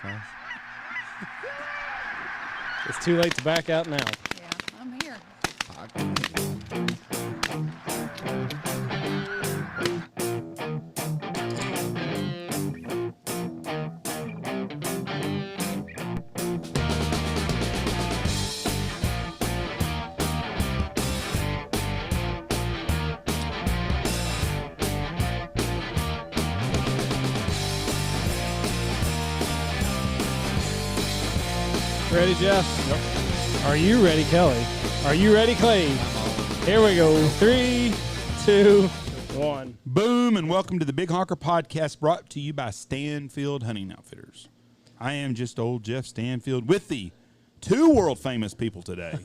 flash. It's too late to back out now. Yeah, I'm here. Ready, Jeff? Yep. Are you ready, Kelly? Are you ready, Clay? Here we go. 3, 2, 1. Boom, and welcome to the Big Honker Podcast, brought to you by Stanfield Hunting Outfitters. I am just old Jeff Stanfield with the two world-famous people today.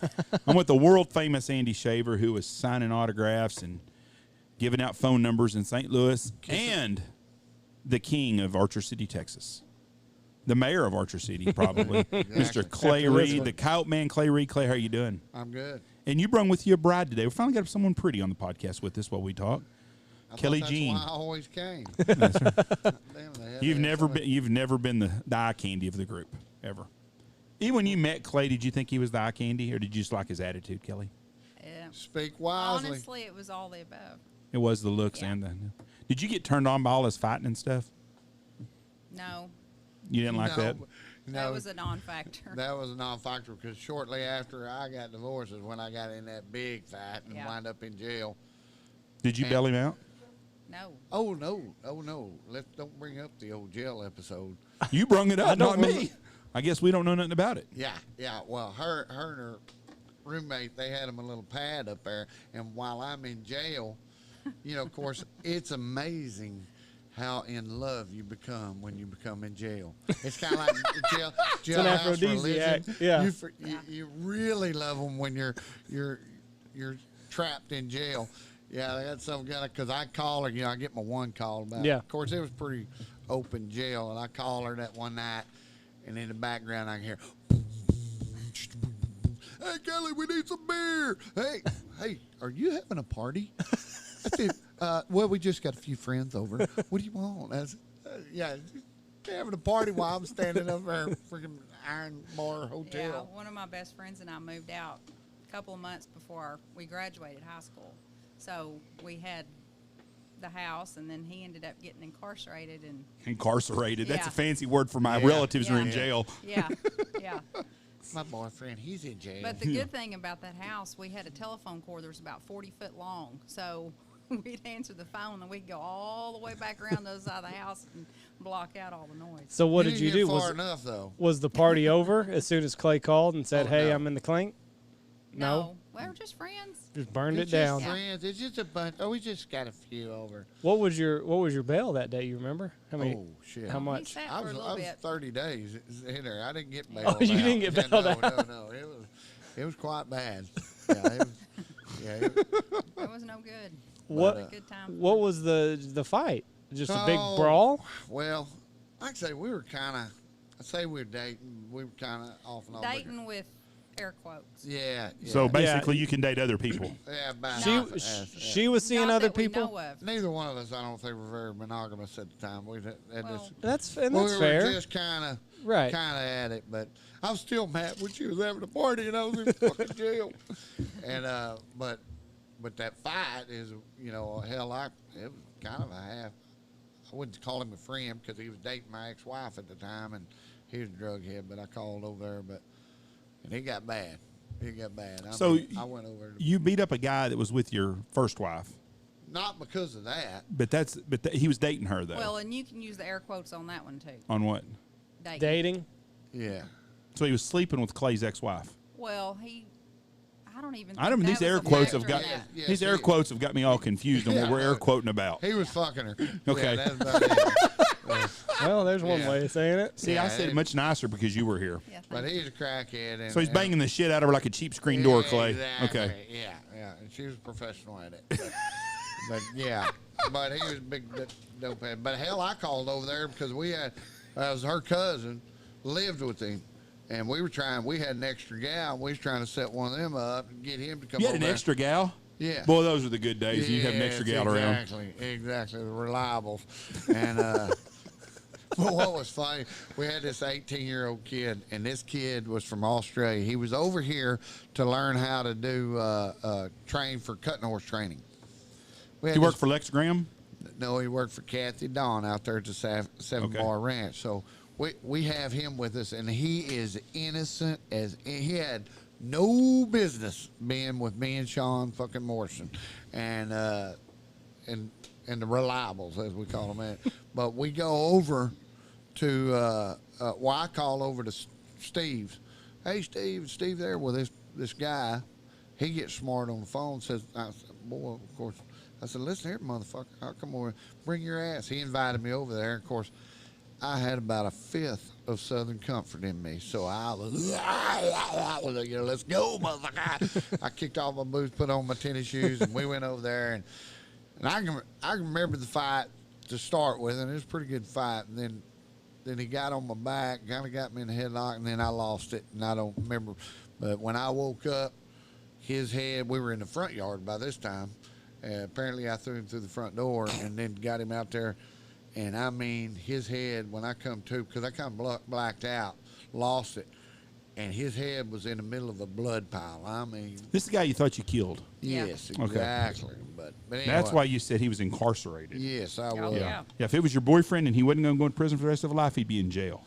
I'm with the world-famous Andy Shaver, who is signing autographs and giving out phone numbers in St. Louis, and the king of Archer City, Texas. The mayor of Archer City, probably. Exactly. Mr. Clay Reid, the Coyote Man, Clay Reid. Clay, how you doing? I'm good. And you brung with you a bride today. We finally got someone pretty on the podcast with us while we talk. Kelly Jean. That's why I always came. You've never been the eye candy of the group, ever. Even when you met Clay, did you think he was the eye candy, or did you just like his attitude, Kelly? Speak wisely. Honestly, it was all the above. It was the looks and the... Did you get turned on by all his fighting and stuff? No. You didn't like that? That was a non-factor. That was a non-factor because shortly after I got divorced is when I got in that big fight and wound up in jail. Did you bail him out? No. Oh, no. Oh, no. Don't bring up the old jail episode. You brung it up, not me. I guess we don't know nothing about it. Yeah. Well, her and her roommate, they had him a little pad up there. And while I'm in jail, of course, it's amazing how in love you become when you become in jail. It's kind of like jailhouse religion. Yeah. You really love them when you're trapped in jail. Yeah, they got some kind of, because I call her, I get my one call about it. Of course, it was pretty open jail, and I call her that one night, and in the background I can hear, hey, Kelly, we need some beer. Hey, are you having a party? I said, well, we just got a few friends over. What do you want? I said, having a party while I'm standing over there freaking Iron Bar Hotel. Yeah, one of my best friends and I moved out a couple of months before we graduated high school. So we had the house, and then he ended up getting incarcerated. Incarcerated? That's Yeah. a fancy word for my relatives who are in Yeah. jail. Yeah. My boyfriend, he's in jail. But the good thing about that house, we had a telephone cord that was about 40 foot long. So we'd answer the phone, and we'd go all the way back around the other side of the house and block out all the noise. So what You did didn't you get do? far enough, though. Was the party over as soon as Clay called and said, "Hey, no. I'm in the clink"? No. We're just friends. Just burned It's it down. just friends. It's just a bunch. Oh, we just got a few over. What was your bail that day? You remember? How many? Oh, shit. How He much? sat I for a was little bit. 30 days in there. I didn't get bailed out. you didn't get bailed out. No. It was quite bad. Yeah, it It was no good. What? A good time. What was the fight? Just a big Oh, brawl? Well, like I say, we were kind of. I say we were dating. We were kind of off and on. Dating with air quotes. Yeah. So basically, you can date other people. Yeah, about She half. she was seeing Not other that we people. know of. Neither one of us, I don't think, were very monogamous at the time. We had Well, That's we were fair. just kind of Right. at it. But I was still mad when she was having a party and I was in fucking jail. And but that fight is, it was kind of a half. I wouldn't call him a friend because he was dating my ex-wife at the time, and he was a drug head. But I called over there, and he got bad. I went over. You beat up a guy that was with your first wife. Not because of that. But he was dating her, though. Well, and you can use the air quotes on that one, too. On what? Dating. Yeah. So he was sleeping with Clay's ex-wife. Well, I don't even think These that air was a quotes factor have got in that. Yeah, these air quotes have got me all confused on what we're air quoting about. He was fucking her. Okay. Yeah, that's about it. Well, there's one Yeah. way of saying it. See, I said it much nicer because you were here. Yeah, But he's a crackhead. And, So he's banging the shit out of her like a cheap screen door, Clay. Exactly. Okay. Yeah. And she was a professional at it. But yeah. But he was a big dope head. But hell, I called over there because it was her cousin, lived with him. And we had an extra gal. And we was trying to set one of them up and get him to come You over had an there. extra gal? Yeah. Boy, those are the good days. You have an extra gal around. Exactly. The reliables. And But what was funny, we had this 18-year-old kid, and this kid was from Australia. He was over here to learn how to do train for cutting horse training. He worked for Lex Graham? No, he worked for Kathy Dawn out there at the Seven Bar Ranch. So we have him with us, and he is innocent as he had no business being with me and Sean fucking Morrison, and the reliables as we call them. But we go over to I call over to Steve's. Hey, Steve there with this guy. He gets smart on the phone. I said, boy, of course. I said, listen here, motherfucker. I'll come over. Bring your ass. He invited me over there. Of course, I had about a fifth of Southern comfort in me. So I was, let's go, motherfucker. I kicked off my boots, put on my tennis shoes, and we went over there. And I can remember the fight to start with, and it was a pretty good fight. And then he got on my back, kind of got me in the headlock, and then I lost it, and I don't remember. But when I woke up, his head, we were in the front yard by this time. Apparently, I threw him through the front door and then got him out there. And, I mean, his head, when I come to, because I kind of blacked out, lost it. And his head was in the middle of a blood pile. I mean. This is the guy you thought you killed. Yes, Okay. exactly. But anyway. That's why you said he was incarcerated. Yes, I was. Yeah. Yeah, if it was your boyfriend and he wasn't going to go to prison for the rest of his life, he'd be in jail.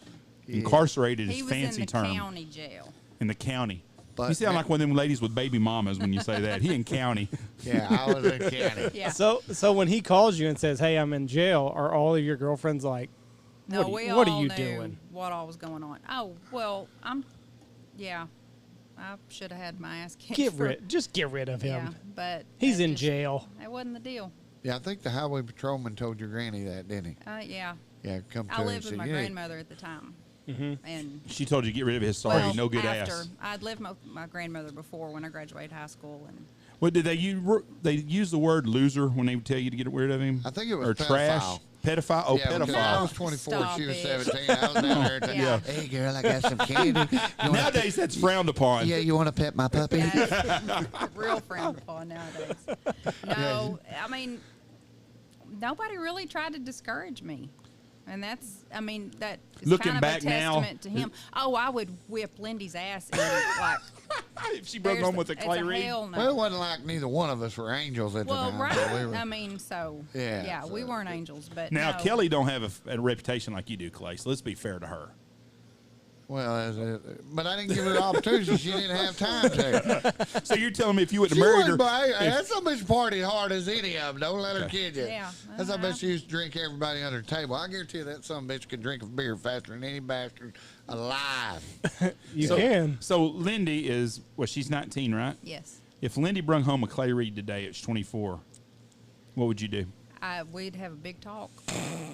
Yeah. Incarcerated is He a was fancy in the term. county jail. In the county. But You sound like one of them ladies with baby mamas when you say that. He in county. Yeah, I was in county. Yeah. So when he calls you and says, "Hey, I'm in jail," are all of your girlfriends like, No, what we are all you knew doing? what all was going on. Oh, well, I should have had my ass kicked. Just get rid of him. Yeah, but He's that in just- jail. That wasn't the deal. Yeah, I think the highway patrolman told your granny that, didn't he? Yeah. Yeah, come to I her and lived say, with my "You need-" grandmother at the time. And She told you to get rid of his sorry, well, no good after, ass. I'd lived with my grandmother before when I graduated high school, and What did they use the word loser when they would tell you to get rid of him? I think it was or trash. pedophile. Pedophile? Oh, Yeah, because I pedophile. was 24, Stop she was it. 17. I was down there. Telling, Yeah. Hey, girl, I got some candy. You wanna- Nowadays, that's frowned upon. Yeah, you want to pet my puppy? yeah, it's real frowned upon nowadays. No, I mean, nobody really tried to discourage me. And that is Looking kind of back a now, testament to him. Oh, I would whip Lindy's ass. And like, If she broke home with a Clay Reid. hell no. Well, it wasn't like neither one of us were angels at Well, the time. right. so we were- I mean, so Yeah, we so- weren't angels, but Now, no. Kelly don't have a reputation like you do, Clay, so let's be fair to her. Well, but I didn't give her the opportunity. She didn't have time to. So you're telling me if you wouldn't She have married her. wasn't, that's some bitch party hard as any of them. Don't let her kid you. Yeah, That's how I- much she used to drink everybody under the table. I guarantee you that some bitch could drink a beer faster than any bastard alive. You can. So Lindy is, she's 19, right? Yes, If Lindy brung home a Clay Reid today at 24, what would you do? we'd have a big talk.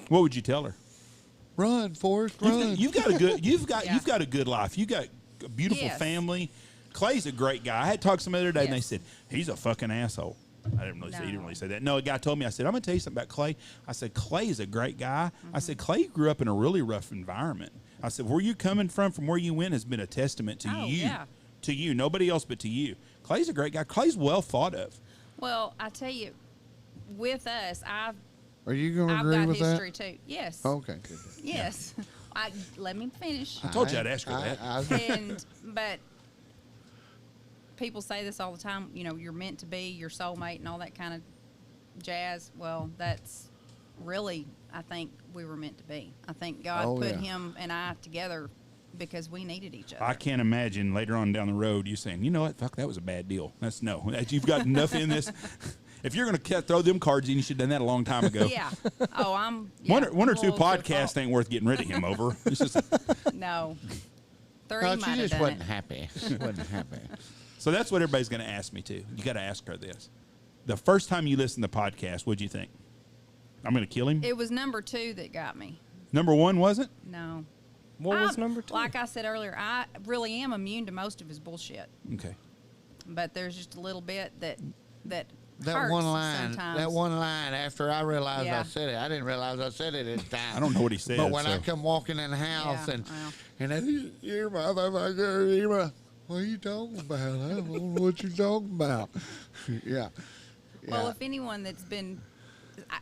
What would you tell her? Run, Forrest, run. You've got a good you've got Yeah. a good life. You got a beautiful Yes. family. Clay's a great guy. I had talked to some other day and they Yes. said, he's a fucking asshole. I didn't really say he didn't No. really say that. No, a guy told me, I said, I'm gonna tell you something about Clay. I said, Clay is a great guy. Mm-hmm. I said, Clay grew up in a really rough environment. I said, where you coming from where you went has been a testament to Oh, you. yeah. To you. Nobody else but to you. Clay's a great guy. Clay's well thought of. Well, I tell you, with us, Are you going to I've agree got with history that? too. Yes. Okay. Good. Yes. Let me finish. I told you I'd ask her that. But people say this all the time. You know, you're meant to be, your soulmate, and all that kind of jazz. Well, that's really, I think we were meant to be. I think God Oh, put yeah. him and I together because we needed each other. I can't imagine later on down the road you saying, you know what, fuck, that was a bad deal. That's no. You've got enough in this. If you're going to throw them cards in, you should have done that a long time ago. Yeah. Oh, I'm. One Yeah, or I'm a two little to podcasts fault. ain't worth getting rid of him over. It's just, No. 3 No, might she have just done wasn't it. happy. She wasn't happy. so that's what everybody's going to ask me too. You got to ask her this. The first time you listened to the podcast, what'd you think? I'm going to kill him? It was number 2 that got me. Number 1, wasn't? No. What was number 2? Like I said earlier, I really am immune to most of his bullshit. Okay. But there's just a little bit that That hurts one line. sometimes. That one line. After I realized I Yeah. said it, I didn't realize I said it at the time. I don't know what he said. But when I so- come walking in the house Yeah, and well. and then, you motherfucker, you what are you talking about? I don't know what you're talking about. Yeah. Well, Yeah. if anyone that's been,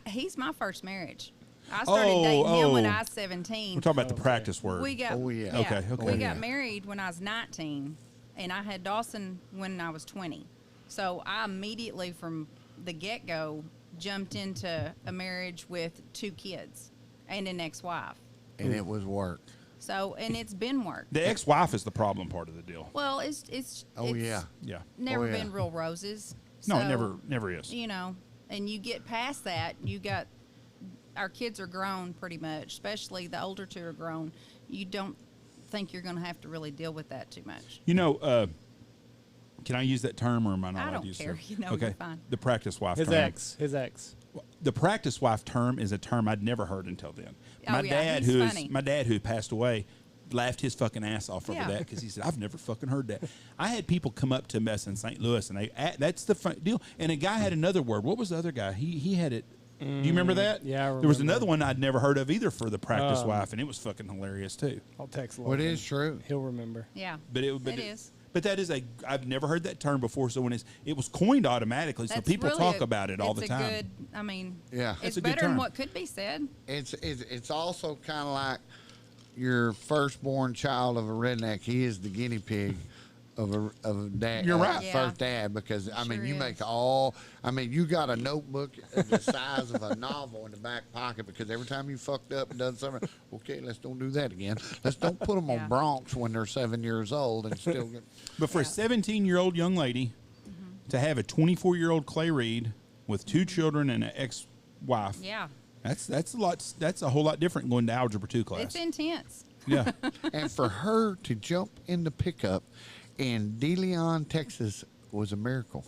he's my first marriage. I started dating him when oh. I was 17. We're talking about the practice word. We got Oh, yeah. Okay, okay. We got married when I was 19, and I had Dawson when I was 20. So I immediately, from the get-go, jumped into a marriage with 2 kids and an ex-wife. And it was work. So, and it's been work. The ex-wife is the problem part of the deal. Well, it's Oh, it's yeah. Yeah. never Oh, yeah. been real roses. No, So, it never is. You know, and you get past that, our kids are grown pretty much, especially the older 2 are grown. You don't think you're going to have to really deal with that too much. You know, can I use that term or am I not I allowed don't to use care. it? You know, okay. you're fine. The practice wife His term. ex. The practice wife term is a term I'd never heard until then. Oh, yeah, he's funny. My dad who passed away laughed his fucking ass off over Yeah. that because he said, I've never fucking heard that. I had people come up to us in St. Louis and that's the fun deal. And a guy had another word. What was the other guy? He had it. Do you remember that? Yeah, I There was remember. another one I'd never heard of either for the practice wife, and it was fucking hilarious too. I'll text Well, it Logan. is true. He'll remember. Yeah. But it is. But that is I've never heard that term before. So when it was coined automatically, so That's people really talk about it all the it's time. a good, I mean, Yeah. It's it's a good better term. than what could be said. It's also kind of like your firstborn child of a redneck. He is the guinea pig of a dad. You're right. Yeah. First dad, because I mean, Sure you is. make all. I mean, you got a notebook the size of a novel in the back pocket because every time you fucked up and done something, okay, let's don't do that again. Let's don't put them Yeah. on Bronx when they're 7 years old and still get. But for a Yeah. 17-year-old young lady to have a 24-year-old Clay Reid with 2 children and an ex-wife, Yeah. that's a lot. That's a whole lot different going to Algebra 2 class. It's intense. Yeah. And for her to jump in the pickup in De Leon, Texas, was a miracle.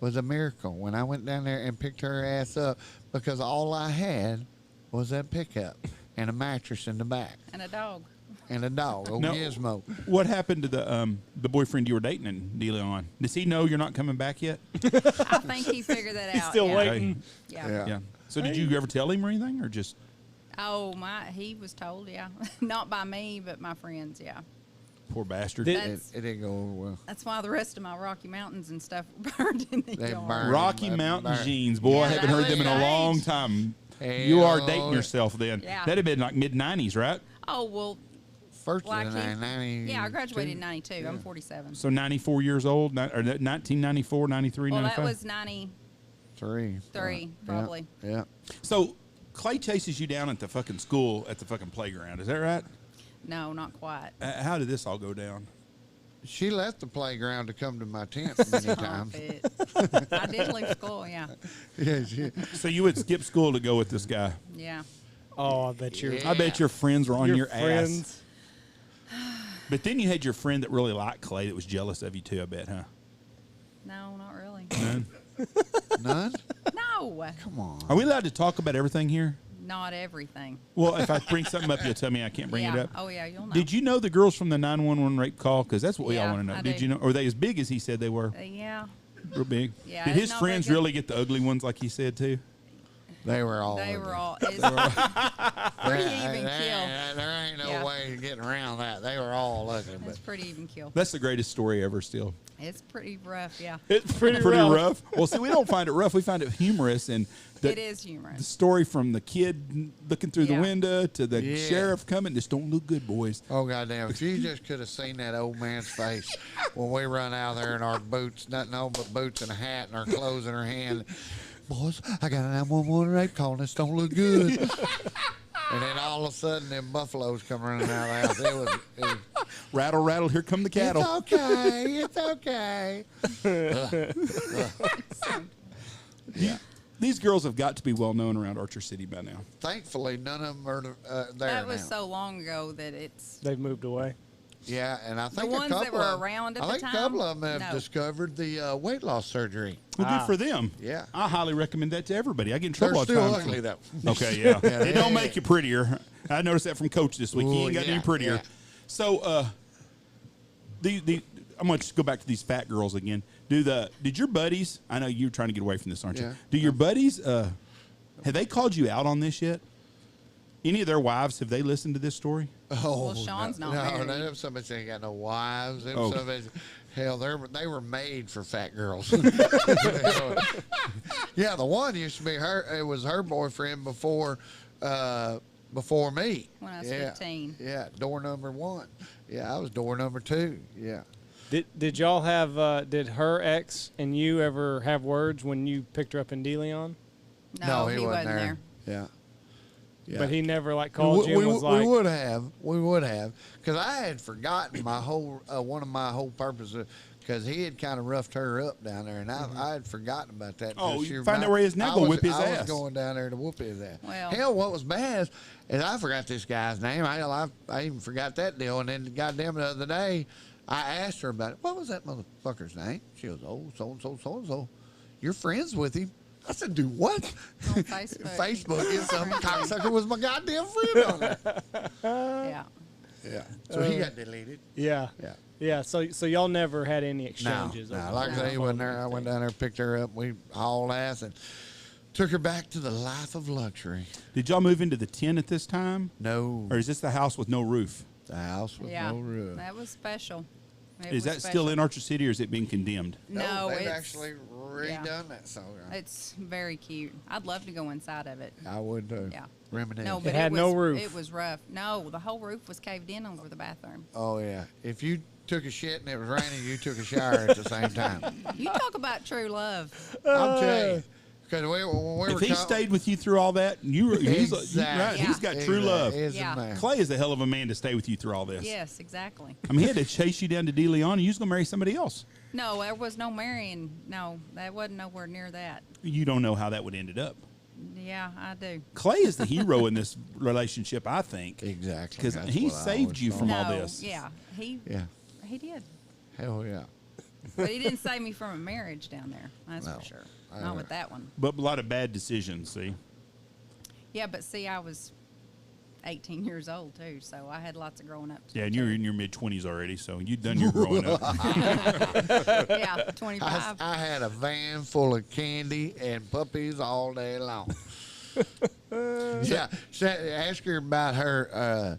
Was a miracle when I went down there and picked her ass up because all I had was that pickup and a mattress in the back And a dog. and a dog, old No. Gizmo. What happened to the boyfriend you were dating in De Leon? Does he know you're not coming back yet? I think he figured that out. He's still yeah. waiting. Yeah. Yeah. Yeah. So did you ever tell him or anything, or just? Oh, he was told, yeah. Not by me, but my friends, yeah. Poor bastard. Did- That's- It didn't go over well. That's why the rest of my Rocky Mountains and stuff burned in the They yard. burned. Rocky Mountain jeans, boy. I Yeah, haven't that heard was them in a the long age. time. Hell You are dating yeah. yourself then. Yeah. That'd have been like mid-90s, right? Oh, well, First like of the he- 90. yeah, I graduated in 92. I'm 47. So 94 years old, or 1994, 93, Well, 95? that was 93, Three. probably. Yeah. So Clay chases you down at the fucking school, at the fucking playground. Is that right? No, not quite. How did this all go down? She left the playground to come to my tent many Stop times. it. I did leave school, yeah. Yeah, she, So you would skip school to go with this guy. Yeah. Oh, I bet your Yeah. I bet your friends were on your ass. friends. But then you had your friend that really liked Clay that was jealous of you too, I bet, huh? No, not really. None? none? No, Come on. Are we allowed to talk about everything here? not everything. Well, if I bring something up, you'll tell me I can't bring yeah. it up. Oh, yeah, you'll know. Did you know the girls from the 911 rape call? Because that's what we all Yeah, want to know. I Did do. you know? Or were they as big as he said they were? Yeah. Real big? Yeah, Did it's his not friends very good. really get the ugly ones like he said too? They were all. They ugly. were all. It's Pretty even kill. There ain't no Yeah. way of getting around that. They were all ugly. But It's pretty even kill. That's the greatest story ever still. It's pretty rough, yeah. It's pretty, Pretty rough. rough. Well, see, we don't find it rough. We find it humorous. And It is the humorous. story from the kid looking through the Yeah. window to the Yeah. sheriff coming, just don't look good, boys. oh goddamn! If you just could have seen that old man's face when we run out there in our boots, nothing on but boots and a hat and our clothes in our hand. Boys, I got a 911 rape call and this don't look good. And then all of a sudden, them buffaloes come running out of the house. It was Rattle, rattle, here come the cattle. It's okay. It's okay. These girls have got to be well known around Archer City by now. Thankfully, none of them are there That was now. so long ago that it's. They've moved away. Yeah, and I think ones a that couple were of, around at I the think a time? couple of them have No. discovered the weight loss surgery. Well, good for them. Yeah. I highly recommend that to everybody. I get in They're trouble all the still time. ugly though. Okay, yeah. Yeah, It don't yeah. make you prettier. I noticed that from Coach this week. He Ooh, ain't got yeah, any prettier. yeah. So, I'm going to go back to these fat girls again. Did your buddies? I know you're trying to get away from this, aren't you? Yeah. Do your buddies? Have they called you out on this yet? Any of their wives, have they listened to this story? Oh, Well, Sean's not no, married. them somebody ain't got no wives. Them Oh. somebody, hell, they were made for fat girls. Yeah, the one used to be her. It was her boyfriend before before me. When I was 15. Yeah, door number 1. Yeah, I was door number 2. Yeah. Did y'all have? Did her ex and you ever have words when you picked her up in DeLeon? No, he wasn't there. Yeah. Yeah. But he never like called you and was like, we would have, because I had forgotten my whole one of my whole purposes, because he had kind of roughed her up down there, and I had forgotten about that. Oh, She you find out where he is now, go whip his I ass. was going down there to whoop his ass. Well. Hell, what was bad is I forgot this guy's name. I even forgot that deal, and then goddamn the other day, I asked her about it. What was that motherfucker's name? She goes, oh, so-and-so. You're friends with him. I said, do what? On Facebook. Facebook is some cocksucker was my goddamn friend on there. Yeah. Yeah. So he got deleted. yeah, Yeah. yeah. So y'all never had any No, exchanges. no. over Like I the say, he phone wasn't or there. I went anything? down there, picked her up. We hauled ass and took her back to the life of luxury. Did y'all move into the 10 at this time? No. Or is this the house with no roof? The house with Yeah. no roof. That was special. It Is was that special. still in Archer City or is it being condemned? No, they've it's actually redone that song. It's very cute. I'd love to go inside of it. I would Yeah. reminisce. No, but had was, no roof. It was rough. No, the whole roof was caved in over the bathroom. Oh, yeah. If you took a shit and it was raining, you took a shower at the same time. You talk about true love. I'm telling you. Because when we If were he stayed with you through all that, he's Exactly. he's got true love. Yeah. Clay is a hell of a man to stay with you through all this. Yes, exactly. I mean, he had to chase you down to De Leon and you was going to marry somebody else. No, there was no marrying. No, that wasn't nowhere near that. You don't know how that would ended up. Yeah, I do. Clay is the hero in this relationship, I think. Exactly. Because That's he what I saved always you thought. from no, all this. Yeah, he did. Hell yeah. But he didn't save me from a marriage down there. That's No. for sure. Not with that one. But a lot of bad decisions, see. Yeah, but see, I was 18 years old too, so I had lots of growing up to do. Yeah, and you're in your mid-20s already, so you've done your growing up. Yeah, 25. I had a van full of candy and puppies all day long. Yeah, ask her about her.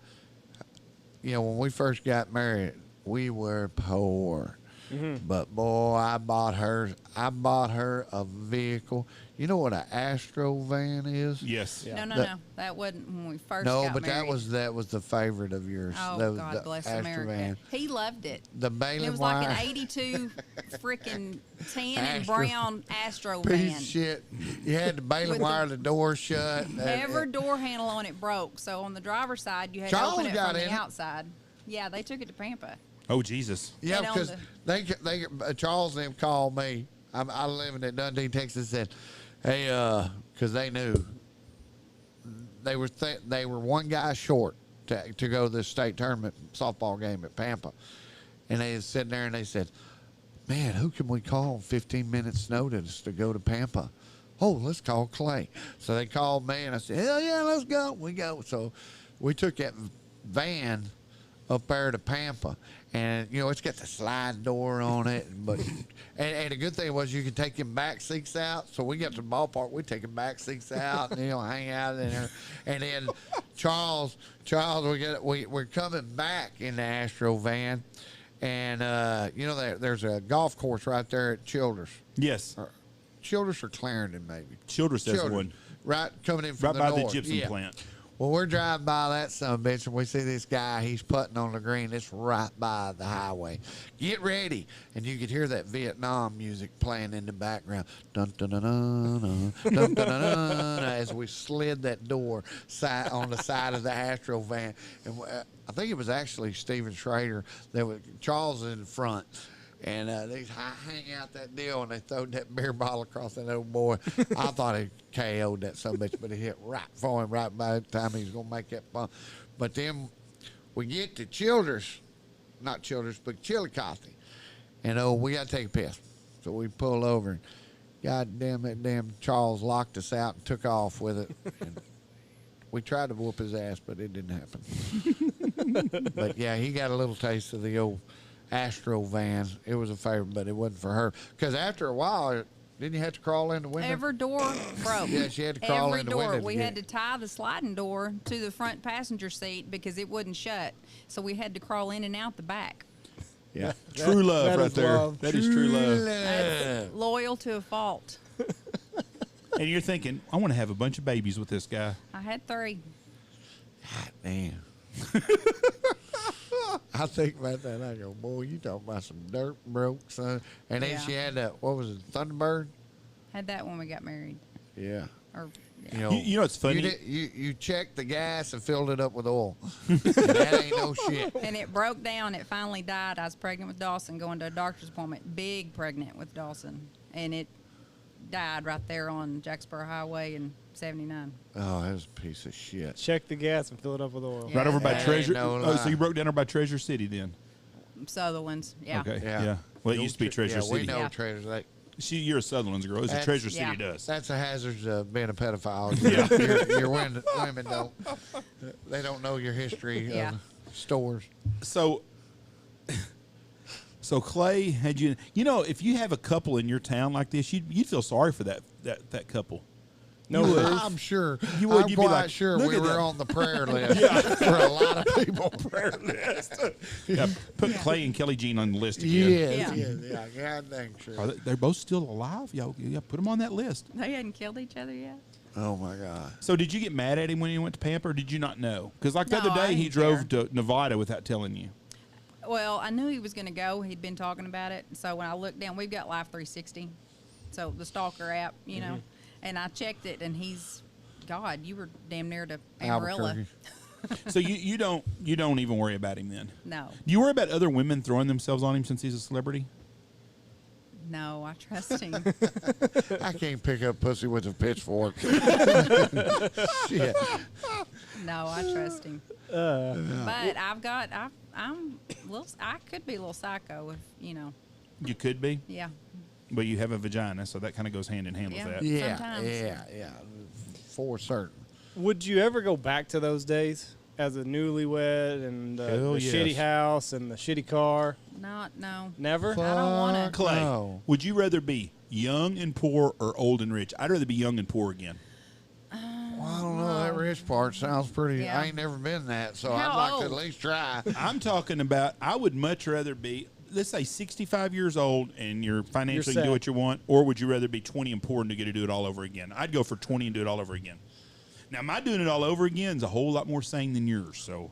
When we first got married, we were poor, but boy, I bought her a vehicle. You know what an Astro van is? Yes. Yeah. No, that wasn't when we first No, got but married. that was the favorite of yours. Oh, That was God the bless Astro America. van. He loved it. The And baling it was wire. like an 82 freaking tan and Astro. brown Astro Piece van. of shit. You had the baling With the- wire, the door shut. Every door handle on it broke. So on the driver's side, you had Charles to open it got from in the it. outside. Yeah, they took it to Pampa. Oh, Jesus. Yeah, And on because they Charles and them called me. I live in Dundee, Texas. Said, "Hey, because they knew they were one guy short to go to this state tournament softball game at Pampa, and they was sitting there and they said, "Man, who can we call on 15 minutes notice to go to Pampa?" Oh, let's call Clay. So they called me and I said, "Hell yeah, let's go." We go. So we took that van up there to Pampa, and it's got the slide door on it, but and the good thing was you could take them back seats out. So we got to the ballpark, we take them back seats out, and hang out in there. And then Charles, we're coming back in the Astro van, and there's a golf course right there at Childress, Yes. Childress or Clarendon maybe. Childress has Childress, one. right coming in from Right the by north. the gypsum Yeah. plant. Well, we're driving by that son of a bitch, and we see this guy. He's putting on the green. It's right by the highway. Get ready. And you could hear that Vietnam music playing in the background. Dun, dun, dun, dun, dun, dun, dun, dun, dun, as we slid that door on the side of the Astro van. And I think it was actually Steven Schrader. Charles in the front. And they hang out that deal, and they throwed that beer bottle across that old boy. I thought he KO'd that son of a bitch, but it hit right for him right by the time he was going to make that bump. But then we get to not Childress, but Chillicothe. And we got to take a piss. So we pull over, and God damn, that damn Charles locked us out and took off with it. And we tried to whoop his ass, but it didn't happen. But yeah, he got a little taste of the old Astro van. It was a favorite, but it wasn't for her. Because after a while, didn't you have to crawl in the window? Every door broke. Yeah, she had to crawl Every in the door. window. We had to tie the sliding door to the front passenger seat because it wouldn't shut. So we had to crawl in and out the back. Yeah. True love that right is there. love. That is true love. That's loyal to a fault. And you're thinking, I want to have a bunch of babies with this guy. I had 3. God damn. I think about that. I go, boy, you talking about some dirt broke, son. And then Yeah. she had that, what was it, Thunderbird? Had that when we got married. Yeah. Or yeah. You know, You know what's funny? You checked the gas and filled it up with oil. And that ain't no shit. And it broke down. It finally died. I was pregnant with Dawson, going to a doctor's appointment. Big pregnant with Dawson, and it died right there on Jacksboro Highway in 79. Oh, that was a piece of shit. Check the gas and fill it up with oil. Yeah. Right over by That Treasure. ain't no Oh, so lie. you broke down over by Treasure City then? Sutherland's, yeah. Okay. Yeah. Yeah. Well, it used to be Treasure Yeah, City. we know Yeah. Treasure. Like, You're a Sutherland's girl. It's a That's- Treasure City Yeah. does. that's a hazard of being a pedophile. Yeah. Your women don't. They don't know your history Yeah. of stores. So Clay had you. You know, if you have a couple in your town like this, you'd feel sorry for that couple. No You would. roof. I'm sure. You would. I'm You'd be quite like, sure "Look we at were that." on the prayer list for a lot of people. Prayer list. Yeah, put Clay and Kelly Jean on the list again. Yes, Yeah. yeah. God dang sure. Are they're both still alive? Y'all, put them on that list. They hadn't killed each other yet. Oh my God. So did you get mad at him when he went to Pampa, or did you not know? Because like the No, other I day, he didn't drove to Nevada without telling you. Well, I knew he was going to go. He'd been talking about it. So when I looked down, we've got Life 360, so the Stalker app, you know, and I checked it, and God, you were damn near to Amarillo. Albuquerque. So you don't even worry about him then. No, Do you worry about other women throwing themselves on him since he's a celebrity? no, I trust him. I can't pick up pussy with a pitchfork. Shit. No, I trust him. But I could be a little psycho if, you know, You could be, yeah. but you have a vagina, so that kind of goes hand in hand Yeah. with that. Yeah, Sometimes. yeah. For certain. Would you ever go back to those days as a newlywed and Hell the yes. shitty house and the shitty car? No. Never? I don't wanna. Fuck Clay, no. would you rather be young and poor or old and rich? I'd rather be young and poor again. Well, I don't know. That rich part sounds pretty. Yeah. I ain't never been that, so How I'd like to at old? least try. I'm talking about, I would much rather be, let's say 65 years old and you're financially You're can do set. what you want, or would you rather be 20 and poor and to get to do it all over again? I'd go for 20 and do it all over again. Now, my doing it all over again is a whole lot more sane than yours, so.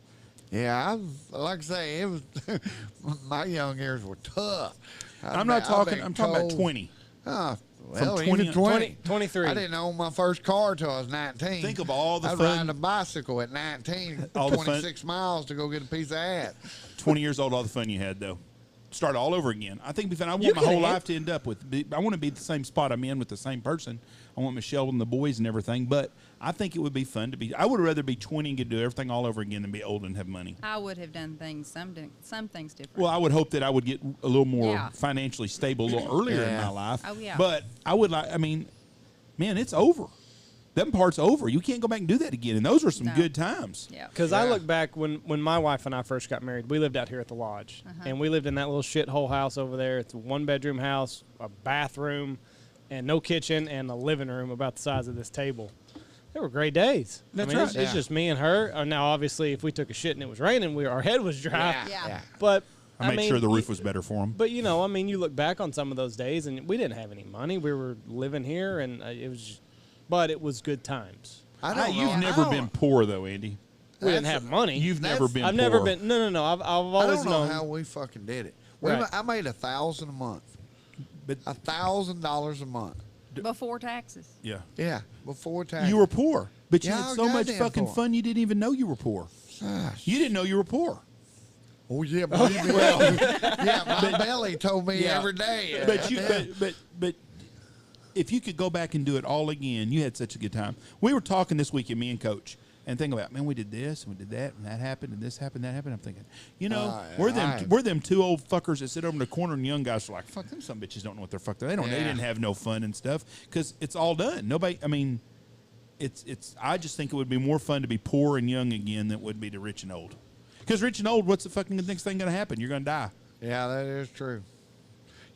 Yeah, like I say, it was. My young years were tough. I'm talking about 20. Well, From even 20. 23. I didn't own my first car till I was 19. Think of all the I was fun- riding a bicycle at 19, All the fun- 26 miles to go get a piece of ass. 20 years old, all the fun you had, though. Start all over again. I think it'd be fun. I You want my could whole have- life to end up with. I want to be the same spot I'm in with the same person. I want Michelle and the boys and everything. But I think it would be fun to be. I would rather be 20 and get to do everything all over again than be old and have money. I would have done some things different. Well, I would hope that I would get a little more Yeah. financially stable a little earlier in Yeah. my life. Oh, yeah. But I would like. I mean, man, it's over. That part's over. You can't go back and do that again. And those were some No. good times. yeah. Because I Yeah. look back when my wife and I first got married, we lived out here at the lodge. And we lived in that little shithole house over there. It's a one-bedroom house, a bathroom, and no kitchen, and a living room about the size of this table. They were great days. That's It's, right. it's just me and her. Now, obviously, if we took a shit and it was raining, our head was dry. Yeah. But I made mean, sure the you- roof was better for them. But you know, I mean, you look back on some of those days, and we didn't have any money. We were living here, and it was, but it was good times. I don't know. You've I never don't- been poor though, Andy. We didn't That's- have money. You've never been. I've poor. never been. No. I've I always don't know known. how we fucking did it. Right. I made $1,000 a month. But $1,000 a month. Before taxes. yeah, Yeah, before tax. you were poor, but you Yeah, had I so was much goddamn fucking poor. fun. You didn't even know you were poor. Gosh. You didn't know you were poor. Oh yeah, believe me. Yeah, my belly told me Yeah. every day. But you, Yeah. but if you could go back and do it all again, you had such a good time. We were talking this weekend, me and Coach, and thinking about, man, we did this and we did that and that happened and this happened, that happened. I'm thinking, you know, we're them two old fuckers that sit over in the corner and young guys are like, fuck them, some bitches don't know what they're fucked. They don't. They Yeah. didn't have no fun and stuff because it's all done. Nobody. I mean, it's. I just think it would be more fun to be poor and young again than it would be to rich and old. Because rich and old, what's the fucking next thing going to happen? You're going to die. Yeah, that is true.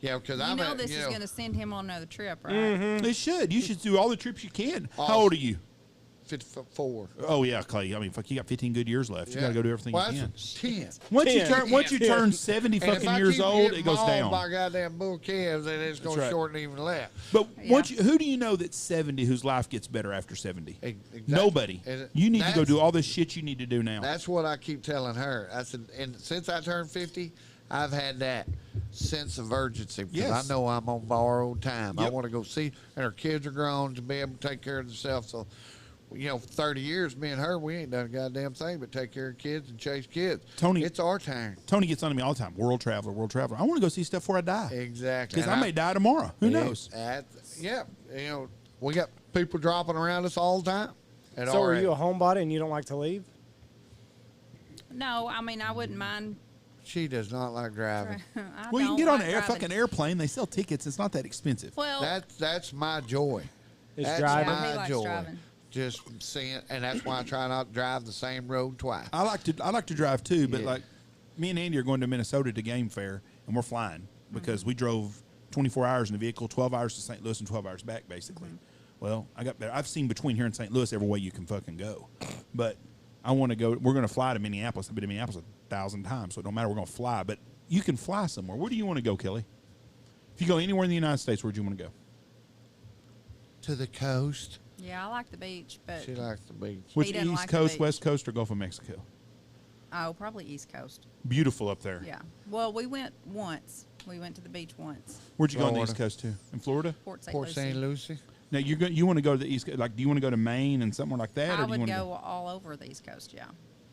Yeah, because You I'm know at, this you is know, going to send him on another trip, right? It should. You should do all the trips you can. Awesome. How old are you? 54. Oh yeah, Clay. I mean, fuck, you got 15 good years left. You Yeah. got to go do everything Well, you can. that's 10. Once you turn 70 And if fucking I years keep old, getting it goes mauled down. by goddamn bull calves, then it's going right. to shorten even less. But Yeah. who do you know that's 70 whose life gets better after 70? Exactly. Nobody. You need to go That's- do all this shit you need to do now. That's what I keep telling her. I said, and since I turned 50, I've had that sense of urgency because Yes. I know I'm on borrowed time. I Yep. want to go see, and her kids are grown to be able to take care of themselves. So, 30 years, me and her, we ain't done a goddamn thing but take care of kids and chase kids. Tony- it's our time. Tony gets on to me all the time. World traveler, world traveler. I want to go see stuff before I die. Exactly. Because And I may die tomorrow. Who knows? Yeah, we got people dropping around us all the time. At So our are you a age. homebody and you don't like to leave? No, I mean I wouldn't mind. She does not like driving. I Well, you can don't get on like an driving. fucking airplane. They sell tickets. It's not that expensive. Well, That's my joy. Is That's driving? Yeah, he my likes joy. driving. Just seeing, and that's why I try not to drive the same road twice. I like to drive too, but Yeah. like me and Andy are going to Minnesota to Game Fair, and we're flying because we drove 24 hours in the vehicle, 12 hours to St. Louis and 12 hours back, basically. Well, I got better. I've seen between here and St. Louis every way you can fucking go, but I want to go. We're going to fly to Minneapolis. I've been to Minneapolis 1,000 times, so it don't matter. We're going to fly, but you can fly somewhere. Where do you want to go, Kelly? If you go anywhere in the United States, where do you want to go? To the coast. yeah, I like the beach, but She likes the beach. Which doesn't East like the Coast, beach. West Coast, or Gulf of Mexico? oh, probably East Coast. Beautiful up there. Yeah. Well, we went once. We went to the beach once. Where'd you go on the Florida. East Coast to? In Florida? Port St. Port Lucie. St. Lucie. Now you want to go to the East Coast? Like, do you want to go to Maine and somewhere like that, I or do you would want to go all over the East Coast, yeah.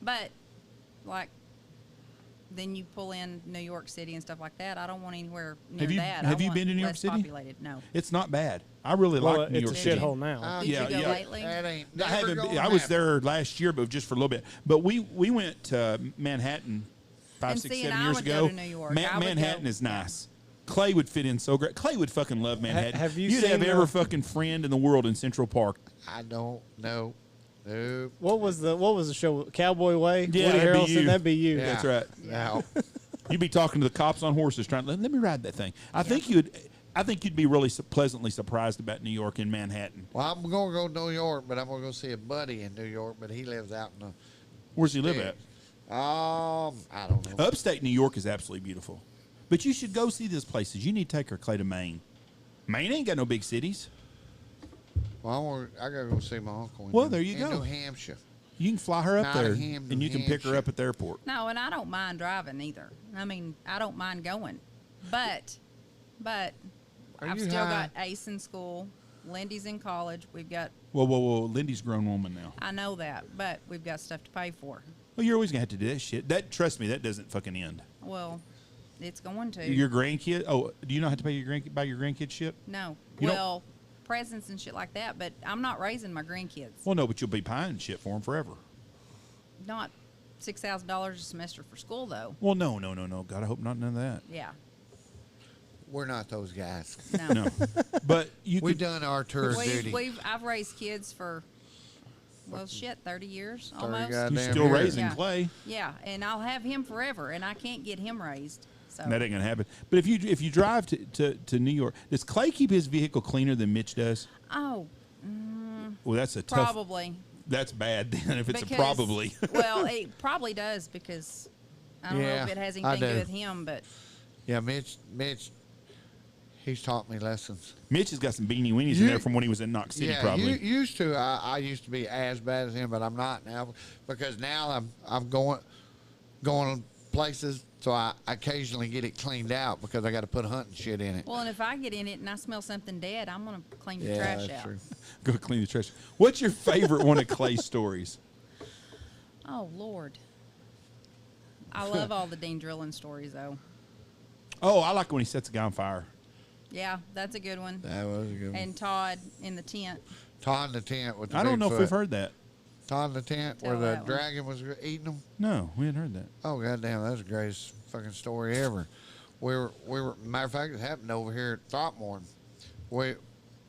But like, then you pull in New York City and stuff like that. I don't want anywhere near Have you- that. have I you want been to New York less City? Populated. No. It's not bad. I really Well, like New it's York a City. shithole now. Did you yeah, go yeah. lately? That ain't I never haven't. gonna I was happen. there last year, but just for a little bit. But we went to Manhattan 5, And 6, see, 7 and I years would ago. go to New York. I would Manhattan go- is nice. Clay would fit in so great. Clay would fucking love Manhattan. have you You'd seen have every the- fucking friend in the world in Central Park. I don't know. Nope. What was the show? Cowboy Way? Yeah, Woody that'd be Harrelson? you. That'd be you. Yeah. That's right. Now, You'd be talking to the cops on horses, trying let me ride that thing. I think you'd be really pleasantly surprised about New York and Manhattan. well, I'm gonna go to New York, but I'm gonna go see a buddy in New York, but he lives out in the. Where's he live Yeah. at? I don't know. Upstate New York is absolutely beautiful. But you should go see these places. You need to take her, Clay, to Maine. Maine ain't got no big cities. Well, I gotta go see my uncle. Well, there you in go. New Hampshire. You can fly her up there, Nottingham, and you can pick her Hampshire. up at the airport. No, and I don't mind driving either. I mean, I don't mind going, but Are I've you still high? got Ace in school. Lindy's in college. We've got. Whoa. Lindy's a grown woman now. I know that, but we've got stuff to pay for. Well, you're always going to have to do that shit. Trust me, that doesn't fucking end. Well, it's going to. Your grandkid, do you not have to pay buy your grandkids shit? No. You don't- Well, presents and shit like that, but I'm not raising my grandkids. Well, no, but you'll be paying shit for them forever. Not $6,000 a semester for school, though. Well, no. God, I hope not none of that. Yeah. We're not those guys. No. No. But you We've could, done our tour of duty. I've raised kids for, well, shit, 30 years 30 almost. goddamn you're still years. raising Yeah. Clay. Yeah, and I'll have him forever, and I can't get him raised. So That ain't going to happen. But if you drive to New York, does Clay keep his vehicle cleaner than Mitch does? oh, Well, that's a tough. probably. That's bad then if it's a Because- probably. well, it probably does because I don't know Yeah, if it has I anything to do do. with him, but Yeah, Mitch, he's taught me lessons. Mitch has got some beanie weenies in You- there from when he was in Knox City, Yeah, probably. you used to. I used to be as bad as him, but I'm not now because now I'm going places, so I occasionally get it cleaned out because I got to put hunting shit in it. well, and if I get in it and I smell something dead, I'm gonna clean the Yeah, trash that's out. true. Go clean the trash. What's your favorite one of Clay's stories? Oh Lord, I love all the Dean Drilling stories though. Oh, I like when he sets a guy on fire. Yeah, that's a good one. That was a good one. And Todd in the tent. Todd in the tent with the I don't know if Bigfoot. we've heard that. Todd in the tent Tell where the that one. dragon was eating them. No, we hadn't heard that. Oh goddamn, that's the greatest fucking story ever. We were matter of fact, it happened over here at Throckmorton.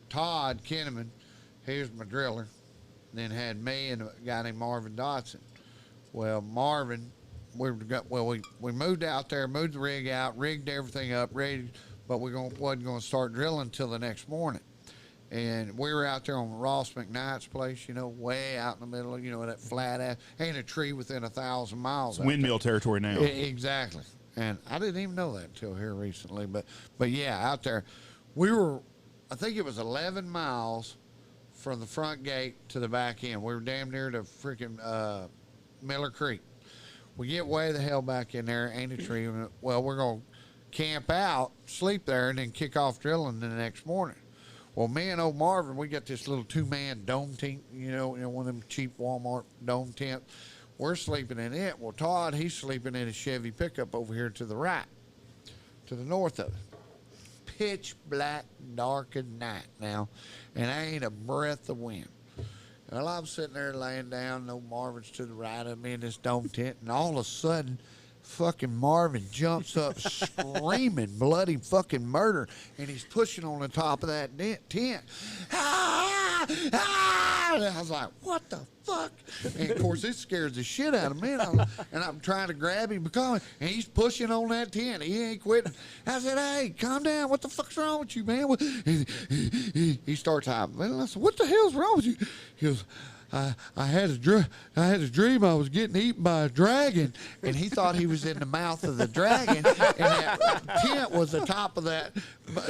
Todd Kinnaman, he was my driller, then had me and a guy named Marvin Dotson. Well, Marvin, we moved out there, moved the rig out, rigged everything up, ready, but wasn't gonna start drilling until the next morning. And we were out there on Ross McKnight's place, you know, way out in the middle of, you know, that flat ass. Ain't a tree within 1,000 miles. It's windmill territory now. Exactly. And I didn't even know that until here recently. But yeah, out there, we were, I think it was 11 miles from the front gate to the back end. We were damn near to freaking Miller Creek. We get way the hell back in there, ain't a tree. Well, we're going to camp out, sleep there, and then kick off drilling the next morning. Well, me and old Marvin, we got this little 2-man dome tent, you know, one of them cheap Walmart dome tents. We're sleeping in it. Well, Todd, he's sleeping in a Chevy pickup over here to the right, to the north of it. Pitch black, dark as night now, and ain't a breath of wind. Well, I'm sitting there laying down, and old Marvin's to the right of me in this dome tent, and all of a sudden, fucking Marvin jumps up screaming bloody fucking murder, and he's pushing on the top of that tent. Ah! Ah! And I was like, what the fuck? And of course, it scares the shit out of me. And I'm trying to grab him because and he's pushing on that tent. He ain't quitting. I said, hey, calm down. What the fuck's wrong with you, man? He starts hopping. I said, what the hell's wrong with you? He goes, I had a dream I was getting eaten by a dragon, and he thought he was in the mouth of the dragon, and that tent was the top of that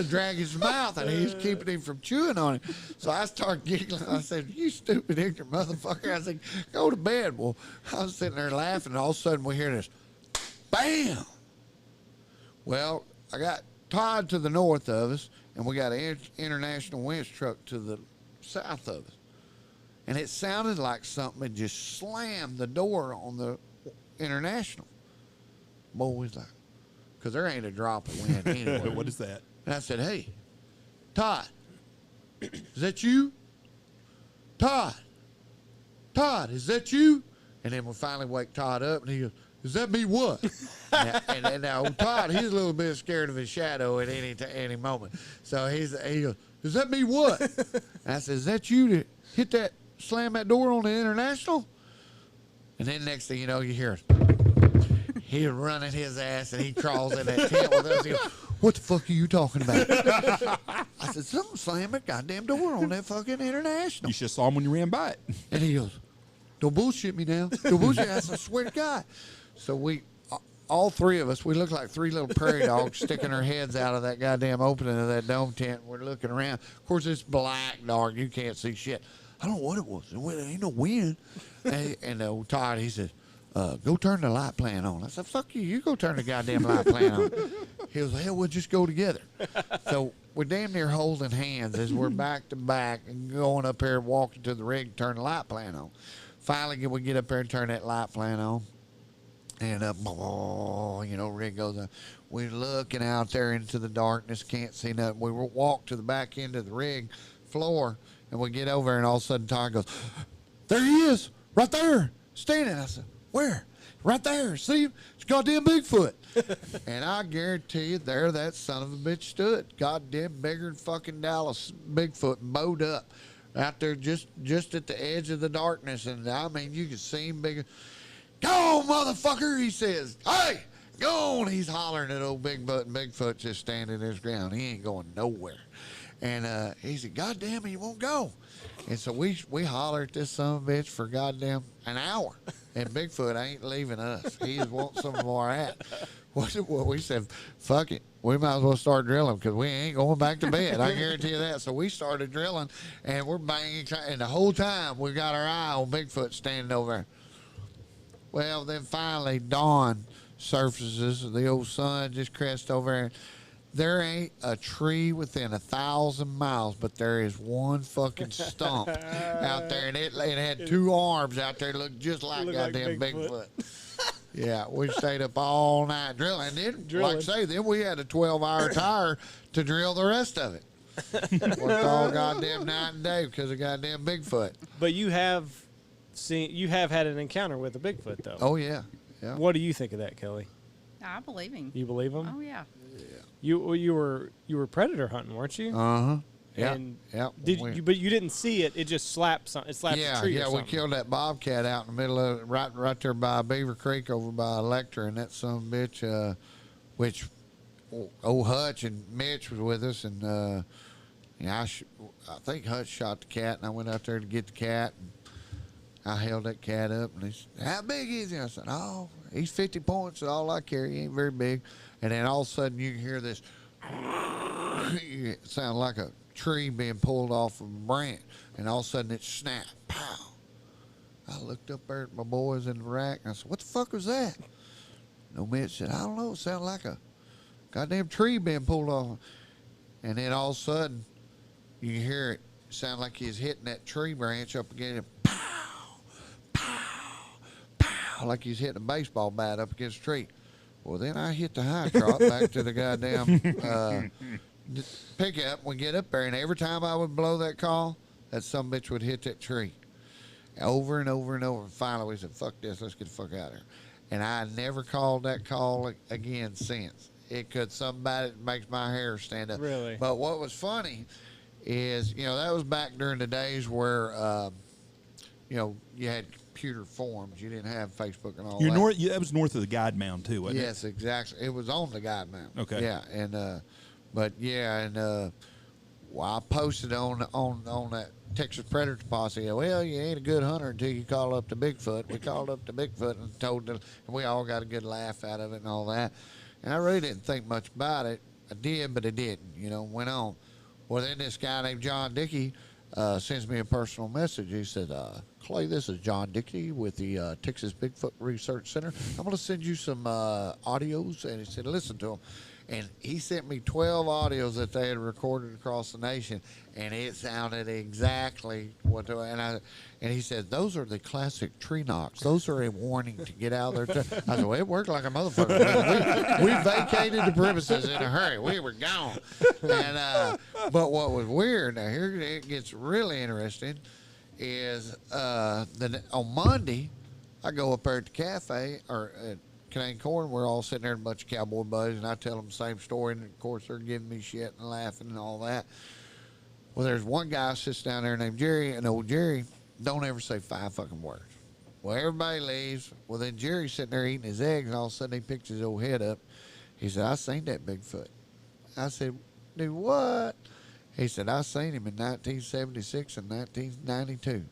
dragon's mouth, and he's keeping him from chewing on it. So I started giggling. I said, you stupid ignorant motherfucker. I said, go to bed. Well, I was sitting there laughing, and all of a sudden we hear this, bam. Well, I got Todd to the north of us, and we got an international winch truck to the south of us. And it sounded like something had just slammed the door on the International. Boys, like, because there ain't a drop of wind anywhere. What is that? And I said, hey, Todd, is that you? Todd, is that you? And then we finally wake Todd up, and he goes, does that mean what? and now Todd, he's a little bit scared of his shadow at any moment. So he goes, does that mean what? And I said, is that you that hit that, slam that door on the International? And then next thing you know, you hear he's running his ass, and he crawls in that tent with us. He goes, what the fuck are you talking about? I said, something slammed that goddamn door on that fucking International. You should have saw him when you ran by it. And he goes, don't bullshit me now. Don't bullshit. I said, I swear to God. So we, all three of us, we look like three little prairie dogs sticking our heads out of that goddamn opening of that dome tent. We're looking around. Of course, it's black, dark. You can't see shit. I don't know what it was. There ain't no wind. And old Todd, he said, go turn the light plan on. I said, fuck you. You go turn the goddamn light plan on. He was, hell, we'll just go together. So we're damn near holding hands as we're back to back and going up here, walking to the rig, turn the light plan on. Finally, we get up there and turn that light plan on. And rig goes on. We're looking out there into the darkness, can't see nothing. We walk to the back end of the rig floor, and we get over, and all of a sudden Todd goes, there he is, right there, standing. I said, where? Right there. See him? It's goddamn Bigfoot. And I guarantee you, there that son of a bitch stood. Goddamn bigger than fucking Dallas Bigfoot, bowed up out there just at the edge of the darkness. And I mean, you could see him bigger. Go on, motherfucker, he says. Hey, go on. He's hollering at old Bigfoot, and Bigfoot just standing his ground. He ain't going nowhere. And he said, God damn it, he won't go. And so we holler at this son of a bitch for goddamn an hour. And Bigfoot ain't leaving us. He just wants some more at. Well, we said, fuck it. We might as well start drilling because we ain't going back to bed. I guarantee you that. So we started drilling, and we're banging. And the whole time, we got our eye on Bigfoot standing over there. Well, then finally dawn surfaces. The old sun just crests over there. There ain't a tree within 1,000 miles, but there is one fucking stump out there, and it had two arms out there, looked just like goddamn Bigfoot. Yeah, we stayed up all night drilling. Then, like I say, then we had a 12-hour tire to drill the rest of it. Worked all goddamn night and day because of goddamn Bigfoot. But you have had an encounter with a Bigfoot, though. Oh yeah, yeah. What do you think of that, Kelly? I believe him. You believe him? Oh yeah. You were predator hunting, weren't you? Yeah. Yeah. But you didn't see it. It just slapped something. It slapped a tree. Yeah. We killed that bobcat out in the middle of it, right there by Beaver Creek, over by Electra, and that son of a bitch, which old Hutch and Mitch was with us, and Yeah, I think Hutch shot the cat, and I went out there to get the cat. And I held that cat up, and he said, "How big is he?" I said, "Oh, he's 50 points. That's all I carry. He ain't very big." And then all of a sudden, you can hear this. It sounds like a tree being pulled off of a branch, and all of a sudden it snapped. Pow! I looked up there at my boys in the rack, and I said, "What the fuck was that?" No man said, "I don't know. It sounded like a goddamn tree being pulled off." And then all of a sudden, you can hear it sound like he's hitting that tree branch up against it. Pow! Pow! Pow! Like he's hitting a baseball bat up against a tree. Well, then I hit the high trot back to the goddamn pickup. We get up there, and every time I would blow that call, that sumbitch would hit that tree. Over and over and over. And finally, we said, "Fuck this. Let's get the fuck out of here." And I never called that call again since. It could somebody that makes my hair stand up. Really? But what was funny is, that was back during the days where, you had computer forums. You didn't have Facebook and all that. That was north of the Guide Mound too, wasn't it? Yes, exactly. It was on the Guide Mound. Okay. Yeah, and I posted on that Texas Predator posse. Well, you ain't a good hunter until you call up the Bigfoot. We called up the Bigfoot and told them, and we all got a good laugh out of it and all that. And I really didn't think much about it. I did, but I didn't. Went on. Well, then this guy named John Dickey sends me a personal message. He said, "Clay, this is John Dickey with the Texas Bigfoot Research Center. I'm going to send you some audios." And he said, "Listen to them." And he sent me 12 audios that they had recorded across the nation, and it sounded exactly what. And he said, "Those are the classic tree knocks. Those are a warning to get out there." I said, "Well, it worked like a motherfucker. We vacated the premises in a hurry. We were gone." And but what was weird, now here it gets really interesting, is on Monday, I go up there at the cafe or at Canadian Corn. We're all sitting there, a bunch of cowboy buddies, and I tell them the same story, and of course they're giving me shit and laughing and all that. Well, there's one guy sits down there named Jerry, and old Jerry don't ever say 5 fucking words. Well, everybody leaves. Well, then Jerry's sitting there eating his eggs, and all of a sudden he picks his old head up. He said, "I seen that Bigfoot." I said, "Do what?" He said, "I seen him in 1976 and 1992.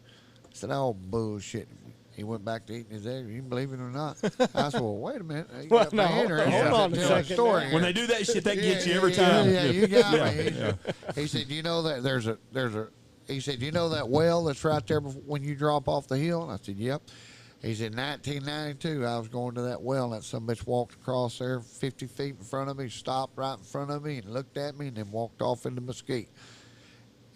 I said, "Oh, bullshit." He went back to eating his eggs. You can believe it or not. I said, "Well, wait a minute. You got me interested. Hold on a second. Story When they do that shit, that gets you every time. Yeah, you got me. Yeah. He said, "You know that he said, "You know that well that's right there when you drop off the hill?" And I said, "Yep." He said, 1992, I was going to that well, and that some bitch walked across there 50 feet in front of me, stopped right in front of me, and looked at me, and then walked off into mesquite.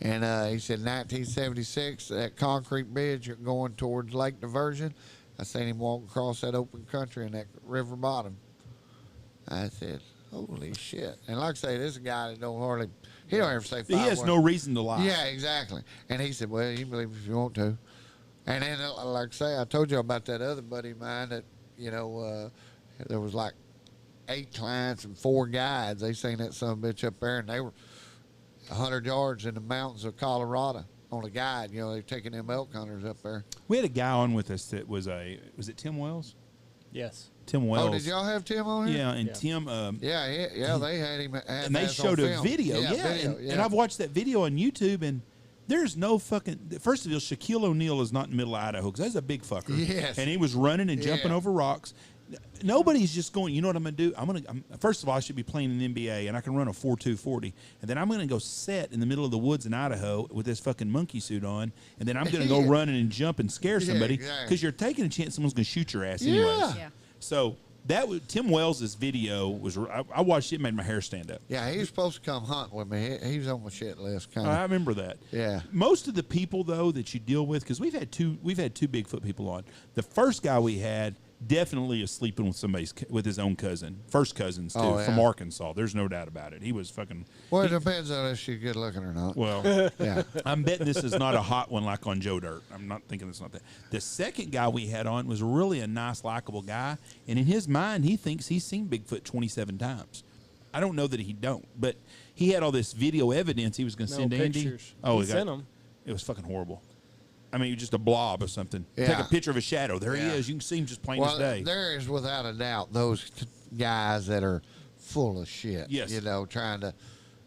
And he said, 1976, that concrete bridge going towards Lake Diversion, I seen him walk across that open country in that river bottom. I said, "Holy shit." And like I say, this is a guy that he don't ever say 5 words. He has no reason to lie. Yeah, exactly. And he said, "Well, you can believe if you want to." And then, like I say, I told you about that other buddy of mine that, there was like 8 clients and 4 guides. They seen that son of a bitch up there, and they were 100 yards in the mountains of Colorado on a guide. They're taking them elk hunters up there. We had a guy on with us that was it Tim Wells? Yes. Tim Wells. Oh, did y'all have Tim on here? Yeah, and Yeah. Tim. They had him. And they showed a video. And I've watched that video on YouTube, and there's no fucking. First of all, Shaquille O'Neal is not in Middle Idaho because that's a big fucker. Yes. And he was running and jumping over rocks. Nobody's just going, you know what I'm going to do? First of all, I should be playing in the NBA, and I can run a 4.240. And then I'm going to go set in the middle of the woods in Idaho with this fucking monkey suit on. And then I'm going to go running and jump and scare somebody because you're taking a chance someone's going to shoot your ass anyways. Yeah. So that was Tim Wells' video. I watched it, made my hair stand up. Yeah, he was supposed to come hunt with me. He was on my shit list, kind of. I remember that. Yeah. Most of the people though that you deal with, because we've had two Bigfoot people on. The first guy we had definitely is sleeping with his own cousin, first cousins too, from Arkansas. There's no doubt about it. He was fucking. Well, it depends on if she's good looking or not. Well, yeah. I'm betting this is not a hot one like on Joe Dirt. I'm not thinking it's not that. The second guy we had on was really a nice, likable guy, and in his mind, he thinks he's seen Bigfoot 27 times. I don't know that he don't, but he had all this video evidence he was going to send Andy. Pictures. Oh, he sent them. It was fucking horrible. I mean, just a blob or something. Yeah. Take a picture of a shadow. There he Yeah. is. You can see him just plain as day. There is without a doubt those guys that are full of shit. Yes. Trying to.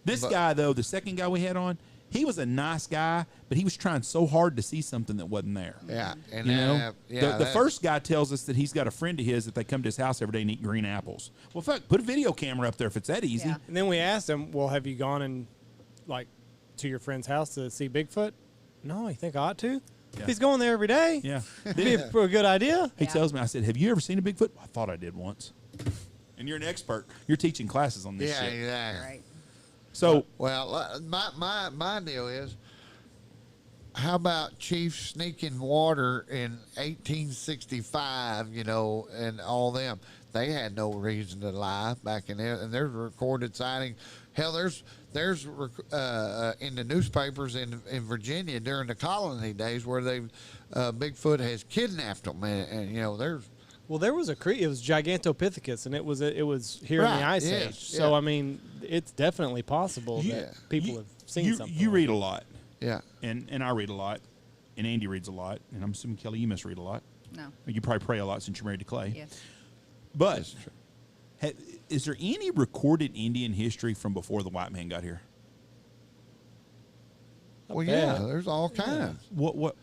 This guy, though, the second guy we had on, he was a nice guy, but he was trying so hard to see something that wasn't there. Yeah, and You know, yeah, the first guy tells us that he's got a friend of his that they come to his house every day and eat green apples. Well, fuck, put a video camera up there if it's that easy. Yeah. And then we asked him, well, have you gone and like to your friend's house to see Bigfoot? No, you think I ought to? Yeah. He's going there every day. Yeah. It'd be a good idea. He Yeah. tells me, I said, have you ever seen a Bigfoot? I thought I did once. And you're an expert. You're teaching classes on this yeah, shit. exactly. Right. So, Well, my deal is, how about Chief sneaking water in 1865? You know, and all them. They had no reason to lie back in there, and there's recorded sighting. Hell, there's in the newspapers in Virginia during the colony days where they Bigfoot has kidnapped them, and you know there's. Well, there was it was Gigantopithecus, and it was here in the Right, Ice yes, Age. So yeah. I mean, it's definitely possible You- that people have seen you, something. you like read that. a lot. Yeah. And I read a lot. And Andy reads a lot. And I'm assuming, Kelly, you must read a lot. No. You probably pray a lot since you're married to Clay. Yes. But That's true. is there any recorded Indian history from before the white man got here? Well, bad. yeah, there's all kinds. What?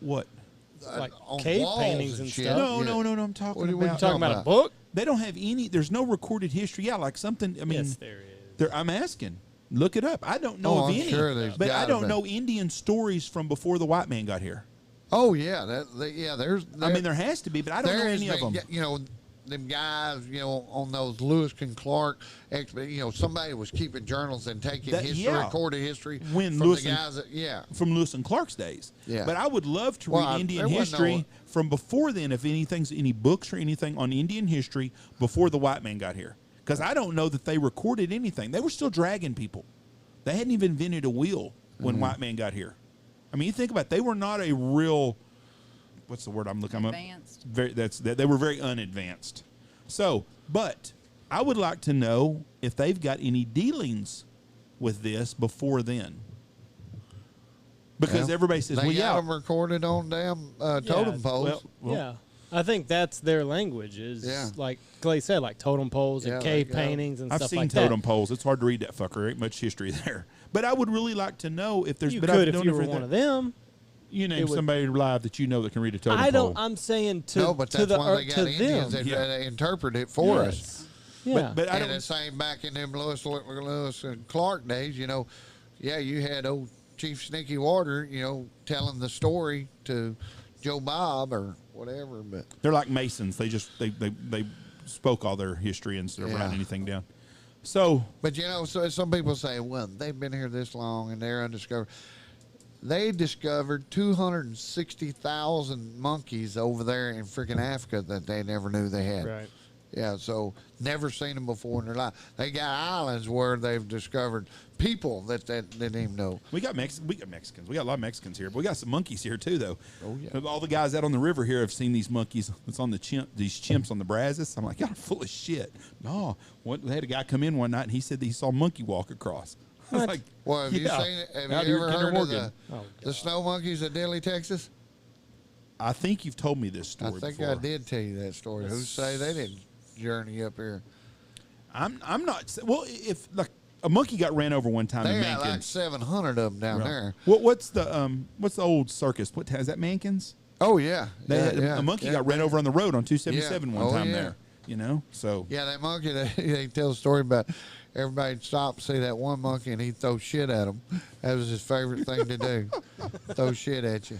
Like On cave walls paintings and shit. stuff. No, Yeah. no, I'm talking What are we about. Talking about a about? book? They don't have any. There's no recorded history. Yeah, like something. I mean, Yes, there is. I'm asking. Look it up. I don't know Oh, of I'm any. sure there's but I gotta don't be. know Indian stories from before the white man got here. Oh yeah, there's. I mean, there has to be, but I don't know There's any of them. You know, them guys, you know, on those Lewis and Clark, you know, somebody was keeping journals and taking history, yeah. recorded history When from Lewis the and- guys that, yeah. From Lewis and Clark's days. Yeah. But I would love to Well, read Indian there wasn't history no- from before then, if any books or anything on Indian history before the white man got here. Because I don't know that they recorded anything. They were still dragging people. They hadn't even invented a wheel when Mm-hmm. white man got here. I mean, you think about it, they were not a real, what's the word I'm looking up? Advanced. They were very unadvanced. So, but I would like to know if they've got any dealings with this before then. Because Yeah. everybody says, They well, got yeah. them recorded on damn totem Yeah, poles. well- yeah. I think that's their language is Yeah. like Clay said, like totem poles Yeah, and cave like, yeah. paintings and I've stuff seen like totem that. poles. It's hard to read that fucker. There ain't much history there. But I would really like to know if there's. You but could I if don't you know were if one there- of them. You name it would- somebody live that you know that can read a totem I pole. don't. I'm saying to No, but to that's the why they to got Indians them. that Yeah. interpret it for us. Yes. Yeah. But I And don't. the same back in them Lewis and Clark days, you know, yeah, you had old Chief Sneaky Water, you know, telling the story to Joe Bob or whatever, but They're like Masons. They just they spoke all their history instead of Yeah. writing anything down. So you know, so some people say, well, they've been here this long and they're undiscovered. They discovered 260,000 monkeys over there in freaking Africa that they never knew they had. Right. Yeah, so never seen them before in their life. They got islands where they've discovered people that they didn't even know. we got Mexicans. We got a lot of Mexicans here, but we got some monkeys here too, though. Oh, yeah. All the guys out on the river here have seen these monkeys. It's on these chimps on the Brazos. I'm like, y'all are full of shit. No, they had a guy come in one night and he said that he saw a monkey walk across. I was like, Well, have you yeah, seen it? Have out you here ever at Kinder heard of Morgan. the snow monkeys of Dilley, Texas? I think you've told me this story I think before. I did tell you that story. Who say they didn't journey up here? I'm not. Well, if like a monkey got ran over one time They in got like Mankins. 700 of them down there. What's the old circus? What is that? Mankins? Oh yeah, They yeah, had, yeah. a monkey Yeah, got ran man. over on the road on 277 Yeah. one Oh, time yeah. there. You know, so Yeah, that monkey. They tell a story about everybody stop and see that one monkey and he'd throw shit at him. That was his favorite thing to do. Throw shit at you.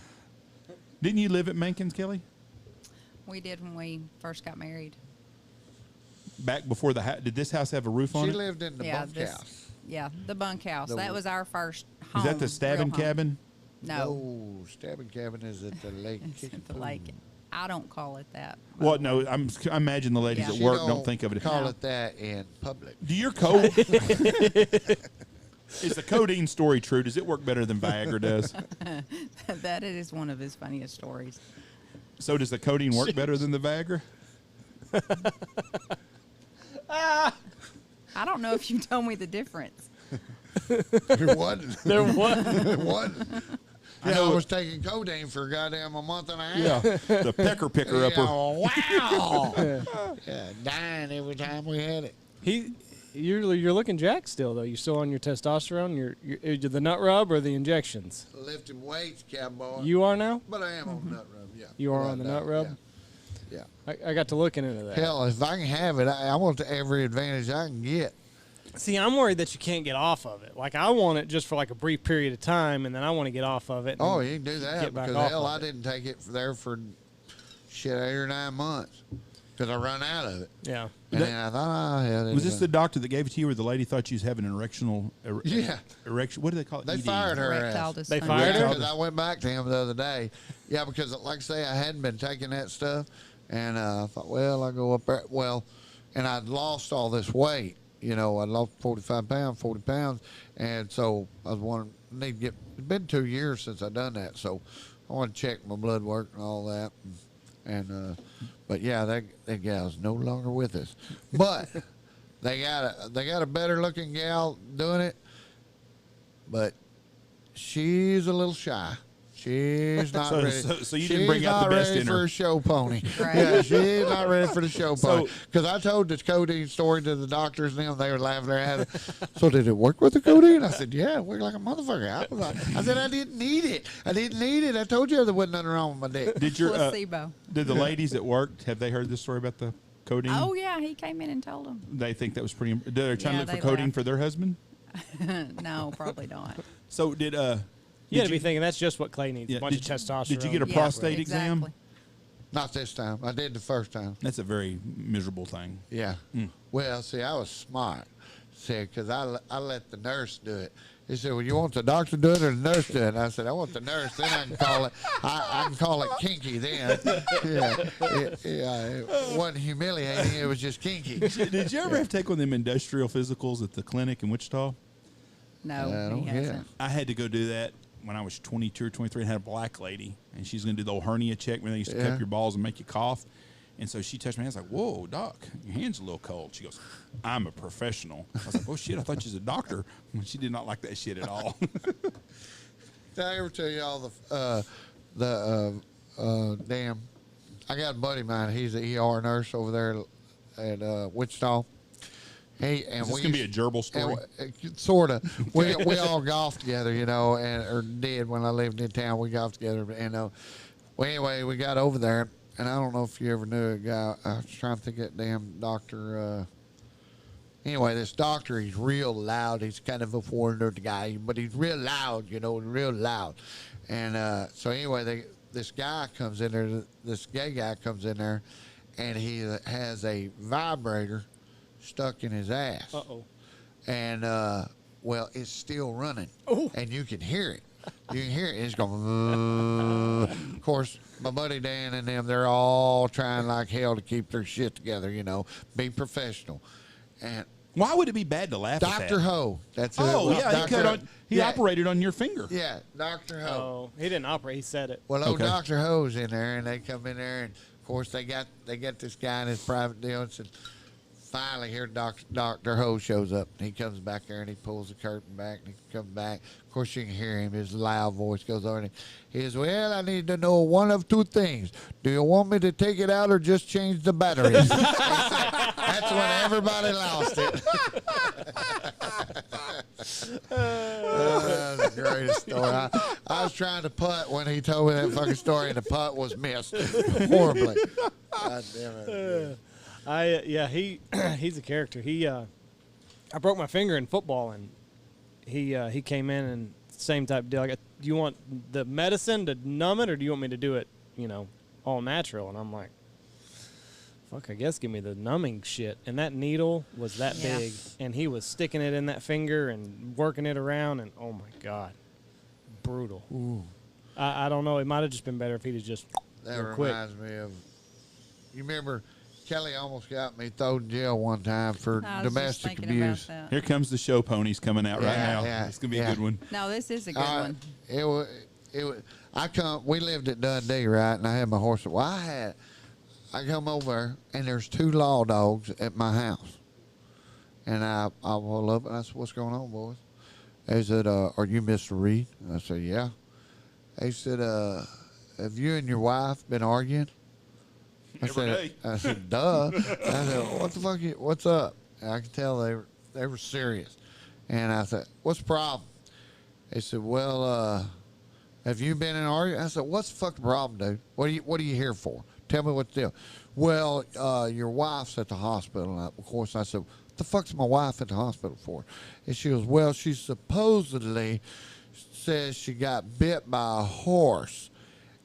didn't you live at Mankins, Kelly? We did when we first got married. Back before the did this house have a roof on She it? lived in the Yeah, bunkhouse. Yeah, the bunkhouse. The- That was our first home. Is that the stabbing real home. cabin? No, Stabbing cabin is at the lake. it's at the lake. I don't call it that. Well, no. I imagine the ladies Yeah. at She work don't think of it. Call No. it that in public. Do your code? Is the codeine story true? Does it work better than Viagra does? That is one of his funniest stories. So does the codeine work better than the Viagra? I don't know if you told me the difference. There wasn't. There was. There wasn't. Yeah, I was taking codeine for goddamn a month and a half. Yeah, the pecker picker upper. Yeah, wow. Yeah, dying every time we had it. You're looking jacked still though. You still on your testosterone? You're the nut rub or the injections? Lifting weights, cowboy. You are now. But I am on nut rub. Yeah. You are Right on the now, nut rub. Yeah. I got to looking into that. Hell, if I can have it, I want every advantage I can get. See, I'm worried that you can't get off of it. Like I want it just for like a brief period of time, and then I want to get off of it. Oh, you can do that get back because off hell, of I it. didn't take it there for shit 8 or 9 months because I run out of it. Yeah. And then I thought, oh, hell. Was this the doctor that gave it to you, where the lady thought you was having an erectional? Yeah. Erection. What do they call it? They ED? fired her Erectile ass. They dysfunction. fired her? Because I went back to him the other day. Yeah, because like I say, I hadn't been taking that stuff, and I thought, well, I'll go up there. Well, and I'd lost all this weight. You know, I lost 45 pounds, 40 pounds, and so I was wanting need to get. It's been 2 years since I've done that, so I want to check my blood work and all that. And but yeah, that gal's no longer with us. But they got a better looking gal doing it, but she's a little shy. She's not ready. So you didn't bring out the best in her. She's not ready for a show pony. Right. Yeah, she's not ready for the show pony. So- Because I told the codeine story to the doctors and them, they were laughing their ass. So did it work with the codeine? I said, yeah, it worked like a motherfucker. I said, I didn't need it. I told you there wasn't nothing wrong with my dick. Did your Placebo. did the ladies at work, have they heard this story about the codeine? Oh yeah, he came in and told him. They think that was pretty. They're trying Yeah, to look for they codeine laughed. for their husband. No, probably not. So did You got to be thinking that's just what Clay needs. Yeah, A bunch did of you- testosterone. did you get a Yeah, prostate exam? exactly. Not this time. I did the first time. That's a very miserable thing. Yeah. Well, see, I was smart. See, because I let the nurse do it. He said, well, you want the doctor to do it or the nurse to do it? And I said, I want the nurse. Then I can call it, I can call it kinky then. It wasn't humiliating. It was just kinky. Did you ever have to take one of them industrial physicals at the clinic in Wichita? No, I don't he hasn't. I had to go do that when I was 22 or 23 and had a black lady, and she's going to do the old hernia check when they used to Yeah. cup your balls and make you cough. And so she touched my hand. I was like, whoa, doc, your hand's a little cold. She goes, I'm a professional. I was like, oh, shit, I thought you was a doctor. She did not like that shit at all. Did I ever tell you all damn, I got a buddy of mine. He's an ER nurse over there at Wichita. Is this going to be a gerbil story? Sort of. We all golfed together, you know, or did when I lived in town. We golfed together, and well, anyway, we got over there, and I don't know if you ever knew a guy. I was trying to think of that damn doctor. Anyway, this doctor, he's real loud. He's kind of a foreigner guy, but he's real loud, you know, real loud. And so anyway, this guy comes in there. This gay guy comes in there, and he has a vibrator stuck in his ass. Uh-oh. And well, it's still running, and you can hear it. You can hear it. It's going. Of course, my buddy Dan and them, they're all trying like hell to keep their shit together. You know, be professional. And Why would it be bad to laugh at Dr. that? Ho, that's it. Oh, yeah, Dr. he operated on your finger. Yeah, Dr. Ho. Oh, he didn't operate. He said it. Well, Okay. Dr. Ho's in there, and they come in there, and of course they got this guy in his private deal, and finally here Dr. Ho shows up, and he comes back there, and he pulls the curtain back, and he comes back. Of course, you can hear him. His loud voice goes over, and he says, well, I need to know one of two things. Do you want me to take it out or just change the batteries? That's when everybody lost it. That's the greatest story. I was trying to putt when he told me that fucking story, and the putt was missed horribly. God damn it. He's a character. I broke my finger in football, and he came in and same type of deal. I got, do you want the medicine to numb it, or do you want me to do it, all natural? And I'm like, fuck, I guess give me the numbing shit. And that needle was that Yeah. big, and he was sticking it in that finger and working it around, and oh my God, brutal. Ooh. I don't know. It might have just been better if he'd have just That real quick. reminds me of, you remember Kelly almost got me thrown in jail one time for I was just domestic thinking abuse. about that. Here comes the show ponies coming out right Yeah, now. yeah, It's going to be yeah. a good one. No, this is a good one. It was. We lived at Dundee, right? And I had my horse. Well, I come over and there's two law dogs at my house, and I pull up and I said, "What's going on, boys?" They said, "Are you Mr. Reid?" I said, "Yeah." They said, "Have you and your wife been arguing?" Every day. I said, "Duh." I said, "What the fuck? What's up?" And I could tell they were they were serious. And I said, "What's the problem?" They said, "Well, have you been in an argument?" I said, "What's the fucking problem, dude? What are you here for? Tell me what the deal." "Well, your wife's at the hospital." And of course, I said, "What the fuck's my wife at the hospital for?" And she goes, "Well, she supposedly says she got bit by a horse."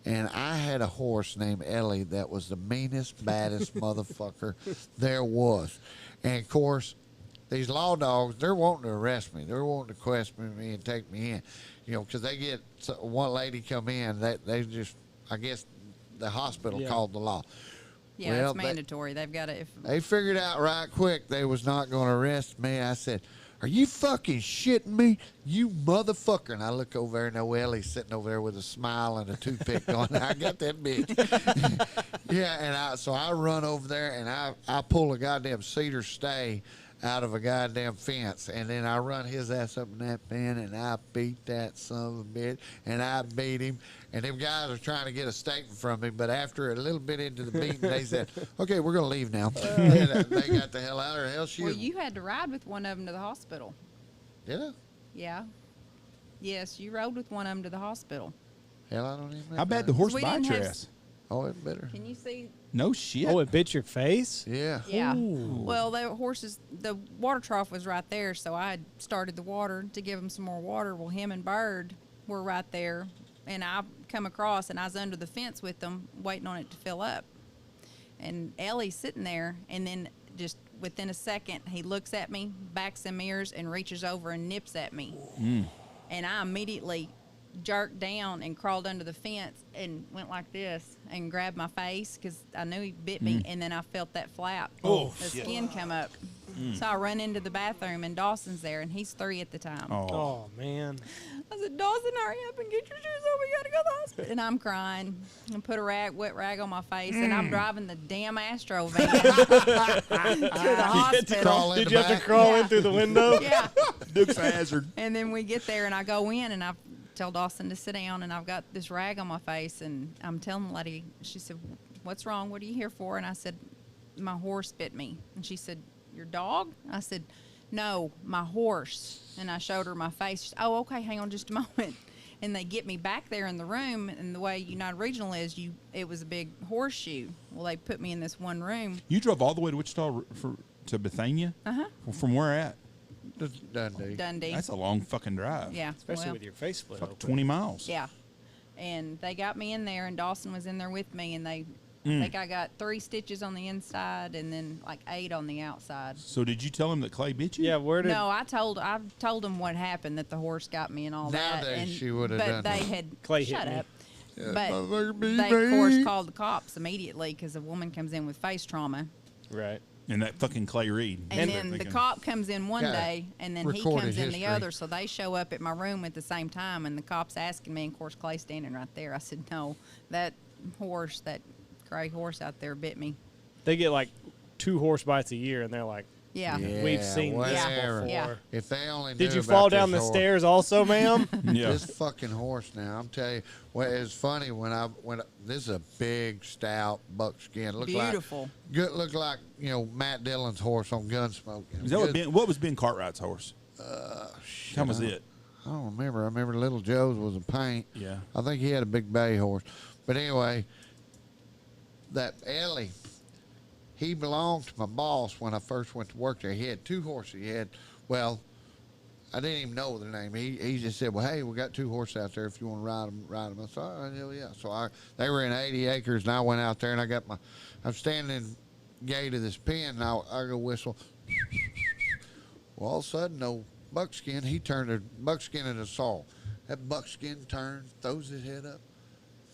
And I had a horse named Ellie that was the meanest, baddest motherfucker there was. And of course, these law dogs, they're wanting to arrest me. They're wanting to question me and take me in. You know, because they get one lady come in, they just, I guess the hospital called the law. Yeah, Well, it's mandatory. They've got to. They figured out right quick they was not going to arrest me. I said, "Are you fucking shitting me, you motherfucker?" And I look over there, and Ellie's sitting over there with a smile and a toothpick going, "I got that bitch." Yeah, and so I run over there, and I pull a goddamn cedar stay out of a goddamn fence, and then I run his ass up in that pen, and I beat that son of a bitch, and I beat him. And them guys are trying to get a statement from me, but after a little bit into the beating, they said, "Okay, we're going to leave now." And they got the hell out of there. Hell, she Well, you had to ride with one of them to the hospital. Did I? Yeah. Yes, you rode with one of them to the hospital. Hell, I don't even know. How bad the horse We bite didn't your have ass? Oh, it better. Can you see? No shit. Oh, it bit your face? Yeah. Yeah. Ooh. Well, the horses, the water trough was right there, so I had started the water to give him some more water. Well, him and Bird were right there, and I come across, and I was under the fence with them, waiting on it to fill up. And Ellie's sitting there, and then just within a second, he looks at me, backs them ears, and reaches over and nips at me. And I immediately jerked down and crawled under the fence and went like this and grabbed my face because I knew he bit me, and then I felt that flap. Oh, the shit. skin come up. So I run into the bathroom, and Dawson's there, and he's 3 at the time. Oh, man. I said, "Dawson, hurry up and get your shoes on. We got to go to the hospital." And I'm crying and put a wet rag on my face, and I'm driving the damn Astro van to the hospital. Did you have to crawl in through the window? Yeah. Dukes of Hazzard. And then we get there, and I go in, and I tell Dawson to sit down, and I've got this rag on my face, and I'm telling the lady, she said, "What's wrong? What are you here for?" And I said, "My horse bit me." And she said, "Your dog?" I said, "No, my horse." And I showed her my face. She said, "Oh, okay, hang on just a moment." And they get me back there in the room, and the way United Regional is, it was a big horseshoe. Well, they put me in this one room. You drove all the way to Wichita to Bethania? Uh-huh. Well, from where at? Dundee. Dundee. That's a long fucking drive. Yeah. Especially well, with your face split Fuck, open. 20 miles. Yeah. And they got me in there, and Dawson was in there with me, and I think I got 3 stitches on the inside and then like 8 on the outside. So did you tell him that Clay bit you? Yeah, where did... No, I told him what happened, that the horse got me and all that. Nowadays, And, she would have but done they that. had Clay hit shut me. up. Yeah, But motherfucker beat they of course me. called the cops immediately because a woman comes in with face trauma. Right. And that fucking Clay Reid. And then the cop comes in one Yeah, day, and then he recorded comes in the history. other. So they show up at my room at the same time, and the cop's asking me, and of course Clay's standing right there. I said, "No, that horse, that gray horse out there bit me." They get like 2 horse bites a year, and they're like, Yeah. we've seen this whatever. before. Yeah. If they only Did knew you about fall down this the horse. stairs also, ma'am? Yeah. This fucking horse now, I'm telling you, well, it's funny when this is a big, stout buckskin. Beautiful. Look like, Matt Dillon's horse on Gunsmoke. Is that what was Ben Cartwright's horse? Shit, How was it? I don't remember. I remember Little Joe's was a paint. Yeah. I think he had a big bay horse. But anyway, that Ellie, he belonged to my boss when I first went to work there. He had 2 horses. I didn't even know their name. He just said, "Well, hey, we got 2 horses out there. If you want to ride them." I said, "All right, hell yeah." So they were in 80 acres, and I went out there, and I'm standing in the gate of this pen, and I go whistle. Well, all of a sudden, no buckskin. He turned a buckskin into saw. That buckskin turns, throws his head up.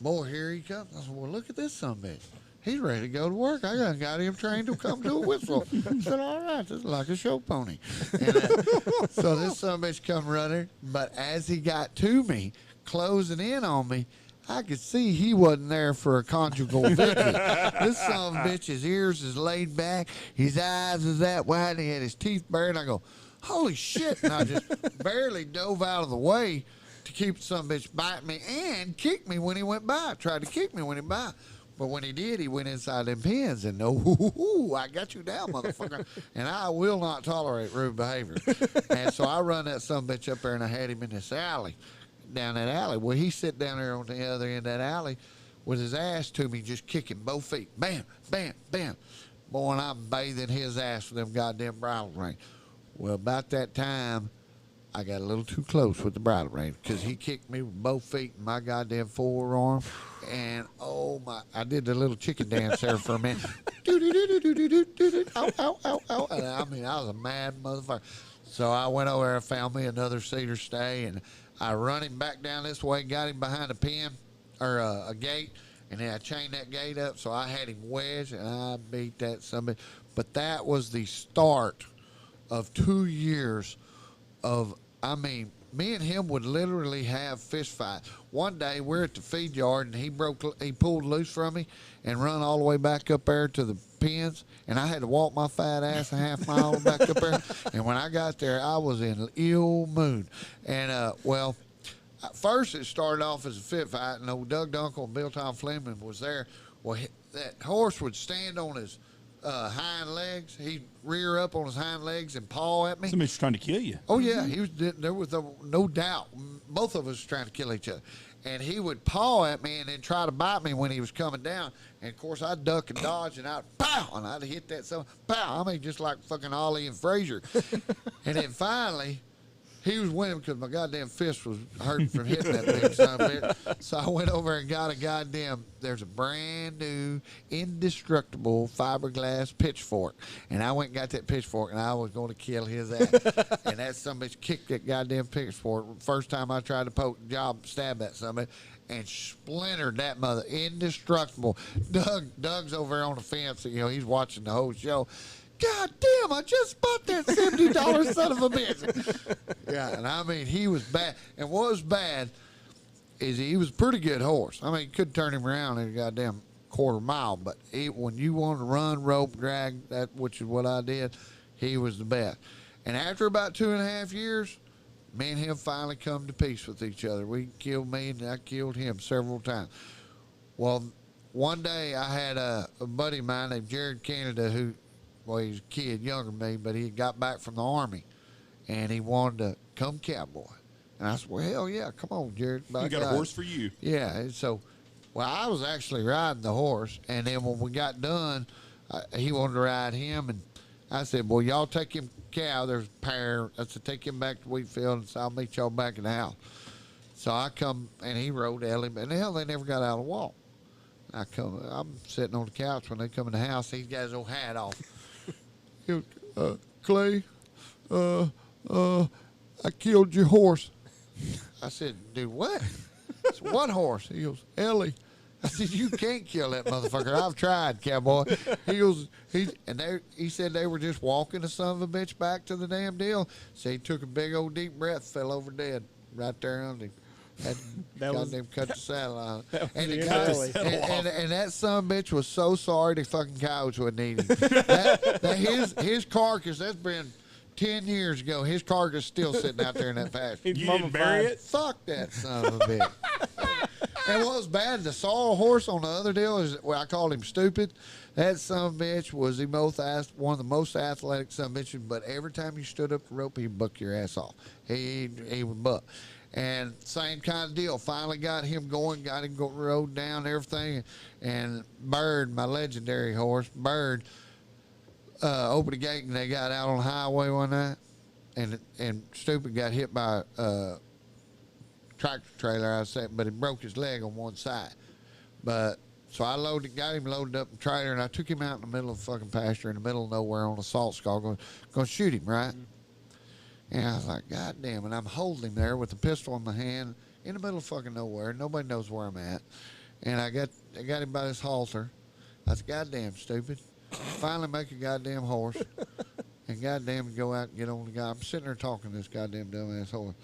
Boy, here he comes. I said, "Well, look at this son of a bitch. He's ready to go to work. I got him trained to come to a whistle." I said, "All right, this is like a show pony." And, so this son of a bitch come running, but as he got to me, closing in on me, I could see he wasn't there for a conjugal victory. This son of a bitch, his ears is laid back, his eyes is that wide, he had his teeth bared. I go, "Holy shit!" And I just barely dove out of the way to keep the son of a bitch biting me and kick me when he went by. Tried to kick me when he went by. But when he did, he went inside them pens and no, I got you down, motherfucker. And I will not tolerate rude behavior. And so I run that sumbitch up there and I had him in this alley, down that alley. Well, he sit down there on the other end of that alley with his ass to me, just kicking both feet. Bam, bam, bam. Boy, and I'm bathing his ass with them goddamn bridle reins. Well, about that time, I got a little too close with the bridle rein because he kicked me with both feet and my goddamn forearm. And, oh, my, I did the little chicken dance there for a minute. Ow, ow, ow, ow. And I mean, I was a mad motherfucker. So I went over there and found me another cedar stay, and I run him back down this way, got him behind a pen or a gate, and then I chained that gate up. So I had him wedged, and I beat that somebody. But that was the start of 2 years of, I mean, me and him would literally have fist fights. One day we're at the feed yard and he pulled loose from me and run all the way back up there to the pens, and I had to walk my fat ass a half mile back up there. And when I got there, I was in ill mood. And well, first it started off as a fit fight, and old Doug Dunkel and Bill Tom Fleming was there. Well, that horse would stand on his hind legs. He'd rear up on his hind legs and paw at me. Somebody's trying to kill you. Oh yeah, he was. There was no doubt. Both of us were trying to kill each other, and he would paw at me and then try to bite me when he was coming down. And of course, I'd duck and dodge, and I'd pow, and I'd hit that son. Pow! I mean, just like fucking Ollie and Frazier. And then finally, he was winning because my goddamn fist was hurting from hitting that big son of a bitch. So I went over and got a goddamn, there's a brand new, indestructible fiberglass pitchfork. And I went and got that pitchfork, and I was going to kill his ass. And that somebody kicked that goddamn pitchfork. First time I tried to stab that somebody, and splintered that mother. Indestructible. Doug's over there on the fence. You know, he's watching the whole show. God damn, I just bought that $70 son of a bitch. Yeah, and I mean, he was bad. And what was bad is he was a pretty good horse. I mean, you could turn him around in a goddamn quarter mile, but when you wanted to run, rope, drag, which is what I did, he was the best. And after about 2.5 years, me and him finally come to peace with each other. We killed me, and I killed him several times. Well, one day I had a buddy of mine named Jared Canada who, well, he was a kid, younger than me, but he got back from the Army, and he wanted to come cowboy. And I said, well, hell yeah, come on, Jared. We got a horse for you. Yeah, and so, well, I was actually riding the horse, and then when we got done, he wanted to ride him, and I said, well, y'all take him cow. There's a pair. I said, take him back to Wheatfield, and so I'll meet y'all back in the house. So I come, and he rode Ellie, and the hell, they never got out of the walk. I'm sitting on the couch when they come in the house. He's got his old hat off. He goes, Clay, I killed your horse. I said, dude, what? I said, what horse? He goes, Ellie. I said, you can't kill that motherfucker. I've tried, cowboy. He goes, he said they were just walking the son of a bitch back to the damn deal. So he took a big old deep breath, fell over dead right there under him. Goddamn cut the saddle on. And that son of a bitch was so sorry the fucking cows wouldn't eat him. His carcass, that's been 10 years ago. His carcass still sitting out there in that pasture. You didn't bury it? Fuck that son of a bitch. And what was bad, the sorrel horse on the other deal is, well, I called him stupid. That son of a bitch was one of the most athletic son of a bitches, but every time you stood up the rope, he'd buck your ass off. He would buck. And same kind of deal. Finally got him going, got him rode down, everything. And Bird, my legendary horse, Bird, opened the gate and they got out on the highway one night. And Stupid got hit by a tractor trailer, I said, but he broke his leg on one side. But so I got him loaded up in the trailer, and I took him out in the middle of the fucking pasture in the middle of nowhere on a salt skull, going to shoot him, right? Mm-hmm. And I was like, God damn. And I'm holding him there with a pistol in my hand in the middle of fucking nowhere. Nobody knows where I'm at. And I got him by this halter. I said, goddamn, Stupid. Finally make a goddamn horse. And goddamn go out and get on the guy. I'm sitting there talking to this goddamn dumbass horse.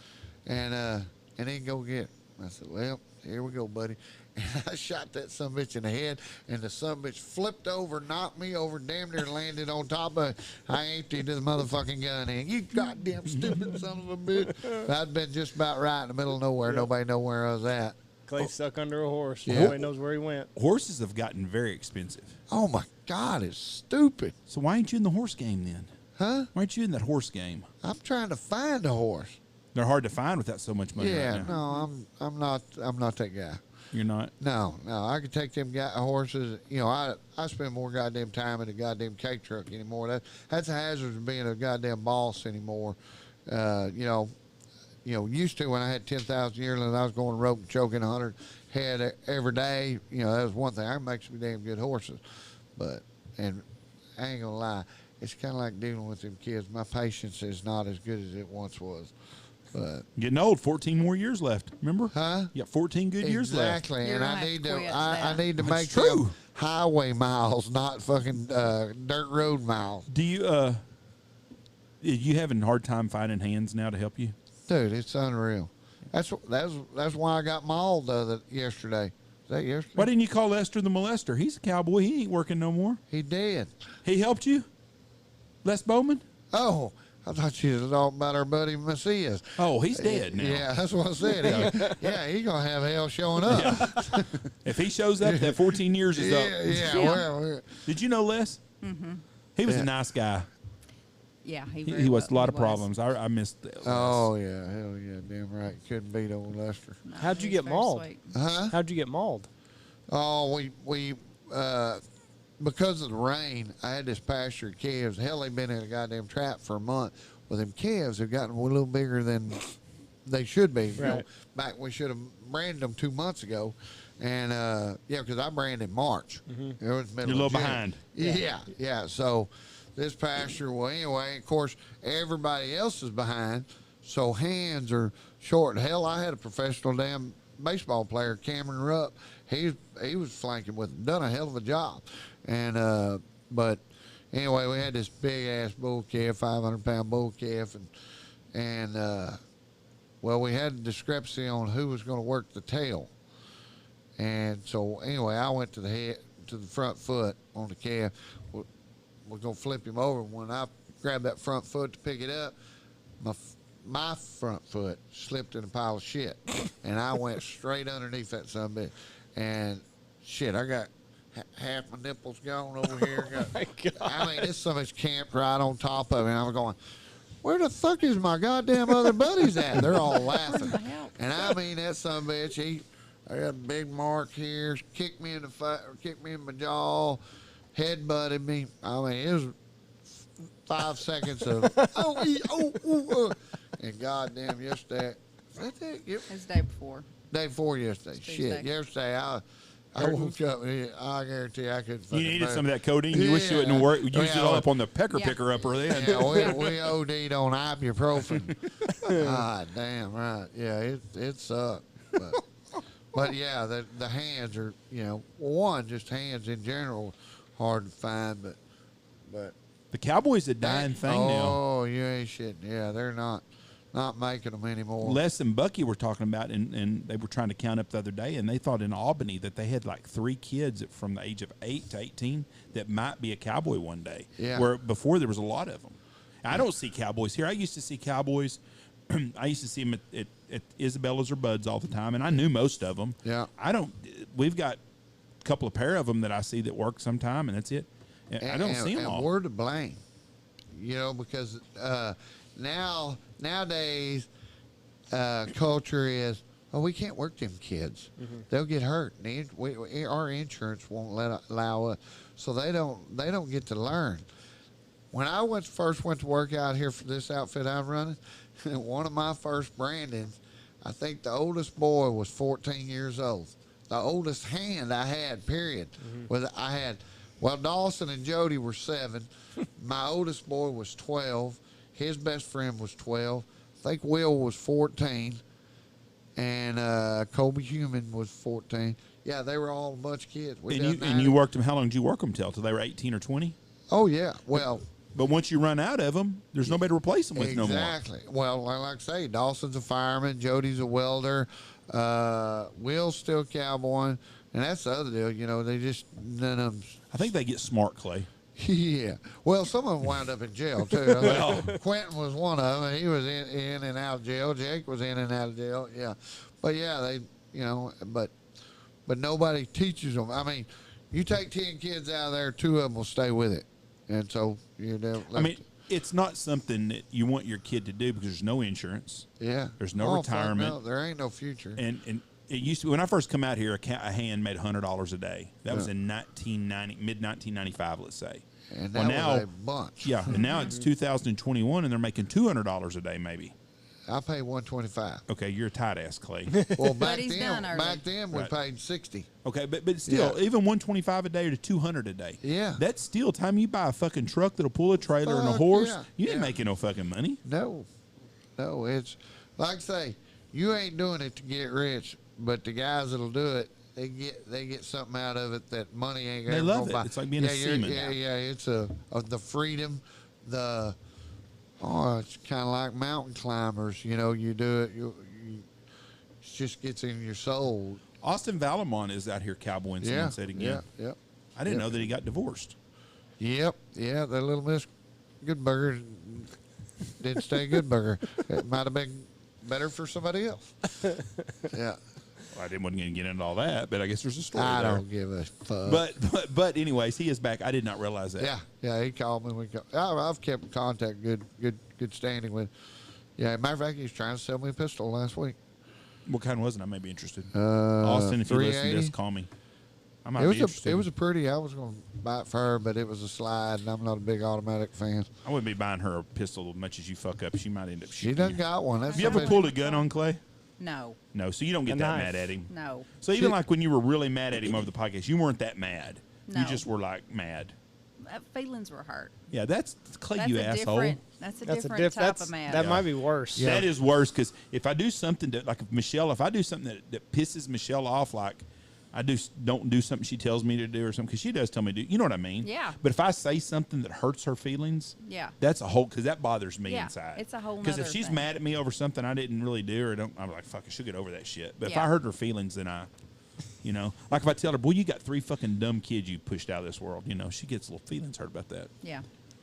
And then go get him. I said, well, here we go, buddy. And I shot that sumbitch in the head, and the sumbitch flipped over, knocked me over, damn near landed on top of it. I emptied the motherfucking gun in. You goddamn stupid son of a bitch. I'd been just about right in the middle of nowhere. Nobody know where I was at. Clay stuck under a horse. Yeah. Nobody knows where he went. Horses have gotten very expensive. Oh my God, it's stupid. So why ain't you in the horse game then? Huh? Why aren't you in that horse game? I'm trying to find a horse. They're hard to find without so much money Yeah, right now. no, I'm not that guy. You're not? No, I could take them horses. You know, I spend more goddamn time in a goddamn cake truck anymore. That's a hazard of being a goddamn boss anymore. Used to when I had 10,000 yearlings, I was going rope and choking 100 head every day. You know, that was one thing. I make some damn good horses, and I ain't gonna lie, it's kind of like dealing with them kids. My patience is not as good as it once was. But Getting old, 14 more years left. Remember? huh? You got 14 good years left. Exactly, You're and gonna I have need to to quit I that. need to That's make true. them highway miles, not fucking dirt road miles. Do you having a hard time finding hands now to help you? Dude, it's unreal. That's why I got mauled yesterday. Is that yesterday? Why didn't you call Lester the molester? He's a cowboy. He ain't working no more. He did. He helped you? Les Bowman? Oh, I thought you was talking about our buddy Macias. Oh, he's dead now. Yeah, that's what I said. He's gonna have hell showing up. If he shows up, that 14 years is up. Yeah. Yeah. Well, Did you know Les? Mm-hmm. He was Yeah. a nice guy. Yeah, He was a lot of problems. I missed Les. oh yeah, hell yeah, damn right. Couldn't beat old Lester. No, How'd you he's get very mauled? sweet. Huh? How'd you get mauled? Oh, we because of the rain, I had this pasture of calves. Hell, they've been in a goddamn trap for a month. Well, them calves have gotten a little bigger than they should be. You know, Right. back we should have branded them 2 months ago, and because I branded in March. Mm-hmm. It was middle You're a of little June. behind. Yeah. So this pasture, well, anyway, of course, everybody else is behind. So hands are short. Hell, I had a professional damn baseball player, Cameron Rupp. He was flanking with them, done a hell of a job, and but. Anyway, we had this big ass bull calf, 500-pound bull calf, and we had a discrepancy on who was going to work the tail. And so anyway, I went to the front foot on the calf. We're going to flip him over. When I grabbed that front foot to pick it up, my front foot slipped in a pile of shit, and I went straight underneath that son of a bitch. And shit, I got half my nipples gone over here. My God. I mean, this somebody's camped right on top of it. And I'm going, where the fuck is my goddamn other buddies at? They're all laughing. the hell? And I mean, that son of a bitch, I got a big mark here, kicked me in my jaw, head-butted me. I mean, it was 5 seconds of, and goddamn, yesterday, It was the day before. day before yesterday. It's Shit, Tuesday. yesterday, I woke up, I guarantee I could. You needed some of that codeine. You wish you wouldn't work. You used it all up on the pecker Yeah. picker upper then. Yeah, we OD'd on ibuprofen. Ah, damn right. Yeah, it sucked. But yeah, the hands are, just hands in general, hard to find. But The Cowboys a dying thing now. Oh, you ain't shitting. Yeah, they're not making them anymore. Les and Bucky were talking about, and they were trying to count up the other day, and they thought in Albany that they had like 3 kids from the age of 8 to 18 that might be a Cowboy one day. Yeah. Where before there was a lot of them. I don't see Cowboys here. I used to see Cowboys. I used to see them at Isabella's or Bud's all the time, and I knew most of them. Yeah. We've got a couple of pair of them that I see that work sometime, and that's it. I don't see them and all. we're to blame, because nowadays culture is, we can't work them kids. Mm-hmm. They'll get hurt. Our insurance won't allow us, so they don't get to learn. When I first went to work out here for this outfit I'm running, one of my first brandings, I think the oldest boy was 14 years old. The oldest hand I had, period. Dawson and Jody were 7. My oldest boy was 12. His best friend was 12. I think Will was 14. And Colby Human was 14. Yeah, they were all a bunch of kids. And you worked them. How long did you work them till they were 18 or 20? Oh, yeah. Well, But once you run out of them, there's nobody to replace them with no more. exactly. Well, like I say, Dawson's a fireman. Jody's a welder. Will's still cowboying. And that's the other deal. They just, none of them. I think they get smart, Clay. Yeah. Well, some of them wound up in jail, too. Well. Quentin was one of them. He was in and out of jail. Jake was in and out of jail. Yeah. But, yeah, you know, but nobody teaches them. I mean, you take 10 kids out of there, 2 of them will stay with it, and so you know. I mean, it's not something that you want your kid to do because there's no insurance. yeah, There's no retirement. No, there ain't no future. And it used to, when I first come out here, a hand made $100 a day. That was in mid 1995, let's say. And that was a bunch. Yeah, and now it's 2021, and they're making $200 a day, maybe. I pay $125. Okay, you're a tight ass, Clay. Well, back he's done early. we Right. paid $60. Okay, but still, Yeah. even $125 a day to $200 a day. Yeah. That's still time you buy a fucking truck that'll pull a trailer and a Fuck horse. yeah. You ain't Yeah. making no fucking money. No, it's like I say, you ain't doing it to get rich, but the guys that'll do it, they get something out of it that money ain't They ever love gonna it. buy. It's like being a seaman. Yeah. It's the freedom, it's kind of like mountain climbers. You know, you do it, you it just gets in your soul. Austin Valamon is out here cowboying. Someone said again. Yeah. I didn't know that he got divorced. Yep. Yeah. That little Miss Goodburger didn't stay Goodburger. It might have been better for somebody else. Yeah. Well, I wasn't going to get into all that, but I guess there's a story I there. don't give a fuck. But anyways, he is back. I did not realize that. Yeah. He called me. I've kept in contact, good standing with. Yeah. Matter of fact, he was trying to sell me a pistol last week. What kind was it? I may be interested. Austin, if you listen to this, 380. call me. I might be interested. It was a pretty. I was going to buy it for her, but it was a slide, and I'm not a big automatic fan. I wouldn't be buying her a pistol as much as you fuck up. She might end up She shooting done you. got one. That's Have you ever something- pulled a gun on Clay? No, No, so you don't get A that knife. mad at him. no. So even like when you were really mad at him over the podcast, you weren't that mad. No. You just were like mad. Feelings were hurt. Yeah, that's Clay, That's you a asshole. different. That's a different type of mad. That might be worse. Yeah. That is worse because if I do something that, like if I do something that pisses Michelle off, like don't do something she tells me to do or something, because she does tell me to do, you know what I mean? Yeah. But if I say something that hurts her feelings, Yeah. that's a whole, because that bothers me Yeah, inside. it's a whole Because if nother she's thing. mad at me over something I didn't really do, I'm like, fuck, I should get over that shit. But if Yeah. I hurt her feelings, then you know, like if I tell her, boy, you got 3 fucking dumb kids you pushed out of this world, you know, she gets little feelings hurt about that. Yeah.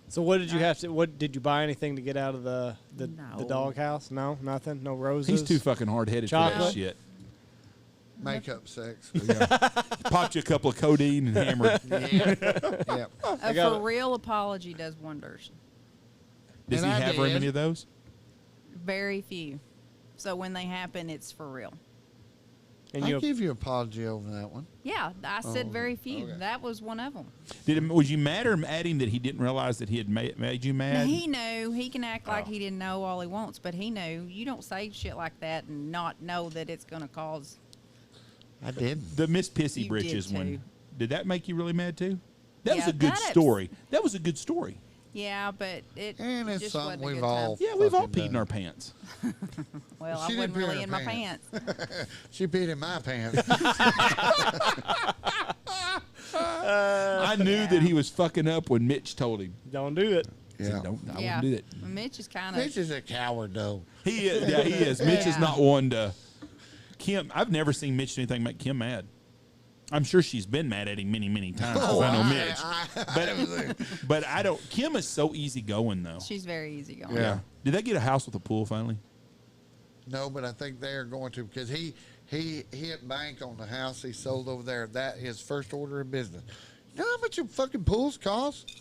So what did you have to? What did you buy anything to get out of the No. doghouse? No, nothing. No roses. He's too fucking hard headed for that Chocolate? shit. Makeup sex. Popped you a couple of codeine and hammered. Yeah. A got for it. real apology does wonders. Does And he I have very did. many of those? Very few. So when they happen, it's for real. And I you give you an apology over that one. Yeah, I said very few. okay. That was one of them. Was you mad at him that he didn't realize that he had made you mad? He knew. He can act like Oh. he didn't know all he wants, but he knew. You don't say shit like that and not know that it's going to cause. I didn't. The Miss Pissy You Britches did, one. too. Did that make you really mad too? That was Yeah, a good that ups- story. That was a good story. Yeah, but it And it's just something wasn't a we've good all- time. Yeah, we've all Fucking peed in done. our pants. Well, She I didn't wasn't pee in really her in my pants. pants. She peed in my pants. I knew that he was fucking up when Mitch told him. don't do it. I said, Yeah. I Yeah. wouldn't do that. Mitch is kind of. Mitch is a coward, though. He is. Yeah, he is. Mitch is Yeah. not one to. Kim, I've never seen Mitch do anything make Kim mad. I'm sure she's been mad at him many, many times. 'cause I know Mitch. But I don't. Kim is so easygoing though. She's very easygoing. Yeah. Did they get a house with a pool finally? No, but I think they are going to because he hit bank on the house he sold over there. That his first order of business. You know how much your fucking pools cost?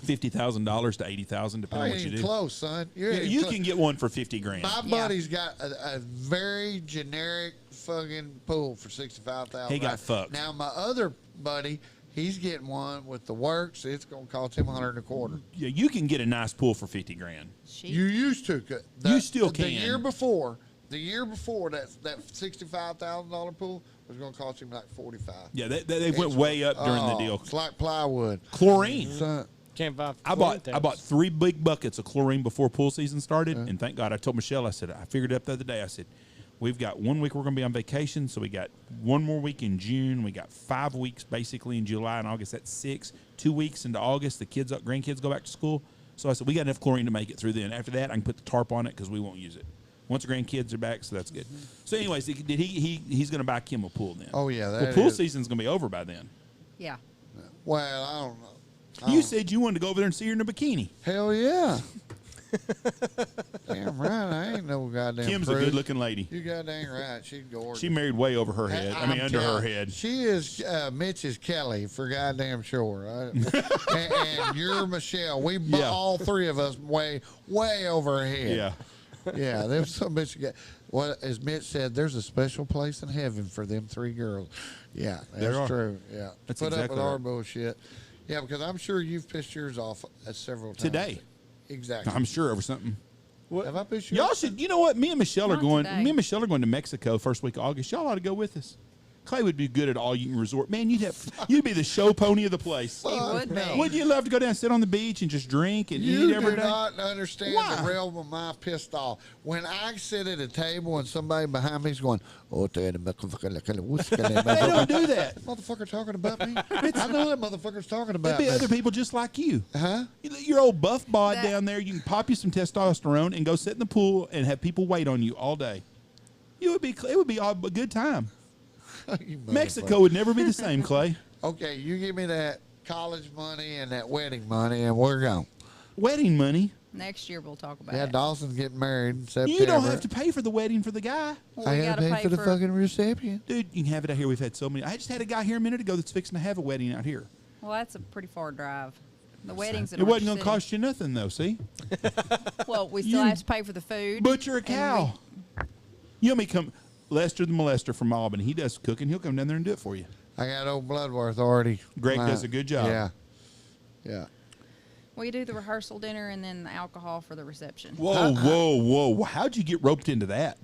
$50,000 to $80,000, I depending on ain't what you even do. close, son. You're Yeah, ain't you close. can get one for $50,000. My Yeah. buddy's got a very generic fucking pool for $65,000. He got fucked. Now my other buddy, he's getting one with the works. It's gonna cost him $125. Yeah, you can get a nice pool for $50,000. She, You used to. You still The can. year before that $65,000 pool was gonna cost him like $45. Yeah, they went way up during the deal. It's like plywood. Chlorine. Son, Can't buy. I bought 3 big buckets of chlorine before pool season started, and thank God I told Michelle. I said I figured it up the other day. I said we've got 1 week we're going to be on vacation, so we got 1 more week in June. We got 5 weeks basically in July and August. That's 6. 2 weeks into August, the grandkids go back to school. So I said we got enough chlorine to make it through then. After that, I can put the tarp on it because we won't use it. Once the grandkids are back, so that's good. So, anyways, he's going to buy Kim a pool then? Oh, yeah, Well, that pool is- season's going to be over by then. yeah. well, I don't know. You said you wanted to go over there and see her in a bikini. Hell yeah. Damn right, I ain't no goddamn Kim's prude. a good-looking lady. You goddamn right, she's gorgeous. She married way over her head. I mean, I'm under her telling- head. She is Mitch's Kelly for goddamn sure. And you're Michelle. We Yeah. all three of us way over her head. Yeah. Yeah, there's some bitch. Well, as Mitch said, there's a special place in heaven for them three girls. Yeah, There are. that's true. Yeah, That's put exactly up with our right. bullshit. Yeah, because I'm sure you've pissed yours off several times Today. Exactly. I'm sure over something. Have I pissed yours? Y'all should. You know what? Me and Michelle are Not going. today. Me and Michelle are going to Mexico first week of August. Y'all ought to go with us. Clay would be good at all you can resort. Man, you'd be the show pony of the place. He would be. no. Wouldn't you love to go down and sit on the beach and just drink and You eat every do day? not understand Why? the realm of my pissed off. When I sit at a table and somebody behind me is going, "Oh, They don't motherfucker do that. talking about me." I know that motherfucker's talking about There'd be me. other people just like you. Huh? Your old buff bod That- down there, you can pop you some testosterone and go sit in the pool and have people wait on you all day. It would be a good time. You Mexico motherfucker. would never be the same, Clay. Okay, you give me that college money and that wedding money, and we're gone. Wedding money. Next year we'll talk about Yeah, it. Dawson's getting married in September. You don't have to pay for the wedding for the guy. Well, I we gotta gotta pay for the fucking reception. Dude, you can have it out here. We've had so many. I just had a guy here a minute ago that's fixing to have a wedding out here. Well, that's a pretty far drive. The weddings. It wasn't going to cost you nothing, though, see? Well, we still You have to pay for the food. Butcher a and cow. You know me come. Lester the molester from Albany. He does cooking. He'll come down there and do it for you. I got old Bloodworth already. Greg does a good job. Yeah. Yeah. We do the rehearsal dinner and then the alcohol for the reception. Whoa, whoa. How'd you get roped into that?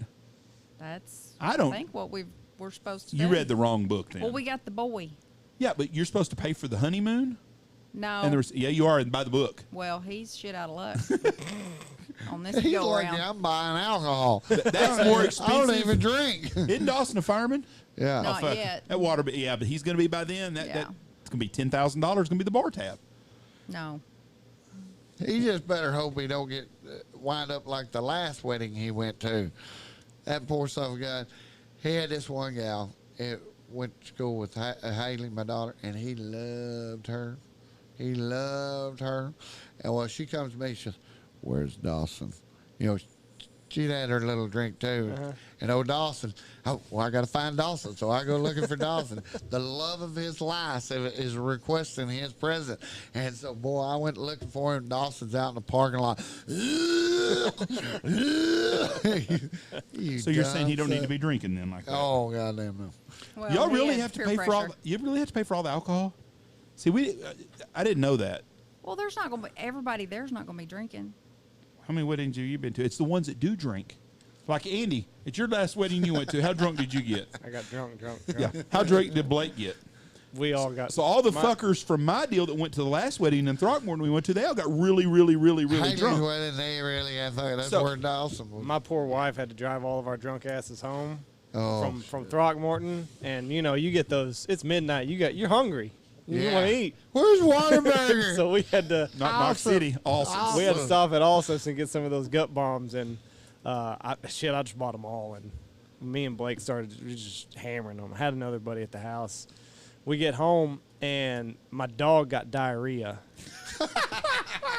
That's I don't- think what we're supposed to You do. read the wrong book then. Well, we got the boy. Yeah, but you're supposed to pay for the honeymoon? No. And yeah, you are by the book. Well, he's shit out of luck on this He's go like, around. I'm buying alcohol. That's more I expensive. don't even drink. Isn't Dawson a fireman? Yeah. Not Fuck. yet. That water, yeah, but he's going to be by then. It's Yeah. going to be $10,000. Going to be the bar tab. No. He just better hope he don't get wind up like the last wedding he went to. That poor son of a gun. He had this one gal. It went to school with Haley, my daughter, and he loved her. He loved her. And when she comes to me, she says, "Where's Dawson?" You know, she'd had her little drink too. And old Dawson, oh, well, I got to find Dawson. So I go looking for Dawson. The love of his life is requesting his present. And so, boy, I went looking for him. Dawson's out in the parking lot. So you're saying he don't need to be drinking then like that? Oh, goddamn no. Well, Y'all he really has have to peer pay for all. pressure. You really have to pay for all the alcohol. See, I didn't know that. Well, there's not going to be everybody there's not going to be drinking. How many weddings have you been to? It's the ones that do drink. Like Andy, at your last wedding you went to, how drunk did you get? I got drunk. Yeah. How drunk did Blake get? We all got. So all the my- fuckers from my deal that went to the last wedding in Throckmorton we went to, they all got really Haley's drunk. wedding, they really had that's So- where Dawson was. My poor wife had to drive all of our drunk asses home Oh, from Throckmorton, and you know you get those. It's midnight. You're hungry. You Yeah. want to eat. Where's Waterburger? So we had to. Knock Awesome. City, awesome. We had to stop at Alsos and get some of those gut bombs, and I just bought them all, and me and Blake started just hammering them. I had another buddy at the house. We get home, and my dog got diarrhea.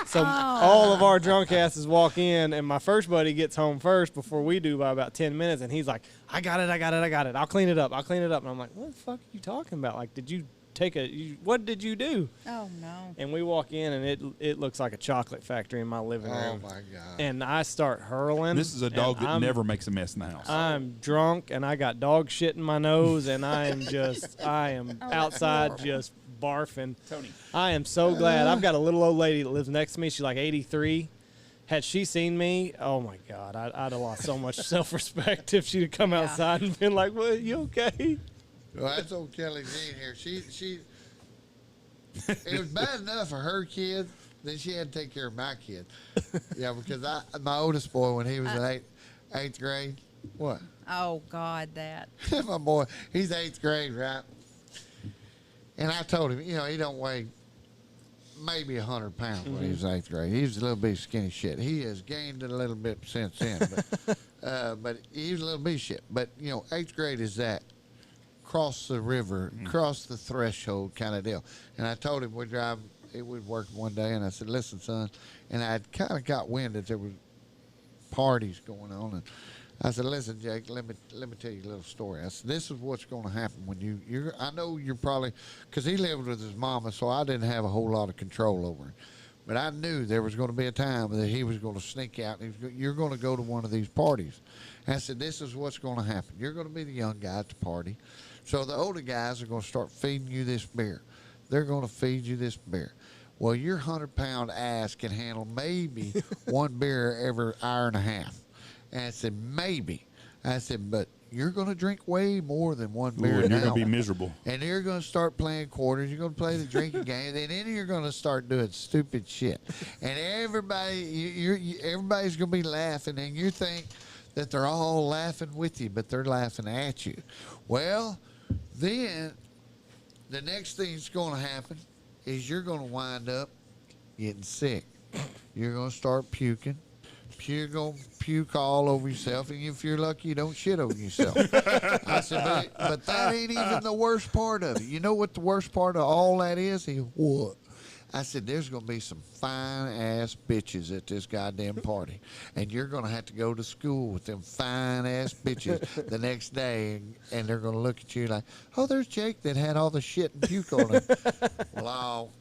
So all of our drunk asses walk in, and my first buddy gets home first before we do by about 10 minutes, and he's like, I got it. I'll clean it up. And I'm like, what the fuck are you talking about? Like, did you take what did you do? Oh no. And we walk in, and it looks like a chocolate factory in my living Oh room. my God. And I start hurling. This is a dog and that never makes a mess in the house. I'm drunk, and I got dog shit in my nose, and I am that's outside horrible. just barfing. Tony. I am so glad. I've got a little old lady that lives next to me. She's like 83. Had she seen me, oh my God, I'd have lost so much self-respect if she'd have come Yeah. outside and been like, "Well, you okay?" Well, that's old Kelly Jean here. She. It was bad enough for her kid. Then she had to take care of my kid. Yeah, because my oldest boy, when he was in eighth grade, what? Oh God, that. My boy, he's eighth grade, right? And I told him, he don't weigh maybe 100 pounds when he was eighth grade. He was a little bit skinny shit. He has gained a little bit since then, but he was a little bit shit. But eighth grade is that cross the river, cross the threshold kind of deal. And I told him we're driving it was working one day, and I said, "Listen, son," and I kind of got wind that there was parties going on, and I said, "Listen, Jake, let me tell you a little story." I said, "This is what's going to happen when you're. I know you're probably because he lived with his mama, so I didn't have a whole lot of control over him, but I knew there was going to be a time that he was going to sneak out, and you're going to go to one of these parties." And I said, "This is what's going to happen. You're going to be the young guy at the party, so the older guys are going to start feeding you this beer. They're going to feed you this beer." Well, your 100-pound ass can handle maybe one beer every hour and a half. And I said, maybe. I said, but you're going to drink way more than one beer Ooh, and you're now. going to be miserable. And you're going to start playing quarters. You're going to play the drinking game. And then you're going to start doing stupid shit. And everybody's going to be laughing. And you think that they're all laughing with you, but they're laughing at you. Well, then the next thing that's going to happen is you're going to wind up getting sick. You're going to start puking. You're going to puke all over yourself, and if you're lucky, you don't shit over yourself. I said, but that ain't even the worst part of it. You know what the worst part of all that is? He, what? I said, there's going to be some fine-ass bitches at this goddamn party, and you're going to have to go to school with them fine-ass bitches the next day, and they're going to look at you like, oh, there's Jake that had all the shit and puke on him. Well,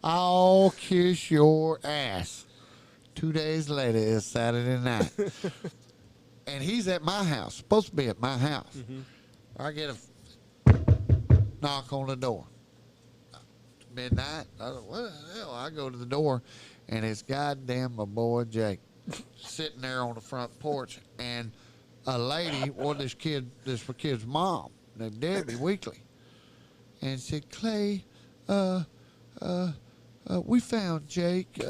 I'll kiss your ass. 2 days later, it's Saturday night, and he's at my house, supposed to be at my house. Mm-hmm. I get a knock on the door. Midnight. I thought, what the hell? I go to the door, and it's goddamn my boy Jake sitting there on the front porch, and a lady, this kid's mom, named Debbie Weekly, and said, Clay, we found Jake.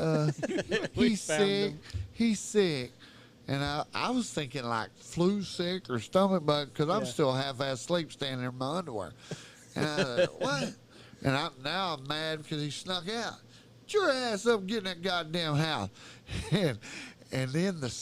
He's sick. He's sick. And I was thinking like flu sick or stomach bug because I'm still half-assed asleep standing in my underwear. And I thought, what? And now I'm mad because he snuck out. Get your ass up and get in that goddamn house. And then the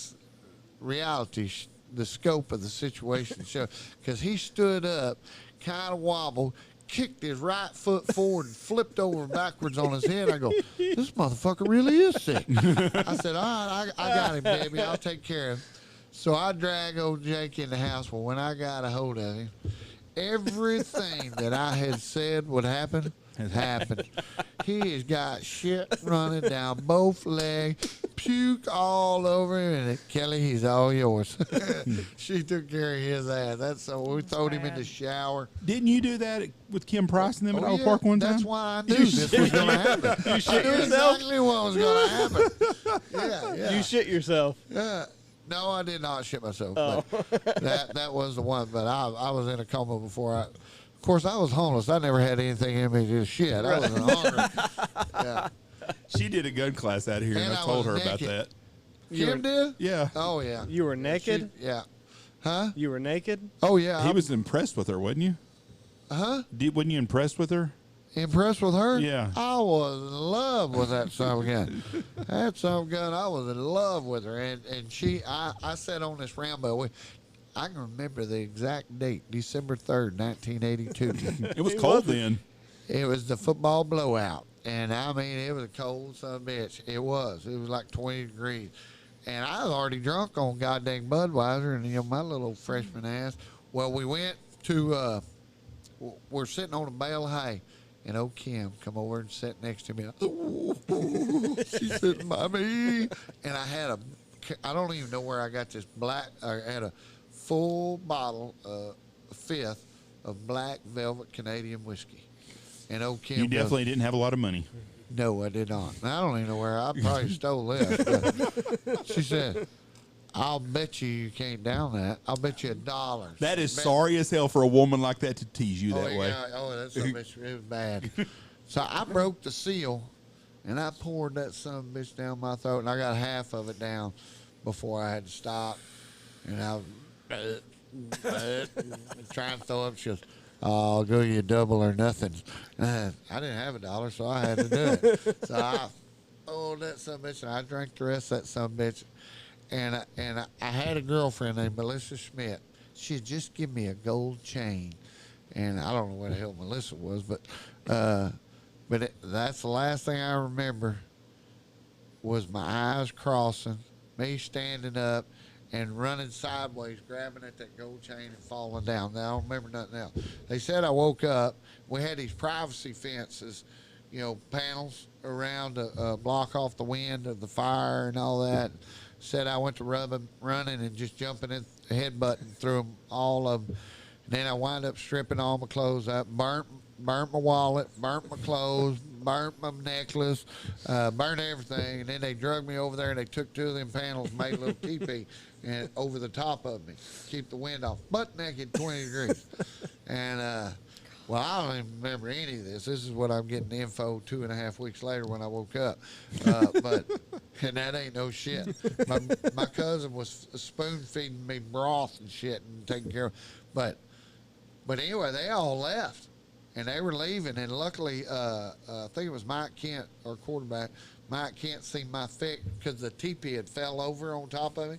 reality, the scope of the situation showed. Because he stood up, kind of wobbled, kicked his right foot forward and flipped over backwards on his head. I go, this motherfucker really is sick. I said, all right, I got him, baby. I'll take care of him. So I drag old Jake in the house. Well, when I got a hold of him, everything that I had said would happen has happened. He has got shit running down both legs, puke all over him, and Kelly, he's all yours. She took care of his ass. That's so we throwed him in the shower. Didn't you do that with Kim Price and them at Oak Park one time? That's why I knew this was going to happen. You shit I knew yourself? exactly what was going to happen. Yeah. You shit yourself. Yeah. No, I did not shit myself. But that was the one. But I was in a coma before I. Of course, I was homeless. I never had anything in me to shit. I was hungry. Yeah. She did a gun class out here, and I told her about that. Kim did? Yeah. Oh, yeah. You were naked? Yeah. Huh? You were naked? Oh, yeah. He was impressed with her, wasn't you? Huh? Wasn't you impressed with her? Impressed with her? Yeah. I was in love with that son of a gun. That son of a gun, I was in love with her. And I sat on this Rambo. I can remember the exact date, December 3rd, 1982. It was cold then. It was the football blowout. And, I mean, it was a cold son of a bitch. It was. It was like 20 degrees. And I was already drunk on goddamn Budweiser and, my little freshman ass. Well, we went to, we're sitting on a bale of hay. And old Kim come over and sat next to me. She's sitting by me. And I don't even know where I got this I had a full bottle, fifth of black velvet Canadian whiskey. And old Kim You definitely didn't have a lot of money. No, I did not. I don't even know where. I probably stole this. But she said, I'll bet you can't down that. I'll bet you $1. That is sorry as hell for a woman like that to tease you that way. Yeah. Oh, that's a bitch. It was bad. So I broke the seal, and I poured that son of a bitch down my throat, and I got half of it down before I had to stop. And I was trying to throw up. She goes, I'll go you double or nothing. I didn't have $1, so I had to do it. So I poured that son of a bitch, and I drank the rest of that son of a bitch. And I had a girlfriend named Melissa Schmidt. She had just given me a gold chain. And I don't know where the hell Melissa was, but But that's the last thing I remember was my eyes crossing, me standing up and running sideways, grabbing at that gold chain and falling down. Now, I don't remember nothing else. They said I woke up. We had these privacy fences, panels around to block off the wind of the fire and all that. Said I went to running and just jumping in, headbutting through them, all of them. And then I wound up stripping all my clothes up, burnt my wallet, burnt my clothes, burnt my necklace, burnt everything. And then they drugged me over there and they took 2 of them panels, made a little teepee and over the top of me, keep the wind off, butt naked, 20 degrees. And well, I don't even remember any of this. This is what I'm getting the info 2.5 weeks later when I woke up. And that ain't no shit. My cousin was spoon feeding me broth and shit and taking care of. But anyway, they all left, and they were leaving. And luckily, I think it was Mike Kent, our quarterback. Mike Kent seen my feet because the teepee had fell over on top of me.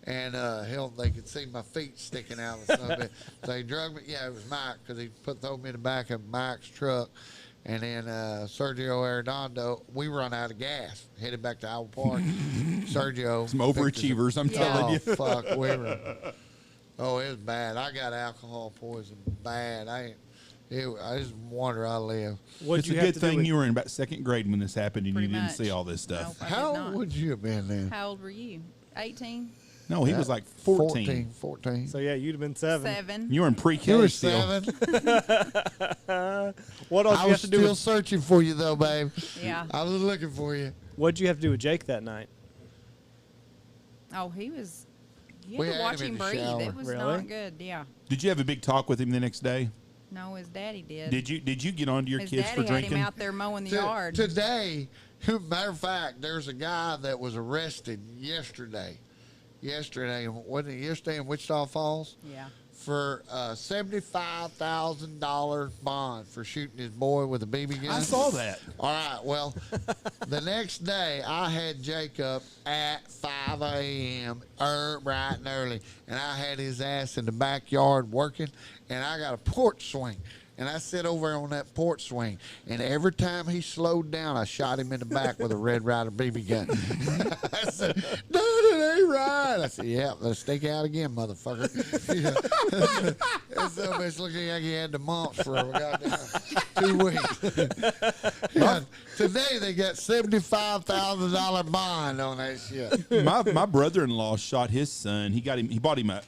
And hell, they could see my feet sticking out and stuff. So they drugged me. Yeah, it was Mike because he threw me in the back of Mike's truck. And then Sergio Arredondo, we run out of gas, headed back to Owl Park. Sergio. Some overachievers, I'm telling you. Oh, fuck. It was bad. I got alcohol poison bad. I just wonder I live. It's a good thing you were in about 2nd grade when this happened and Pretty you didn't much. see all this stuff. Nope, I How did old not. would you have been then? How old were you? 18? No, he was like 14. 14. So yeah, you'd have been 7. 7. You were in pre-K You were still. 7. What else I you have was to do? still searching for you, though, babe. Yeah. I was looking for you. What'd you have to do with Jake that night? Oh, he was. You We had to had watch him in him the breathe. shower. It was Really? not good. Yeah. Did you have a big talk with him the next day? No, his daddy did. Did you get on to your His kids daddy for had drinking? him out there mowing the yard. Today, matter of fact, there's a guy that was arrested yesterday. Yesterday in Wichita Falls Yeah. for a $75,000 bond for shooting his boy with a BB gun. I saw that. All right, well, the next day I had Jacob at 5 a.m. Bright and early, and I had his ass in the backyard working, and I got a porch swing. And I sit over on that porch swing, and every time he slowed down, I shot him in the back with a Red Ryder BB gun. I said, "No, it ain't right." I said, "Yeah, let's stake out again, motherfucker." And so bitch looking like he had the mumps for a goddamn 2 weeks. Yeah, today they got $75,000 bond on that shit. My brother-in-law shot his son. He bought him a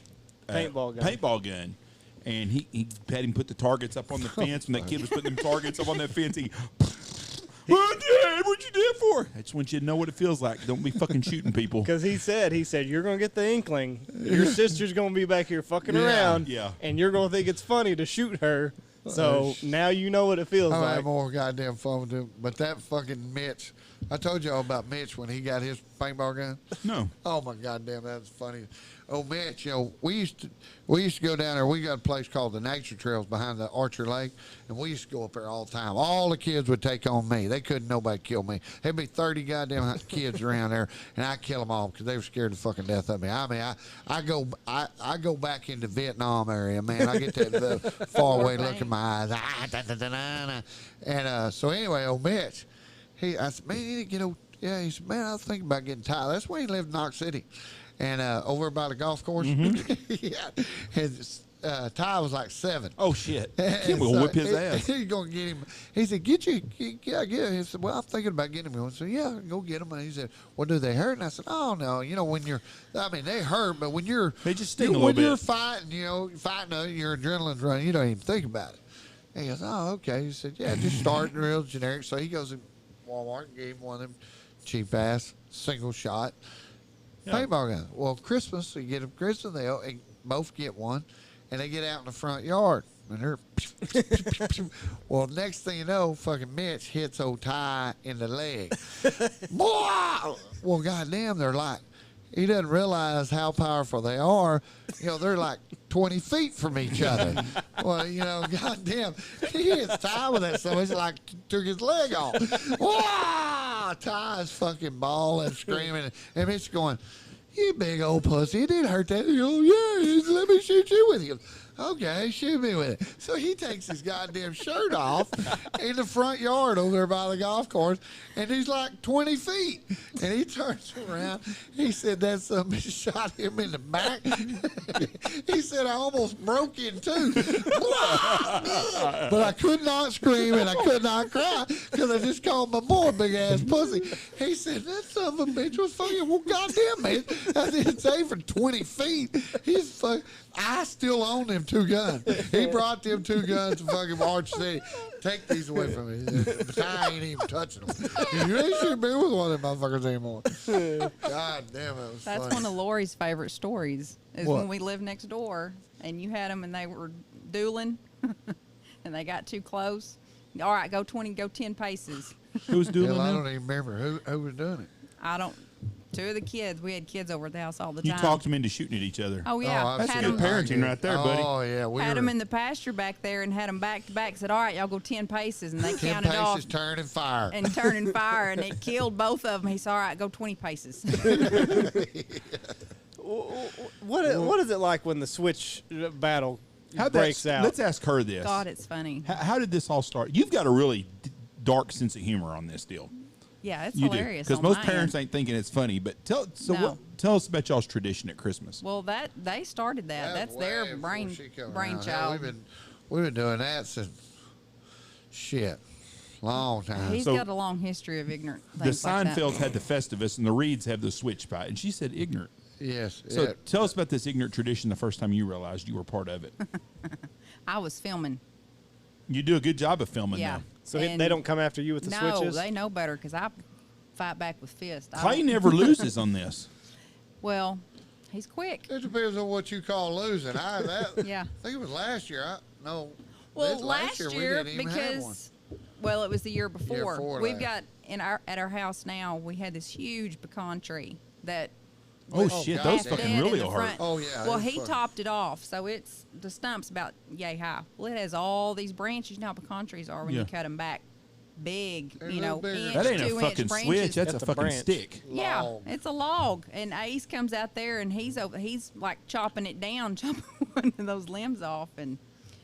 Paintball gun. And he had him put the targets up on the fence. When that kid was putting them targets up on that fence, Dad, what'd you do it for? I just want you to know what it feels like. Don't be fucking shooting people. Because he said, you're going to get the inkling. Your sister's going to be back here fucking around. Yeah. And you're going to think it's funny to shoot her. So now you know what it feels I like. have more goddamn fun with him. But that fucking Mitch, I told y'all about Mitch when he got his paintball gun. No. Oh my goddamn, that's funny. Oh Mitch, we used to go down there. We got a place called the Nature Trails behind the Archer Lake, and we used to go up there all the time. All the kids would take on me. They couldn't nobody kill me. There'd be 30 goddamn kids around there, and I kill them all because they were scared to fucking death of me. I mean, I go back into Vietnam area, man. I get that far away look in my eyes. And so anyway, old Mitch, I said, man, you need to get old. Yeah, he said, man, I was thinking about getting Ty. That's where he lived in Knox City. And over by the golf course. Yeah. And Ty was like 7. Oh, shit. Can't we whip his ass? He's going to get him. He said, get him. He said, well, I'm thinking about getting him. I said, yeah, go get him. And he said, well, do they hurt? And I said, oh, no. When they hurt, but when you're. They just sting a little bit. When you're fighting, your adrenaline's running, you don't even think about it. And he goes, oh, okay. He said, yeah, just start real generic. So he goes to Walmart and gave him one of them cheap-ass single shot. Paintball gun. Well, Christmas, you get them Christmas, they both get one, and they get out in the front yard, and they're well, next thing you know, fucking Mitch hits old Ty in the leg. Boy! Well, goddamn, they're like, he doesn't realize how powerful they are. They're like 20 feet from each other. Well, goddamn, he hits Ty with that, so it's like took his leg off. Wow! Ty is fucking bawling, screaming, and Mitch going, you big old pussy, it didn't hurt that. Yeah, let me shoot you with you. Okay, shoot me with it. So he takes his goddamn shirt off in the front yard over there by the golf course, and he's like 20 feet. And he turns around. He said that something shot him in the back. He said, I almost broke in two. But I could not scream and I could not cry because I just called my boy big ass pussy. He said, that son of a bitch was fucking, well, goddamn, man. I didn't say for 20 feet. He's fucking. I still own them 2 guns. He brought them 2 guns to fucking March City. Take these away from me. But I ain't even touching them. You ain't shouldn't be with one of them motherfuckers anymore. God damn, it was That's funny. one of Lori's favorite stories. Is What? when we lived next door and you had them and they were dueling, and they got too close. All right, go 10 paces. Who's doing Hell, I that? don't even remember who was doing it. I don't. 2 of the kids. We had kids over at the house all the You time. talked them into shooting at each other. Oh yeah, I've That's had seen good them. parenting right there, buddy. Oh, yeah. We Had were them in the pasture back there and had them back to back. Said, all right, y'all go 10 paces, and they 10 counted off paces, turn and fire. and turning fire, and it killed both of them. He said, all right, go 20 paces. What is it like when the switch battle How'd breaks out? Let's ask her this. God, it's funny. How did this all start? You've got a really dark sense of humor on this deal. Yeah, it's You do, hilarious. because on most my parents end. ain't thinking it's funny. But tell No. us about y'all's tradition at Christmas. Well, they started that. That's way their before brain she come around. brainchild. Hell, we've been doing that since long time. He's So- got a long history of ignorant The things like that. Seinfelds had the Festivus, and the Reids have the switch fight. And she said ignorant. Yes. So yeah. tell us about this ignorant tradition the first time you realized you were part of it. I was filming. You do a good job of filming Yeah. now. So And they don't come after you with the no, switches? they know better because I fight back with fists. I Clay don't- never loses on this. Well, he's quick. It depends on what you call losing. Yeah. I think it was last year. Well, this last we year didn't even have one. because well, it was the year before. before We've last. got at our house now. We had this huge pecan tree that. Oh, was shit, half those dead fucking in really the will hurt. front. Oh, yeah, Well, it was he fucking- topped it off, so it's the stump's about yay high. Well, it has all these branches. You know how pecan trees are when Yeah. you cut them back, big. They're You a know, little bigger. inch, That ain't a 2 fucking inch branches. switch. That's a That's a fucking branch. stick. Yeah, Log. it's a log, and Ace comes out there and he's like chopping it down, chopping one of those limbs off, and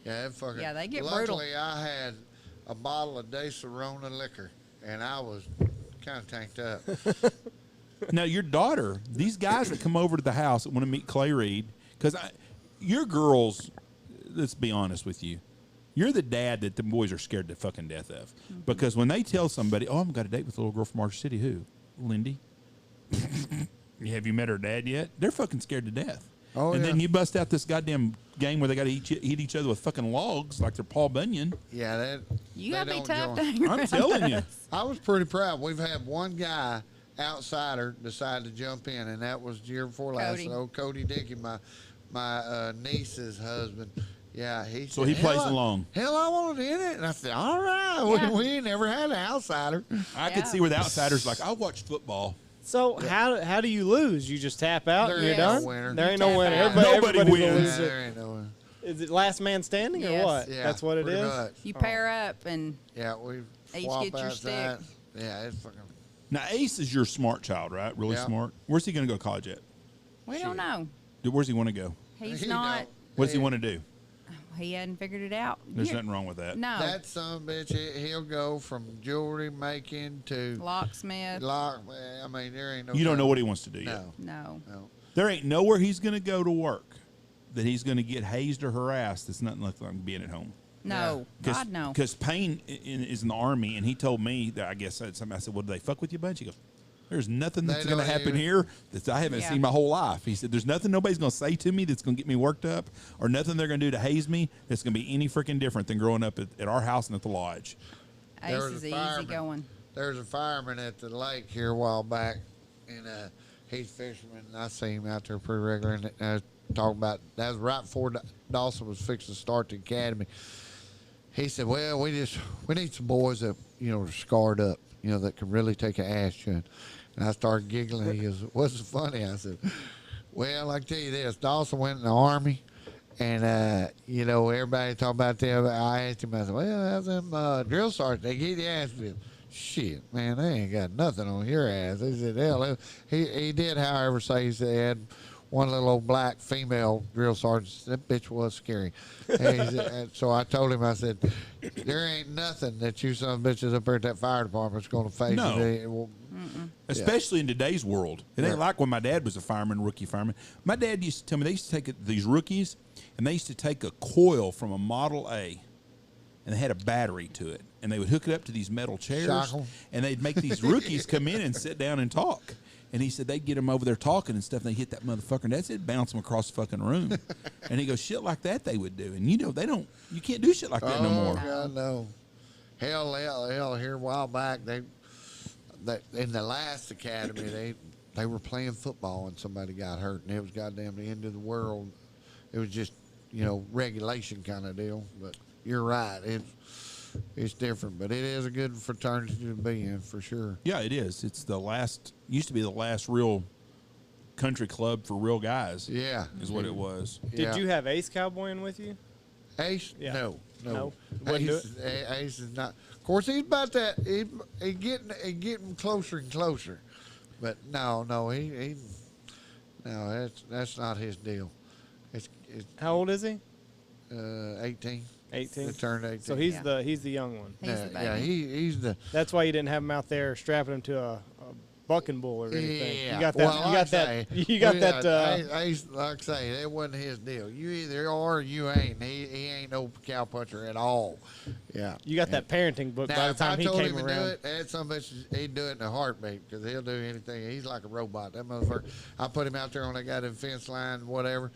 Yeah, it fucking. Yeah, they get luckily, brutal. I had a bottle of De Serona liquor, and I was kind of tanked up. Now, your daughter, these guys that come over to the house that want to meet Clay Reid, because your girls, let's be honest with you, you're the dad that the boys are scared to fucking death of. Mm-hmm. Because when they tell somebody, oh, I've got a date with a little girl from Marsh City, who? Lindy. Have you met her dad yet? They're fucking scared to death. Oh, and yeah. then you bust out this goddamn game where they got to hit each other with fucking logs like they're Paul Bunyan. Yeah, that. you they gotta be don't tough join. to hang I'm around telling you. us. I was pretty proud. We've had one guy, outsider, decide to jump in, and that was the year before last. Cody. Old Cody Dickey, my niece's husband. Yeah, he. So said, he plays "Hell, along." Hell, I wanted in it, and I said, all right. Yeah. We ain't never had an outsider. I Yeah. could see where the outsiders like, I watch football. So how do you lose? You just tap out There and you're ain't no done? winner. There You ain't no tap winner. out. Nobody Everybody's a wins. loser. There ain't no winner. Is it last man standing Yes. or what? Yeah, That's what it pretty is? much. You pair up and Yeah, we Each swap get your outside. stick. Yeah, it's fucking. Now, Ace is your smart child, right? Really Yeah. smart. Where's he going to go to college at? we don't know. Where's he want to go? He's He not. don't. What does he want to do? He hadn't figured it out. There's Yeah. nothing wrong with that. No. That son of a bitch, he'll go from jewelry making to Locksmith. lock. I mean, there ain't no. You don't know telling. what he wants to do yet. No, No. no. There ain't nowhere he's going to go to work that he's going to get hazed or harassed that's nothing like being at home. No. God, no. Because Payne is in the Army, and he told me that I guess something. I said, well, do they fuck with you a bunch? He goes, there's nothing They that's going to don't happen even- here that I haven't Yeah. seen my whole life. He said, there's nothing nobody's going to say to me that's going to get me worked up or nothing they're going to do to haze me that's going to be any freaking different than growing up at our house and at the lodge. There Ace was is a easy fireman. going. There's a fireman at the lake here a while back, and he's fisherman. I see him out there pretty regular. And I was talking about that was right before Dawson was fixing to start the academy. He said, "Well, we need some boys that are scarred up, that can really take an ass chewing." And I started giggling. He goes, "What's so funny?" I said, "Well, I can tell you this: Dawson went in the Army, and everybody talking about them. I asked him, I said, well, how's them drill sergeants? They get the ass whipped. Shit, man, they ain't got nothing on your ass." He said, hell, he did, however, say he said he had one little old black female drill sergeant. That bitch was scary. And so I told him, I said, there ain't nothing that you son of bitches up there at that fire department's going to face. No. Well, Especially in today's world. It ain't like when my dad was a fireman, rookie fireman. My dad used to tell me they used to take these rookies, and they used to take a coil from a Model A, and they had a battery to it. And they would hook it up to these metal chairs, Shock 'em. and they'd make these rookies come in and sit down and talk. And he said they'd get them over there talking and stuff, and they hit that motherfucker, and that's it, bounce them across the fucking room. And he goes, shit like that they would do. And you know, you can't do shit like that no more. God, no. Hell, here a while back, they in the last academy, they were playing football and somebody got hurt, and it was goddamn the end of the world. It was just, regulation kind of deal. But you're right. It's different, but it is a good fraternity to be in for sure. Yeah, it is. It's used to be the last real country club for real guys. Yeah. Is what it was. Did you have Ace Cowboying with you? Ace? Yeah. No. Wouldn't do Ace is not. Of course, he's about that. He getting closer and closer. But no, that's not his deal. It's How old is he? 18. 18. He turned 18. So he's the young one. He's the baby. Yeah, he's the. That's why you didn't have him out there strapping him to a bucking bull or anything. Yeah. You got that. Well, you got that. You got that. Ace, like I say, that wasn't his deal. You either are or you ain't. He ain't no cowpuncher at all. Yeah. You got that parenting book Now, by the if I time he told came him around. to do it, that's some bitch, he'd do it in a heartbeat because he'll do anything. He's like a robot. That motherfucker. I put him out there on that goddamn fence line, whatever.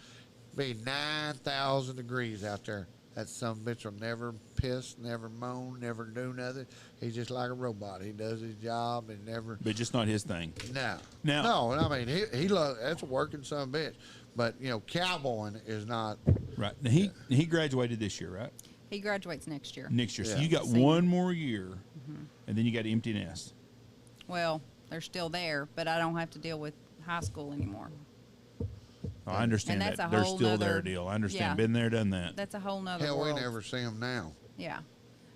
Be 9,000 degrees out there. That some bitch will never piss, never moan, never do nothing. He's just like a robot. He does his job and never. But just not his thing. No. Now- No, I mean he loves. That's a working son of a bitch. But cowboying is not. Right. Now, he graduated this year, right? He graduates next year. Next year. So Yeah. you got Senior. one more year, and then you got an empty nest. Well, they're still there, but I don't have to deal with high school anymore. Oh, I understand And that's that. a They're whole still their nother- deal. I understand. yeah. Been there, done that. That's a whole nother Hell, world. we never see him now. Yeah.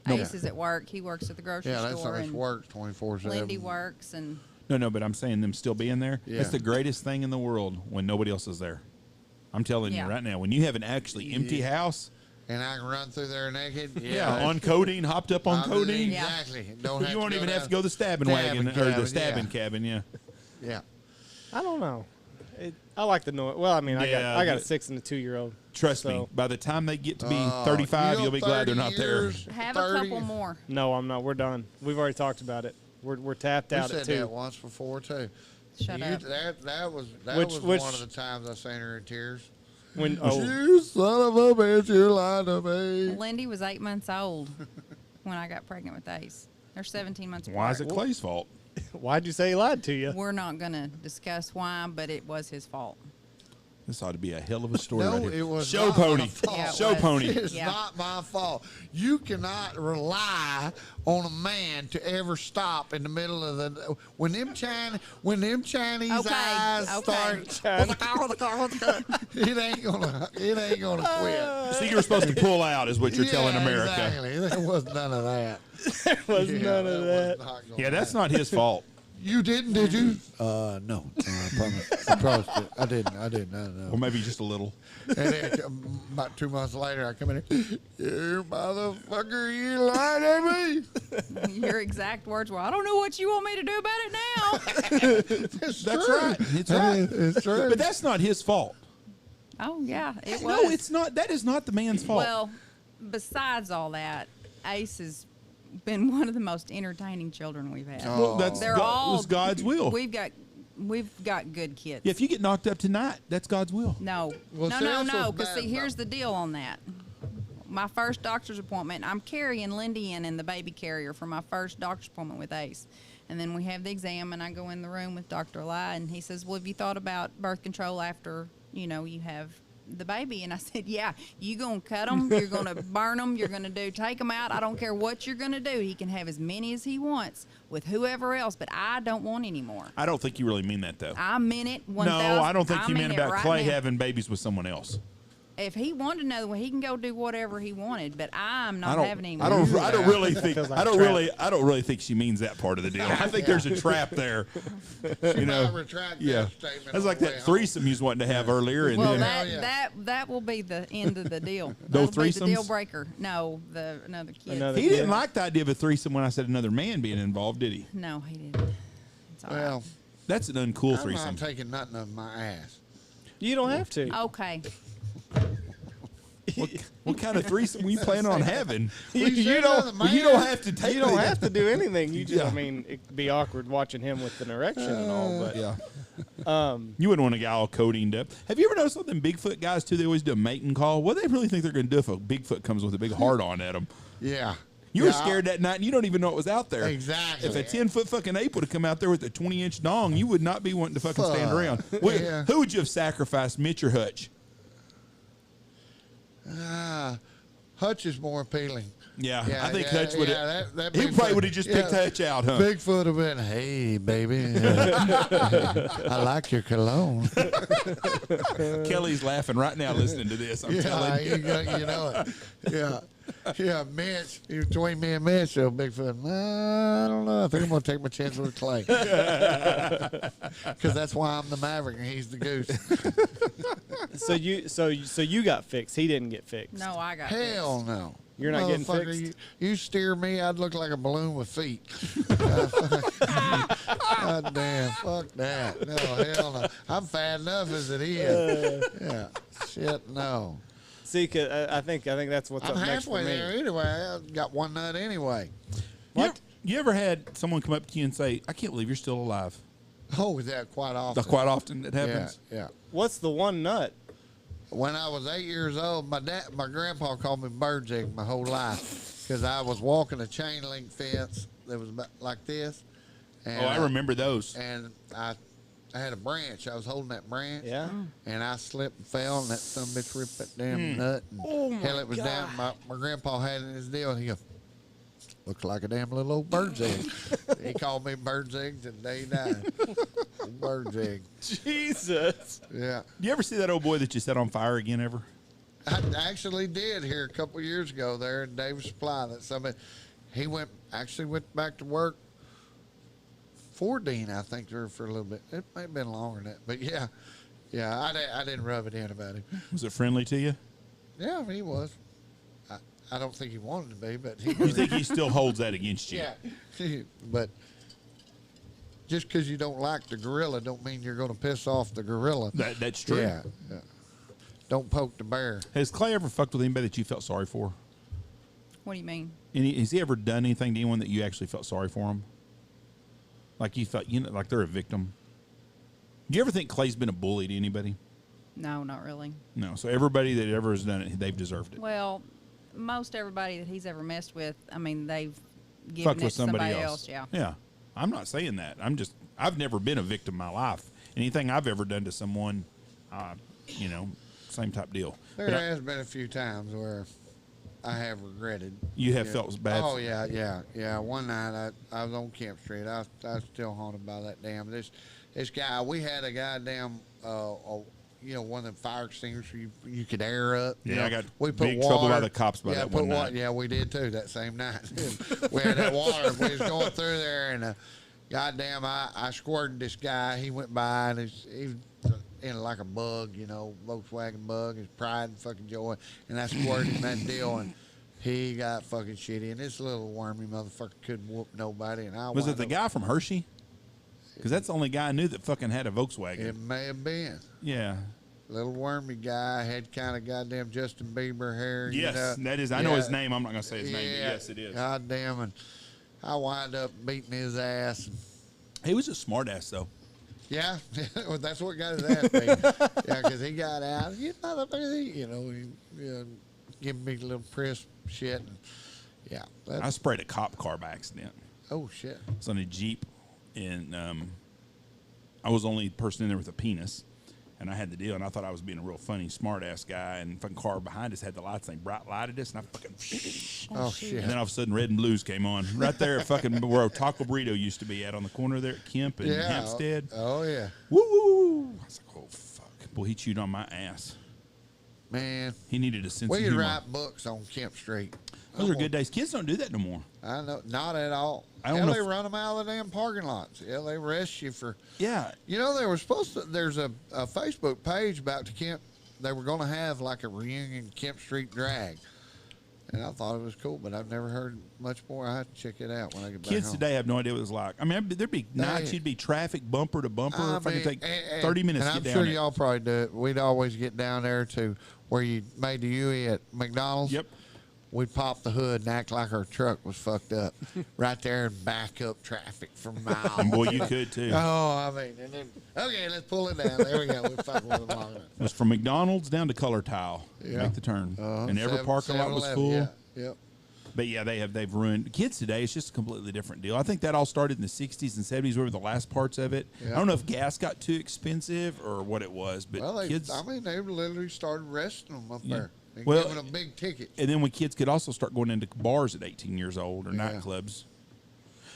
No. Ace is at work. He works at the grocery Yeah, that's store. how much and work 24/7. Lindy works, and No, but I'm saying them still being there. Yeah. That's the greatest thing in the world when nobody else is there. I'm telling Yeah. you right now, when you have an actually empty house, And I can run through there naked. on codeine, hopped up on codeine, Yeah. Exactly. Don't you won't even have to go to the stabbing Stabbing wagon or the cabin, stabbing yeah. cabin. Yeah. Yeah. I don't know. I like the noise. Well, I mean, Yeah, I got a but- 6 and a 2-year-old. Trust me, So- by the time they get to be 35, you'll be glad they're not there. have a couple more. No, I'm not. We're done. We've already talked about it. We're tapped We out said at 2. that once before too. Shut You- up. That was Which- one of the times I seen her in tears. When You son of a bitch, you lied to me. Lindy was 8 months old when I got pregnant with Ace. They're 17 months apart. Why is it Clay's fault? why'd you say he lied to you? We're not going to discuss why, but it was his fault. This ought to be a hell of a story. No, right here. it was Show not pony. my fault. Yeah, it Show was. pony. It's Yeah. not my fault. You cannot rely on a man to ever stop in the middle of the when them Chinese Okay, eyes okay. start. It ain't gonna quit. So you were supposed to pull out, is what you're telling Yeah, America. Exactly. There was none of that. was Yeah, none of that. was not gonna Yeah, that's not his fault. You didn't, did you? No. I promise. I promised it. I didn't. Or maybe just a little. And then, about 2 months later, I come in here. You motherfucker, you lied to me. Your exact words were, I don't know what you want me to do about it now. It's That's true. right. It's right. It's true. But that's not his fault. Oh, yeah, it was. No, it's not. That is not the man's fault. Well, besides all that, Ace has been one of the most entertaining children we've had. Well, that's They're God, all was God's will. We've got good kids. Yeah, if you get knocked up tonight, that's God's will. No, Well, see, no. that's what's Because bad see, here's about- the deal on that. My first doctor's appointment, I'm carrying Lindy in the baby carrier for my first doctor's appointment with Ace. And then we have the exam, and I go in the room with Dr. Eli, and he says, well, have you thought about birth control after, you have the baby? And I said, yeah, you going to cut them, you're going to burn them, you're going to take them out. I don't care what you're going to do. He can have as many as he wants with whoever else, but I don't want any more. I don't think you really mean that, though. I meant it 1,000. No, I don't think you meant it about right Clay now. having babies with someone else. if he wanted another one, he can go do whatever he wanted. But I'm not having any. I don't really think. Feels like I a don't trap. really. I don't really think she means that part of the deal. I think there's a trap there. She You know. might retract Yeah. that statement. That's on like the way that home. threesome you was wanting to have earlier, and Well, then that will be the end of the deal. No That'll be the deal threesomes? breaker. No, another kid. Another- he didn't Yeah. like the idea of a threesome when I said another man being involved, did he? No, he didn't. It's all right. Well, That's an uncool I'm threesome. not taking nothing of my ass. You don't have to. Okay. What kind of threesome were you planning on having? You don't. Well, you don't have to take. You don't the- have to do anything. You just. Yeah. I mean, it'd be awkward watching him with an erection and all. But Yeah. You wouldn't want a guy all codeine up. Have you ever noticed something Bigfoot guys too? They always do a mating call. What do they really think they're going to do if a Bigfoot comes with a big hard on at them? Yeah. You were Yeah, scared that night, and you don't even know what was out there. Exactly. If a 10-foot fucking ape would have come out there with a 20-inch dong, you would not be wanting to fucking stand Fuck. around. Yeah. Who would you have sacrificed, Mitch or Hutch? Hutch is more appealing. Yeah, Yeah, I think yeah, Hutch would yeah, have. that He Bigfoot- probably would have just picked yeah. Hutch out, huh? Bigfoot have been, hey, baby. I like your cologne. Kelly's laughing right now listening to this. I'm telling you. you know it. Yeah. Yeah, Mitch. Between me and Mitch, so Bigfoot, I don't know. I think I'm going to take my chance with Clay. Because that's why I'm the Maverick and he's the Goose. so you got fixed. He didn't get fixed. No, I got Hell no. You're not getting Motherfucker, fixed? You steer me, I'd look like a balloon with feet. God damn, fuck that. No, hell no. I'm fat enough as it is. Yeah. Shit, no. See, 'cause I think that's what's I'm up next for halfway me. there anyway. I got one nut anyway. You ever had someone come up to you and say, I can't believe you're still alive? Oh, that quite often. Quite often it Yeah, happens. yeah. What's the one nut? When I was 8 years old, my grandpa called me bird's egg my whole life because I was walking a chain link fence that was about like this. And Oh, I remember those. And I had a branch. I was holding that branch. Yeah. And I slipped and fell, and that son of a bitch ripped that damn nut. And Oh, hell, it was down. My grandpa had it in his deal, and he goes, looks like a damn little old bird's egg. He called me bird's egg till the day he died. Bird's egg. Jesus. Yeah. You ever see that old boy that you set on fire again ever? I actually did here a couple of years ago there in Davis Supply. That somebody, he went back to work. 14, I think, there for a little bit. It may have been longer than that, but yeah, I didn't rub it in about him. Was it friendly to you? Yeah, he was. I don't think he wanted to be, but he You was. think he still holds that against you? Yeah, but just because you don't like the gorilla, don't mean you're going to piss off the gorilla. That's true. Yeah. Don't poke the bear. Has Clay ever fucked with anybody that you felt sorry for? What do you mean? Has he ever done anything to anyone that you actually felt sorry for him? Like you felt, like they're a victim? Do you ever think Clay's been a bully to anybody? No, not really. No. So everybody that ever has done it, they've deserved it. Well, most everybody that he's ever messed with, I mean, they've given Fucked it with to somebody else. Yeah. Yeah. I'm not saying that. I've never been a victim in my life. Anything I've ever done to someone, same type deal. There But has been a few times where I have regretted. You have felt bad. Oh yeah. One night I was on Kemp Street. I was still haunted by that damn this guy. We had a goddamn one of the fire extinguishers you could air up. Yeah, I got we put big water, trouble by the cops by that one night. Yeah, we did too that same night. We had that water. We was going through there and goddamn I squirted this guy. He went by and he was in like a bug, Volkswagen bug, his pride and fucking joy. And I squirted him that deal, and he got fucking shitty. And this little wormy motherfucker couldn't whoop nobody. And Was it the guy from Hershey? Because that's the only guy I knew that fucking had a Volkswagen. It may have been. Yeah. Little wormy guy, had kind of goddamn Justin Bieber hair. Yes, that is. I know his name. I'm not going to say his name, but Yeah. yes, it is. Goddamn, and I wind up beating his ass. He was a smart ass, though. Yeah, well, that's what got his ass beat. Yeah, because he got out. He giving me a little crisp shit. And, yeah. I sprayed a cop car by accident. Oh, shit. It's on a Jeep, and I was the only person in there with a penis, and I had the deal, and I thought I was being a real funny, smart-ass guy, and fucking car behind us had the lights, and they bright lighted us, and I fucking... Oh, shit. And then all of a sudden, Red and Blues came on. Right there at fucking where Taco Burrito used to be at on the corner there at Kemp and Hempstead. Oh, yeah. Woo, woo, woo. I was like, oh, fuck. Boy, he chewed on my ass. Man, He needed a sense we of could humor. write books on Kemp Street. Those are good days. Kids don't do that no more. I know, not at all. I don't Hell, know they if- run them out of the damn parking lots. Yeah, they arrest you for. Yeah. You know, they were supposed to. There's a Facebook page about the Kemp. They were going to have like a reunion Kemp Street drag, and I thought it was cool, but I've never heard much more. I have to check it out when I get back Kids home. today have no idea what it was like. I mean, there'd be nights you'd be traffic bumper to bumper. If I could take 30 minutes and to I'm get sure down it. y'all probably do it. We'd always get down there to where you made the UE at McDonald's. Yep. We'd pop the hood and act like our truck was fucked up right there and back up traffic for miles. And boy, you could too. Oh, I mean, and then, okay, let's pull it down. There we go. We're fucking with it long enough. It was from McDonald's down to Color Tile. Yeah. Make the turn. And every Seven- parking lot was 7-Eleven, full. Yeah, yep. But yeah, they've ruined kids today. It's just a completely different deal. I think that all started in the 60s and 70s. Were the last parts of it. Yeah. I don't know if gas got too expensive or what it was, but Well, kids. they literally started arresting them up there and Well, giving them big tickets. and then when kids could also start going into bars at 18 years old or Yeah. nightclubs.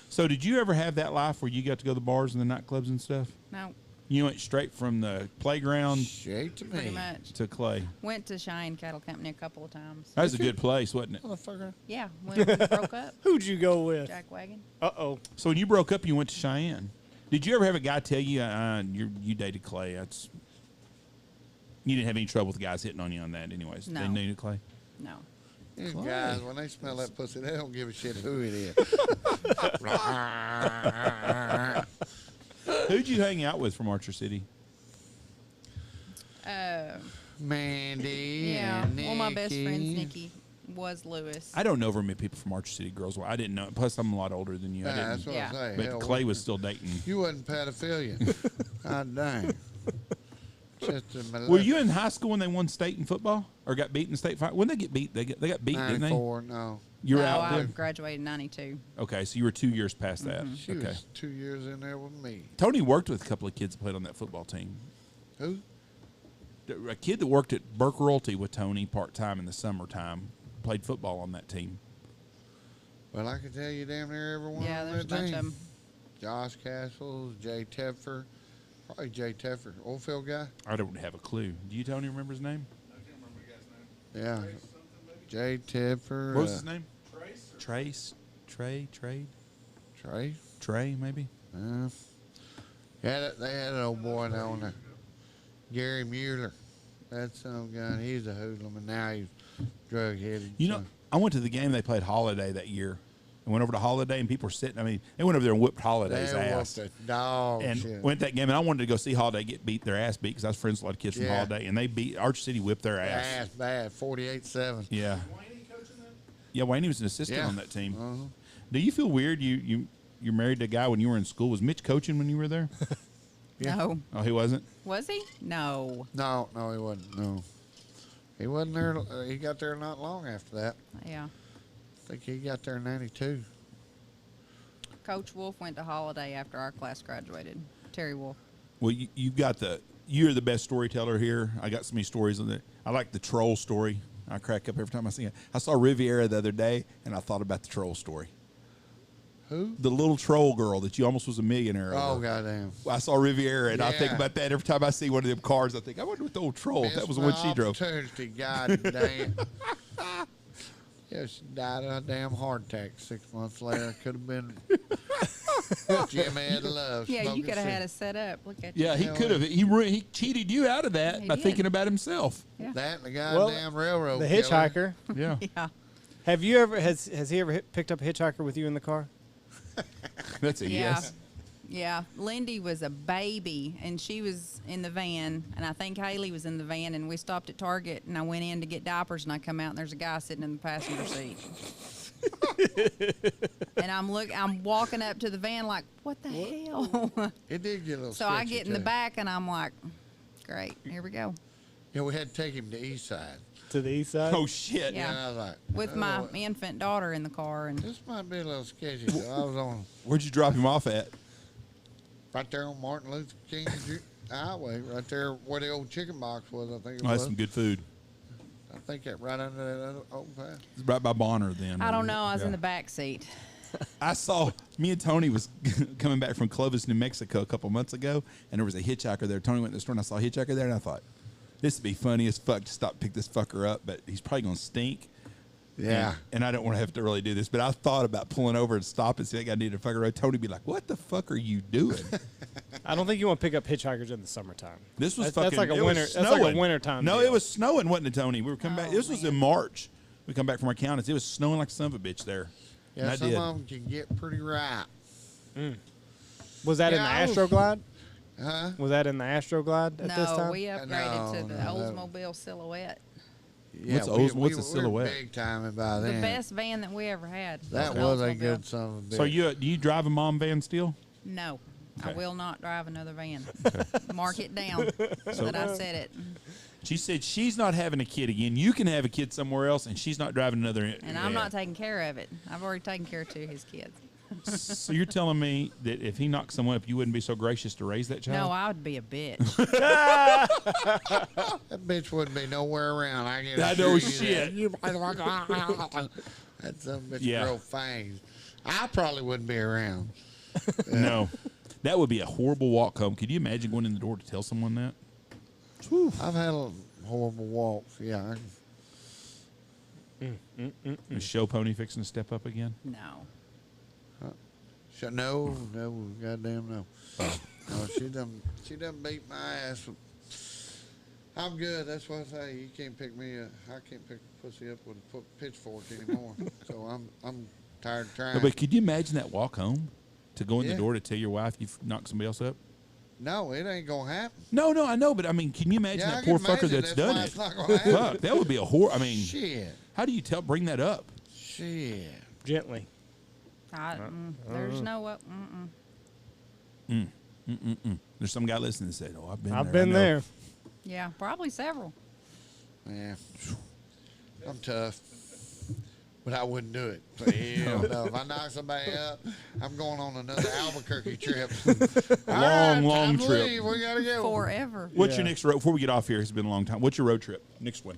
So did you ever have that life where you got to go to the bars and the nightclubs and stuff? No, You went straight from the playground Shade to me. pretty much. to Clay. Went to Cheyenne Cattle Company a couple of times. That was a good place, wasn't it? Motherfucker. Yeah, when we broke up, Who'd you go with? Jack Wagon. Uh-oh. So when you broke up, you went to Cheyenne. Did you ever have a guy tell you you dated Clay? You didn't have any trouble with guys hitting on you on that, anyways. No. They knew Clay. No. These guys, when they smell that pussy, they don't give a shit who it is. Who'd you hang out with from Archer City? Mandy. Yeah. And One of my best friends, Nikki. Nikki, was Lewis. I don't know very many people from Archer City girls. Well, I didn't know. Plus, I'm a lot older than you. I Yeah, didn't. that's what Yeah. I'm saying. But Hell, Clay was still dating. You wasn't pedophilia. God dang. Just a Were you in high school when they won state in football or got beat in the state fight? When they get beat, they got beat, didn't they? 94? No. You were no, out I there. graduated in 92. Okay, so you were 2 years past that. She Okay. was 2 years in there with me. Tony worked with a couple of kids that played on that football team. Who? A kid that worked at Burke Royalty with Tony part time in the summertime played football on that team. Well, I can tell you damn near everyone Yeah, on there's a that bunch team. of them. Josh Castles, Jay Teffer. Probably Jay Teffer. Oldfield guy? I don't have a clue. Do you, Tony, remember his name? Yeah. Jay Teffer. What was his name? Trace. Trade. Trey? Trey, maybe? They had an old boy down there. Gary Mueller. That's some gun. He's a hoodlum, and now he's drug headed. You know, I went to the game they played Holiday that year. I went over to Holiday, and people were sitting. I mean, they went over there and whipped Holiday's they ass. whooped the dog And shit. went to that game, and I wanted to go see Holiday get their ass beat because I was friends with a lot of kids from Yeah. Holiday, and they beat Archer City, whipped their ass. Ass bad, 48-7. Yeah. Yeah, Wayne was an assistant Yeah. on that team. Uh-huh. Do you feel weird? You're married to a guy when you were in school. Was Mitch coaching when you were there? Yeah. No. Oh, he wasn't. Was he? No. No, he wasn't. No. He wasn't there. He got there not long after that. Yeah. I think he got there in 92. Coach Wolf went to Holiday after our class graduated. Terry Wolf. Well, you're the best storyteller here. I got so many stories on it. I like the troll story. I crack up every time I see it. I saw Riviera the other day, and I thought about the troll story. Who? The little troll girl that you almost was a millionaire Oh, over. goddamn. I saw Riviera, and I think Yeah. about that every time I see one of them cars. I think, I wonder what the old troll. That was the one she drove. Opportunity, goddamn. Yeah, she died of a damn heart attack 6 months later. Could have been Jim had love. Yeah, you smoking could have had cigarettes. us set up. Look at you. Yeah, he Hell could have. He cheated you out of that He by did. thinking about himself. Yeah. That and the Well, goddamn railroad. The killer. hitchhiker. Yeah. Yeah. Have you ever has he ever picked up a hitchhiker with you in the car? That's a Yeah. yes. Yeah. Lindy was a baby, and she was in the van, and I think Haley was in the van, and we stopped at Target, and I went in to get diapers, and I come out, and there's a guy sitting in the passenger seat. And I'm walking up to the van like, what the hell? It did get a little So I sketchy, get in the too. back, and I'm like, great, here we go. Yeah, we had to take him to East Side. To the east side? Oh shit. Yeah. And I was like, With my oh, infant daughter in the car, and this might be a little sketchy. So I was on Where'd you drop him off at? right there on Martin Luther King Highway, right there where the old chicken box was, I think it Oh, that's was. some good food. I think that right under that other old path. It's right by Bonner then. I don't know, I was Yeah. in the back seat. I saw me and Tony was coming back from Clovis, New Mexico a couple months ago, and there was a hitchhiker there. Tony went to the store and I saw a hitchhiker there, and I thought, this would be funny as fuck to stop pick this fucker up, but he's probably gonna stink. Yeah. And I don't want to have to really do this, but I thought about pulling over and stopping, see that guy needed a fucker road. Tony be like, "What the fuck are you doing?" I don't think you want to pick up hitchhikers in the summertime. This was That's fucking. like a it was winter. That's snowing. like a wintertime. No, deal. it was snowing, wasn't it, Tony? We were coming back. Oh, This was in March. We come back from our counties. It was snowing like a son of a bitch there. Yeah, and I some did. of them can get pretty ripe. Was that in the Yeah, I was- Astroglide? Huh? Was that in the Astroglide at this No, time? we upgraded to the No, no. Oldsmobile Silhouette. Yeah, What's a we Silhouette? were big time by The then. best van that we ever had. That an was a Oldsmobile. good son of a bitch. So do you drive a mom van still? No, I Okay. will not drive another van. Mark it down that I said it. She said she's not having a kid again. You can have a kid somewhere else, and she's not driving another. And I'm not taking care of it. I've already taken care of 2 of his kids. So you're telling me that if he knocked someone up, you wouldn't be so gracious to raise that child? No, I would be a bitch. That bitch wouldn't be nowhere around. I get I assure know you shit. that. You that some bitch Yeah. grow fangs. I probably wouldn't be around. No. That would be a horrible walk home. Could you imagine going in the door to tell someone that? Whew. I've had a horrible walks. Yeah. Is Show Pony fixing to step up again? No. No, goddamn no. No, she done beat my ass. I'm good. That's what I say. You can't pick me up. I can't pick a pussy up with a pitchfork anymore. So I'm tired of trying. No, but could you imagine that walk home? To go in the Yeah. door to tell your wife you've knocked somebody else up? No, it ain't gonna happen. No, I know, but I mean, can you imagine Yeah, that I poor can fucker imagine. that's That's done why it? it's not gonna happen. Fuck, that would be a horror. I mean, Shit. how do you bring that up? Shit. Gently. There's no up. There's some guy listening that said, "Oh, I've been I've there." I been know." there. Yeah, probably several. Yeah. I'm tough. But I wouldn't do it. So, hell no. If I knock somebody up, I'm going on another Albuquerque trip. Long trip. Leave. We gotta go. Forever. What's your Yeah. next road? Before we get off here, it's been a long time. What's your road trip? Next one.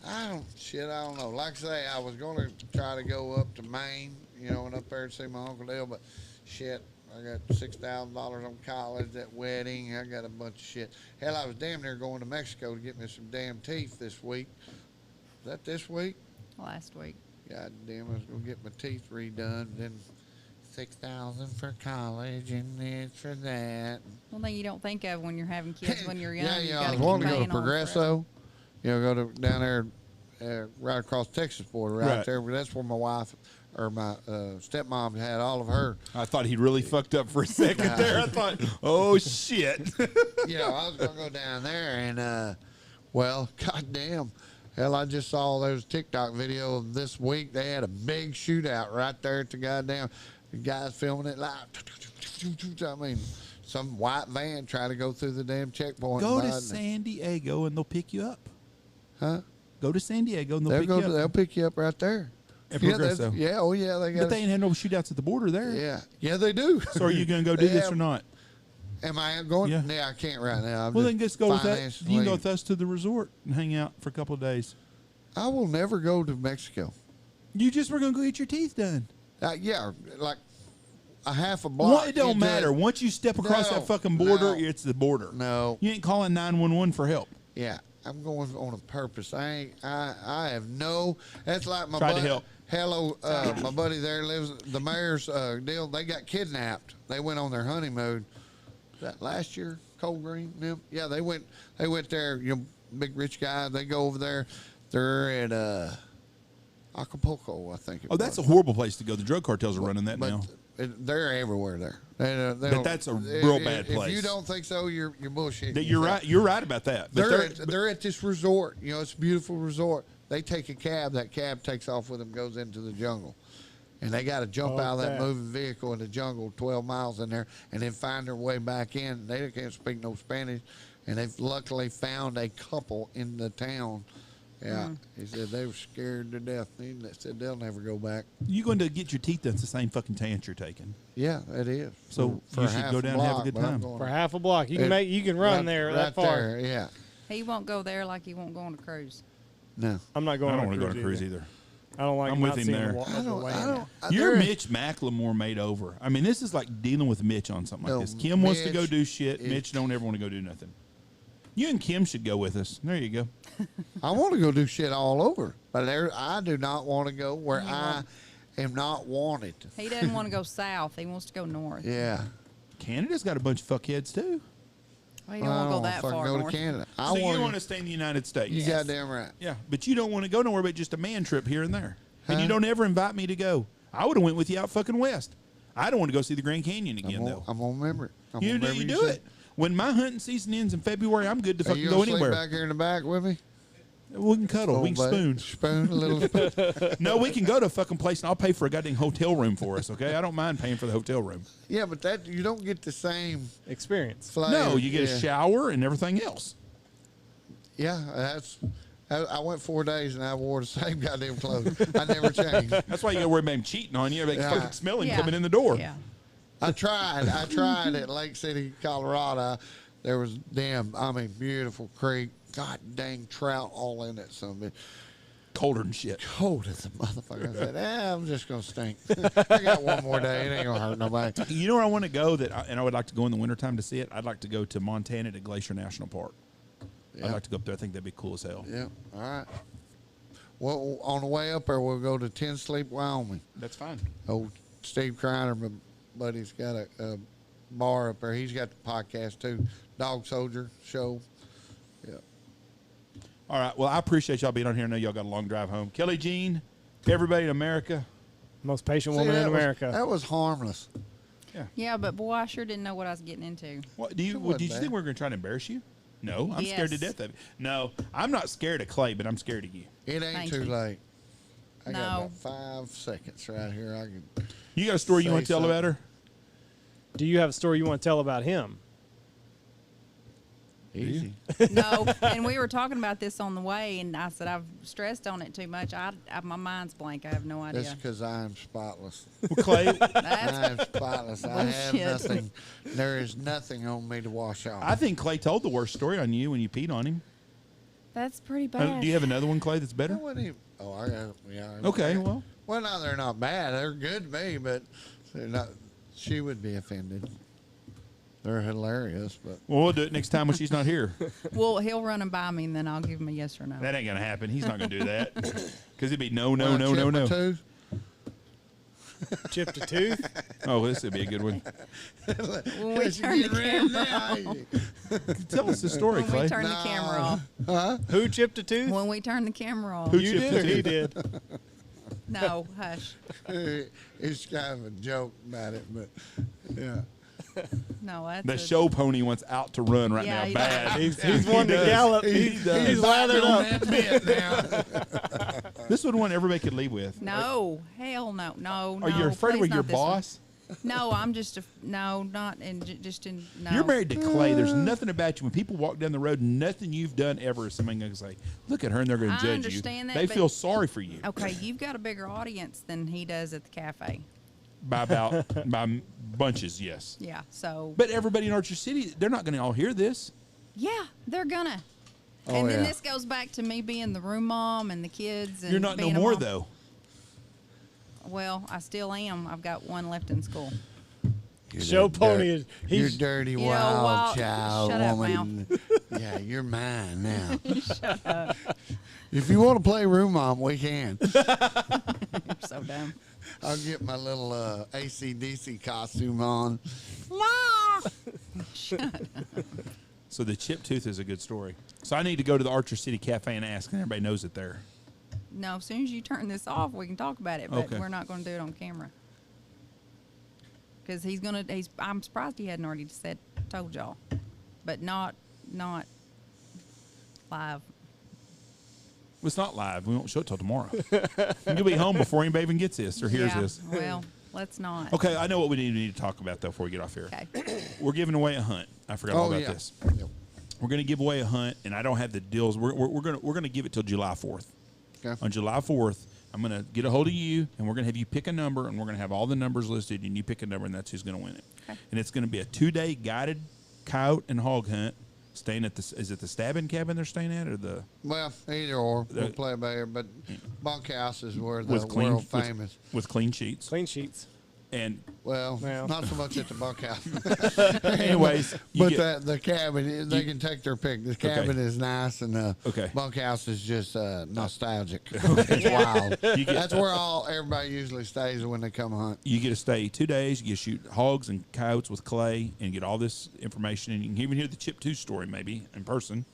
I don't know. Like I say, I was going to try to go up to Maine, and up there and see my Uncle Dale, but shit, I got $6,000 on college, that wedding, I got a bunch of shit. Hell, I was damn near going to Mexico to get me some damn teeth this week. Is that this week? Last week. God damn, I was going to get my teeth redone, then $6,000 for college, and this for that. One thing you don't think of when you're having kids when you're young. Yeah, you I gotta was keep wanting to go to paying on forever. Progresso. Go to down there, right across the Texas border, right there. But that's where my wife or my stepmom had all of her. I thought he really fucked up for a second there. I thought, oh shit. I was gonna go down there, and well, goddamn. Hell, I just saw those TikTok video of this week. They had a big shootout right there at the goddamn. The guys filming it live. I mean, some white van trying to go through the damn checkpoint. Go to Biden. San Diego and they'll pick you up. Huh? Go to San Diego and they'll pick you up. They'll pick you up right there. At Yeah, Progresso. yeah, oh yeah, they got. But they ain't had no shootouts at the border there. Yeah, they do. So are you going to go do this or not? Am I going? Yeah. Yeah, I can't right now. Well, then just go with that. financially- You can go with us to the resort and hang out for a couple of days. I will never go to Mexico. You just were going to go get your teeth done. Yeah, like a half a block. Well, it don't into matter. Once you step across No, that fucking border, no. it's the border. No. You ain't calling 911 for help. Yeah, I'm going on a purpose. I have no. That's like my Tried to buddy. help. Hello, my buddy there lives. The mayor's deal. They got kidnapped. They went on their honeymoon. Was that last year? Cold Green. Them? Yeah, they went. They went there. Big rich guys. They go over there. They're at Acapulco, I think. Oh, that's a horrible place to go. The drug cartels are running that now. They're everywhere there. They But don't- that's a real bad If place. you don't think so, you're bullshitting. That you're right. You're right about that. But They're at this resort. It's a beautiful resort. They take a cab. That cab takes off with them, goes into the jungle. And they got to jump out of that moving vehicle in the jungle 12 miles in there and then find their way back in. They can't speak no Spanish. And they've luckily found a couple in the town. Yeah. He said they were scared to death. He said they'll never go back. you going to get your teeth done. It's the same fucking chance you're taking. Yeah, it is. So For you should half go a down and have a block, good but I'm time. going- For half a block. You can run right- there right that far. there, yeah. He won't go there like he won't go on a cruise. No. I'm not I going don't on want a to go on a cruise either. either. I don't like I'm with not him seeing there. the wa- I the don't. land. I don't. You're there- Mitch Macklemore made over. I mean, this is like dealing with Mitch on something like No, this. Kim wants to go Mitch do shit. is- Mitch don't ever want to go do nothing. You and Kim should go with us. There you go. I want to go do shit all over, but I do not want to go where I am not wanted. He doesn't want to go south. He wants to go north. Yeah. Canada's got a bunch of fuckheads too. Well, you don't want to go that if I can far go north. to Canada. So you want to stay in the United States? You goddamn right. Yeah, but you don't want to go nowhere but just a man trip here and there. And you Huh? don't ever invite me to go. I would have went with you out fucking west. I don't want to go see the Grand Canyon I'm again, gonna, though. I'm gonna remember it. You do it. When my hunting season ends in February, I'm good to Are fucking you go gonna sleep anywhere. back here in the back with me? We can cuddle. We can Old spoon. buddy. Spoon, a little spoon. No, we can go to a fucking place and I'll pay for a goddamn hotel room for us, okay? I don't mind paying for the hotel room. Yeah, but that you don't get the same Experience. flavor. No, you get a Yeah. shower and everything else. Yeah, I went 4 days and I wore the same goddamn clothes. I never changed. That's why you got to worry about him cheating on you. Everybody's Yeah. fucking smelling Yeah. coming in the door. Yeah. I tried at Lake City, Colorado. There was beautiful creek. God dang trout all in it. Some Colder than shit. cold as a motherfucker. I said, I'm just gonna stink. I got one more day. It ain't gonna hurt nobody. You know where I want to go and I would like to go in the wintertime to see it? I'd like to go to Montana to Glacier National Park. Yeah. I'd like to go up there. I think that'd be cool as hell. Yeah. All right. Well, on the way up there, we'll go to Ten Sleep, Wyoming. That's fine. Old Steve Kreiner, my buddy's got a bar up there. He's got the podcast too, Dog Soldier Show. Yeah. All right. Well, I appreciate y'all being on here. I know y'all got a long drive home. Kelly Jean, everybody in America. Most patient See, woman in that was- America. that was harmless. Yeah, but boy, I sure didn't know what I was getting into. What It wasn't did you bad. think we were going to try to embarrass you? No, I'm scared to Yes. death of it. No, I'm not scared of Clay, but I'm scared of you. It ain't Thank too you. late. I got No. about 5 seconds right here. I can. You got a story you Say want to tell something. about her? Do you have a story you want to tell about him? Easy. No, and we were talking about this on the way, and I said I've stressed on it too much. My mind's blank. I have no That's idea. because I am spotless. Well, Clay, That's I am spotless. I have Bullshit. nothing. There is nothing on me to wash off. I think Clay told the worst story on you when you peed on him. pretty bad. Do you have another one, Clay, that's I better? wouldn't even- Oh, I got. Yeah. Okay, well. Well, no, they're not bad. They're good to me, but they're not. She would be offended. They're hilarious, but Well, we'll do it next time when she's not here. Well, he'll run and buy me, and then I'll give him a yes or no. That ain't going to happen. He's not going to do that. Because it'd be no, no, Wanna no, no, chip a no. tooth? Chipped a tooth? Oh, this would be a good one. When we Yes, you turn the get rid camera of that. Tell us the story, when Clay. we turn the camera off. Huh? Who chipped a tooth? When we turn the camera off. Who You chipped did or the he tooth? did? No, hush. It's kind of a joke about it, but yeah. No, that's The a- show pony wants out to run right Yeah, now. he Bad. does. He's one to does. gallop. He He's does. lathered up. That bit now. This would one everybody could leave with. No, hell no, no. Are you no, afraid please we're your not this one. boss? No, I'm just no, not in just in no. You're married to Clay. There's nothing about you. When people walk down the road, nothing you've done ever is somebody going to say, look at her, and they're going to I judge understand you. that, They but- feel sorry for you Okay, you've got a bigger audience than he does at the cafe. by bunches, yes. Yeah, so But everybody in Archer City, they're not going to all hear this. yeah, they're gonna. Oh, and then yeah. this goes back to me being the room mom and the kids. And You're not no being a more, mom. though. Well, I still am. I've got one left in school. Show pony is You're he's dirty, You know, wild wild- child shut up, woman. Yeah, you're mine now. If you want to play room mom, we can. You're so dumb. I'll get my little AC/DC costume on. So the chip tooth is a good story. So I need to go to the Archer City Cafe and ask, and everybody knows it there. No, as soon as you turn this off, we can talk about it, but Okay. we're not going to do it on camera. Because I'm surprised he hadn't already told y'all, but not live. It's not live. We won't show it till tomorrow. You'll be home before anybody even gets this or hears Yeah, this. Well, let's not. Okay, I know what we need to talk about, though, before we get off here. Okay. We're giving away a hunt. I forgot all Oh, about yeah. this. Yep. We're going to give away a hunt, and I don't have the deals. We're going to give it till July 4th. Okay. On July 4th, I'm going to get a hold of you, and we're going to have you pick a number, and we're going to have all the numbers listed, and you pick a number, and that's who's going to win it. Okay. And it's going to be a 2-day guided coyote and hog hunt. Staying at is it the stabbing cabin they're staying at, or the Well, either or. We'll The- play by ear, but bunkhouse is where the with clean world famous. with clean sheets? clean sheets. And Well, Well. not so much at the bunkhouse. anyways, you But get- the cabin, they can take their pick. The cabin is nice, and the Okay. bunkhouse is just nostalgic. It's wild. You get- That's where everybody usually stays when they come hunt. you get to stay 2 days. You get to shoot hogs and coyotes with Clay and get all this information. And you can even hear the Chip 2 story maybe in person.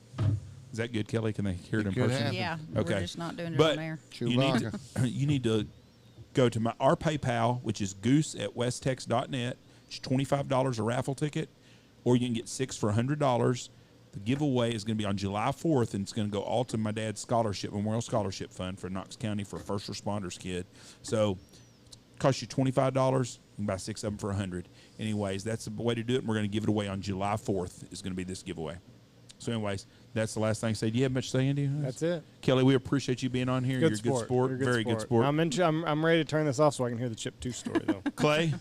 Is that good, Kelly? Can they hear it in could person? happen. Yeah, Okay. we're just not doing it But on air. you need to go to our PayPal, which is goose@westex.net. It's $25 a raffle ticket, or you can get 6 for $100. The giveaway is going to be on July 4th, and it's going to go all to my dad's Memorial Scholarship Fund for Knox County for First Responders Kid. So it costs you $25. You can buy 6 of them for $100. Anyways, that's the way to do it, and we're going to give it away on July 4th is going to be this giveaway. So anyways, that's the last thing I say. Do you have much to say, Andy? That's it. Kelly, we appreciate you being on here. You're a good sport. You're a Very good sport. I'm ready to turn this off so I can hear the Chip 2 story, though. Clay,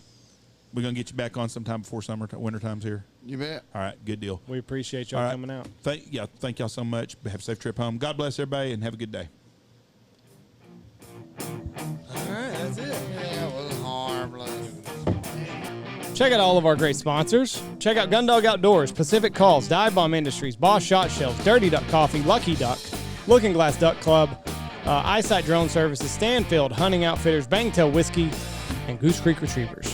we're going to get you back on sometime before winter time's here. You bet. All right, good deal. We appreciate y'all All right. coming out. Thank y'all so much. Have a safe trip home. God bless everybody, and have a good day. All right, that's it. Yeah, it was harmless. Check out all of our great sponsors. Check out Gundog Outdoors, Pacific Calls, Dive Bomb Industries, Boss Shot Shells, Dirty Duck Coffee, Lucky Duck, Looking Glass Duck Club, Eyesight Drone Services, Stanfield Hunting Outfitters, Bangtail Whiskey, and Goose Creek Retrievers.